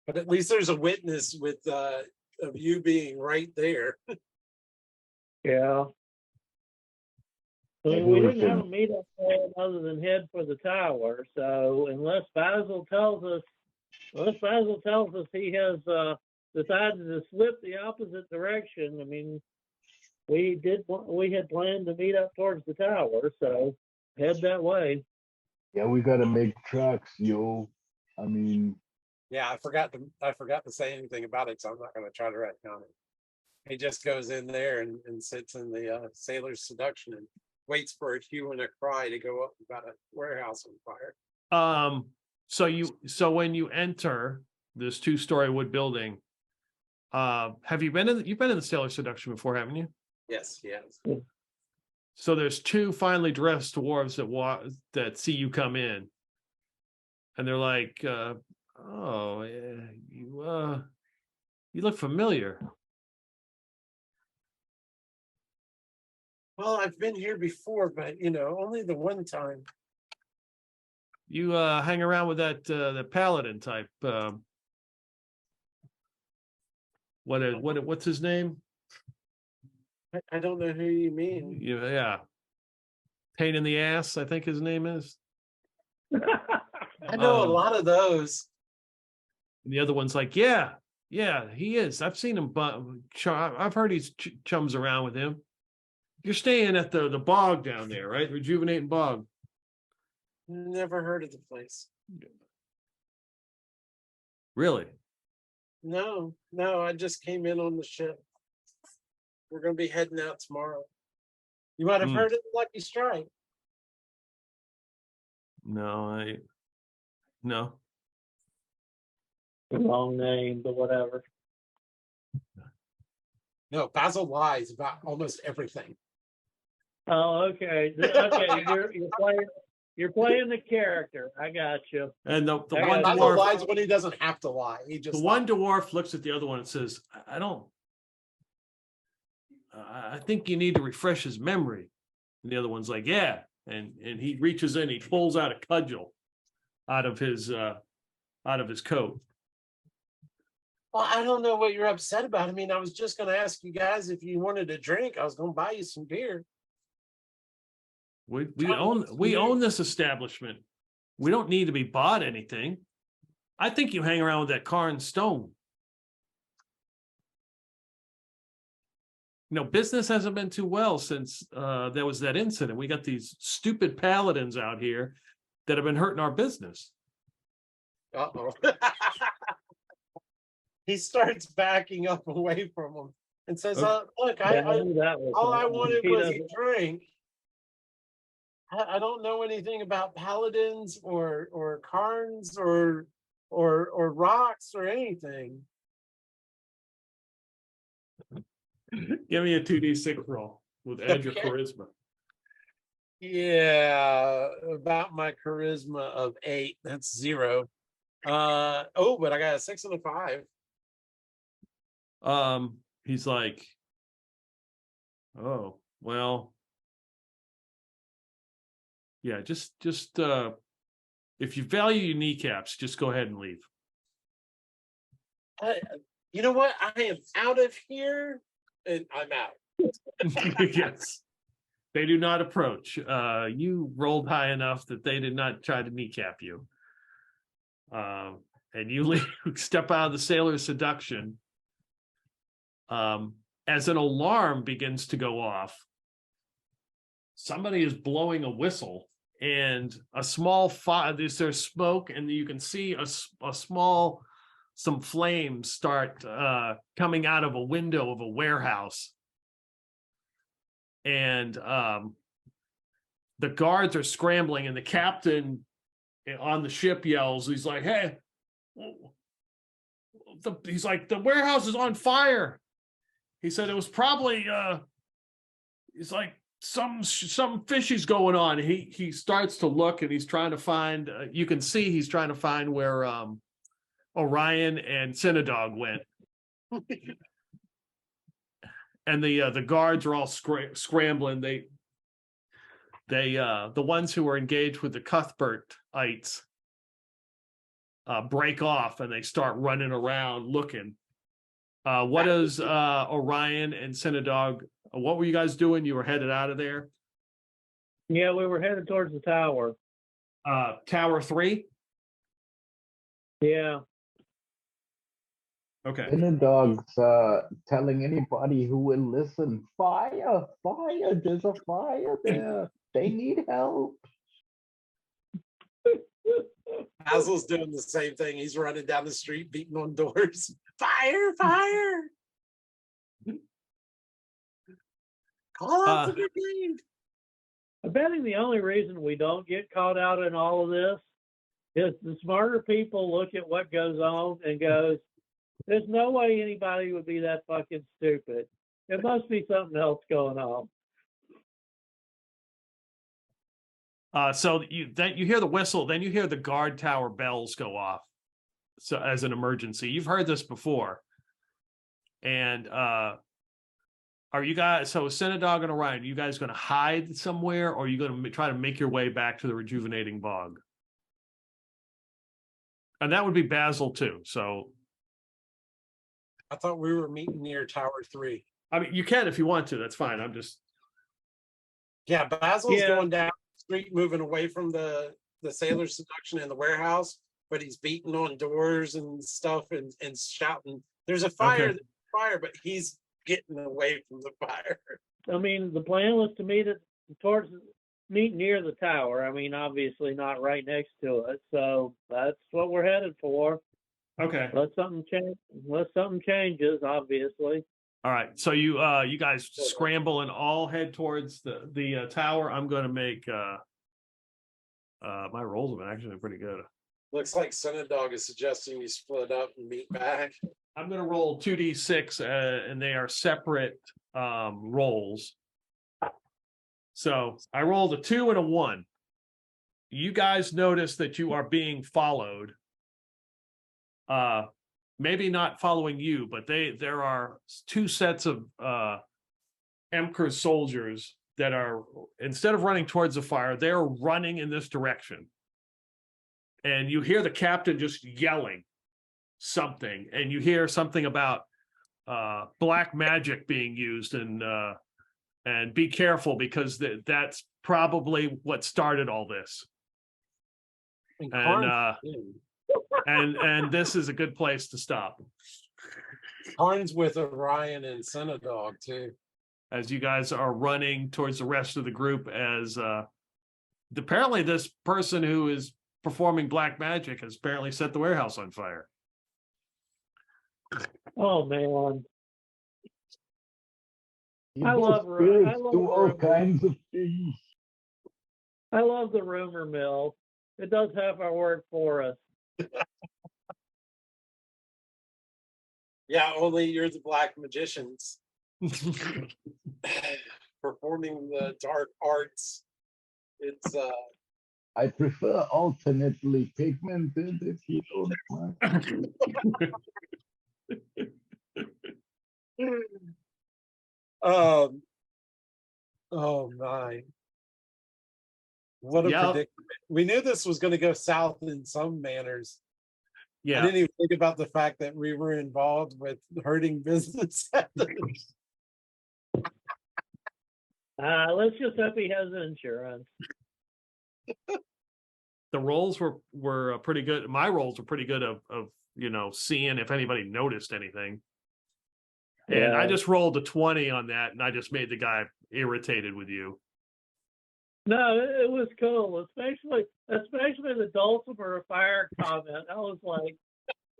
But at least there's a witness with of you being right there. Yeah. I mean, Maybe we we didn't have a can- meetup plan other than head for the tower. So unless Basil tells us he has decided to slip the opposite direction, I mean, we had planned to meet up towards the tower, so head that way. Yeah, we gotta make tracks, yo. I mean, Yeah, I forgot to say anything about it, so I'm not going to try to retcon it. He just goes in there and sits in the Sailor's Seduction and waits for a hue and a cry to go up about a warehouse on fire. So when you enter this 2-story wood building, have you been you've been in the Sailor Seduction before, haven't you? Yes, yes. So there's 2 finely dressed dwarves that see you come in, and they're like, "Oh, yeah, you look familiar." Well, I've been here before, but only the one time. You hang around with that the paladin type. What's his name? I don't know who you mean. Yeah, pain in the ass, I think his name is. I know a lot of those. And the other one's like, yeah, he is. I've seen him, but I've heard he's chums around with him. You're staying at the bog down there, right? Rejuvenating Bog. Never heard of the place. Really? No, I just came in on the ship. We're gonna be heading out tomorrow. You might have Hmm. heard of the Lucky Strike. No, no. Long name, but whatever. No, Basil lies about almost everything. Oh, okay. Okay, you're playing the character. I got you. And the I one got Basil dwarf, lies when he doesn't have to lie. He the just one lies. dwarf looks at the other one and says, "I don't. I think you need to refresh his memory." And the other one's like, "Yeah." And he reaches in, he pulls out a cudgel out of his coat. Well, I don't know what you're upset about. I mean, I was just going to ask you guys if you wanted a drink. I was going to buy you some beer. We Tom, own this establishment. We don't need to be bought anything. I think you hang around with that Karn stone. You know, business hasn't been too well since there was that incident. We got these stupid paladins out here that have been hurting our business. Uh-oh. He starts backing up away from him and says, Okay. look, Yeah, I knew that was all I something. wanted He was a doesn't- drink. I don't know anything about paladins or Karns or rocks or anything. Give me a 2d6 roll with add your Okay. charisma. Yeah, about my charisma of 8. That's 0. Oh, but I got a 6 and a 5. He's like, "Oh, well, yeah, just if you value your kneecaps, just go ahead and leave." You know what? I am out of here, and I'm out. Yes. They do not approach. You rolled high enough that they did not try to kneecap you. And you step out of the sailor's seduction. As an alarm begins to go off, somebody is blowing a whistle, and a small fire. There's smoke, and you can see some flames start coming out of a window of a warehouse. And the guards are scrambling, and the captain on the ship yells, he's like, "Hey," he's like, "The warehouse is on fire." He said it was probably he's like some fishy's going on. He starts to look, and he's trying to find, you can see he's trying to find where Orion and Sinn-A-Dogg went. And the guards are all scrambling. They the ones who are engaged with the Cuthbertites break off, and they start running around looking. What is Orion and Sinn-A-Dogg? What were you guys doing? You were headed out of there? Yeah, we were headed towards the tower. Tower 3? Yeah. Okay. And the dog's telling anybody who will listen, fire, there's a fire there. They need help. Basil's doing the same thing. He's running down the street, beating on doors. Fire! Call out the brigade. I'm betting the only reason we don't get caught out in all of this is the smarter people look at what goes on and goes, "There's no way anybody would be that fucking stupid. There must be something else going on." So you hear the whistle, then you hear the guard tower bells go off. So as an emergency, you've heard this before. And are you guys, so Sinn-A-Dogg and Orion, are you guys going to hide somewhere, or are you going to try to make your way back to the Rejuvenating Bog? And that would be Basil too. So I thought we were meeting near Tower 3. I mean, you can if you want to. That's fine. I'm just. Yeah, Basil's Yeah. going down the street, moving away from the sailor seduction in the warehouse, but he's beating on doors and stuff and shouting, "There's a fire, Okay. there's a fire," but he's getting away from the fire. I mean, the plan was to meet near the tower. I mean, obviously not right next to it. So that's what we're headed for. Okay. Unless something changes, obviously. All right. So you guys scramble and all head towards the tower. I'm going to make my rolls have been actually pretty good. Looks like Sinn-A-Dogg is suggesting you split up and meet back. I'm going to roll 2d6 and they are separate rolls. So I rolled a 2 and a 1. You guys notice that you are being followed. Maybe not following you, but there are 2 sets of Emperor's soldiers that are, instead of running towards the fire, they're running in this direction. And you hear the captain just yelling something, and you hear something about black magic being used, and be careful because that's probably what started all this. And this is a good place to stop. Karn's with Orion and Sinn-A-Dogg too. As you guys are running towards the rest of the group, as apparently this person who is performing black magic has apparently set the warehouse on fire. Oh man. I Evil love spirits I do love all rumor. kinds of things. I love the rumor mill. It does have our word for us. Yeah, only you're the black magicians performing the dark arts. It's I prefer alternately pigmented if you don't mind. Oh my. What a Yeah. predicament. We knew this was going to go south in some manners. I Yeah. didn't even think about the fact that we were involved with hurting business. Let's just hope he has insurance. The rolls were pretty good. My rolls were pretty good of seeing if anybody noticed anything. And I Yeah. just rolled a 20 on that, and I just made the guy irritated with you. No, it was cool, especially the dulcimer of fire comment. That was like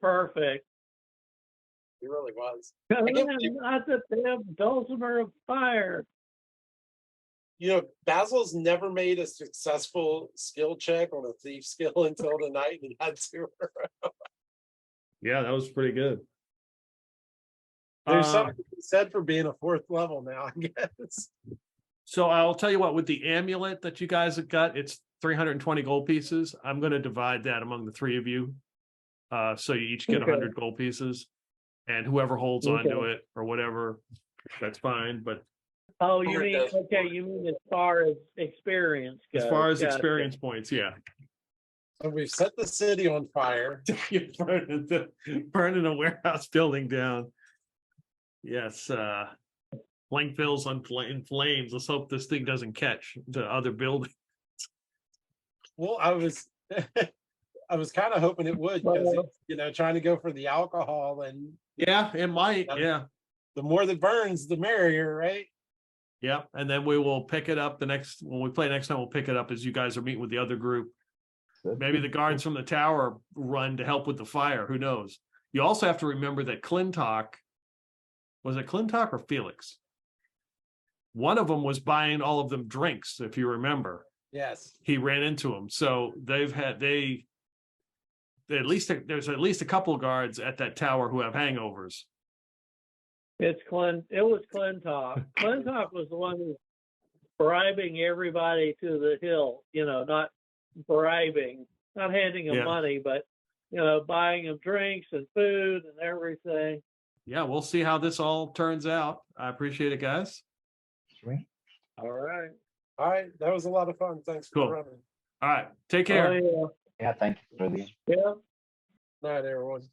perfect. It really was. Not the damn dulcimer of fire. You know, Basil's never made a successful skill check on a thief skill until tonight, and he had to. Yeah, that was pretty good. There's something to be said for being a 4th level now, I guess. So I'll tell you what, with the amulet that you guys have got, it's 320 gold pieces. I'm going to divide that among the 3 of you. So you each get 100 gold pieces, and whoever holds onto it or whatever, that's fine. But Oh, you mean as far as experience goes? as far as Gotcha. experience points, yeah. So we've set the city on fire. You're burning a warehouse building down. Yes, Blankville's in flames. Let's hope this thing doesn't catch the other building. Well, I was kind of hoping it would, because trying to go for the alcohol, and Yeah, it might. Yeah, the more that burns, the merrier, right? yeah. And then we will pick it up when we play next time. We'll pick it up as you guys are meeting with the other group. Maybe the guards from the tower run to help with the fire. Who knows? You also have to remember that Clintock, was it Clintock or Felix? One of them was buying all of them drinks, if you remember. Yes. He ran into them. So there's at least a couple of guards at that tower who have hangovers. It was Clintock. Clintock was the one who was bribing everybody to the hill, not bribing, not handing them money, but buying them drinks and food and everything. Yeah, we'll see how this all turns out. I appreciate it, guys. Sweet. All right. All right. That was a lot of fun. Thanks for Cool. running. All right, take care. Oh, Yeah, thank you, Brilliant. yeah. Night, everyone.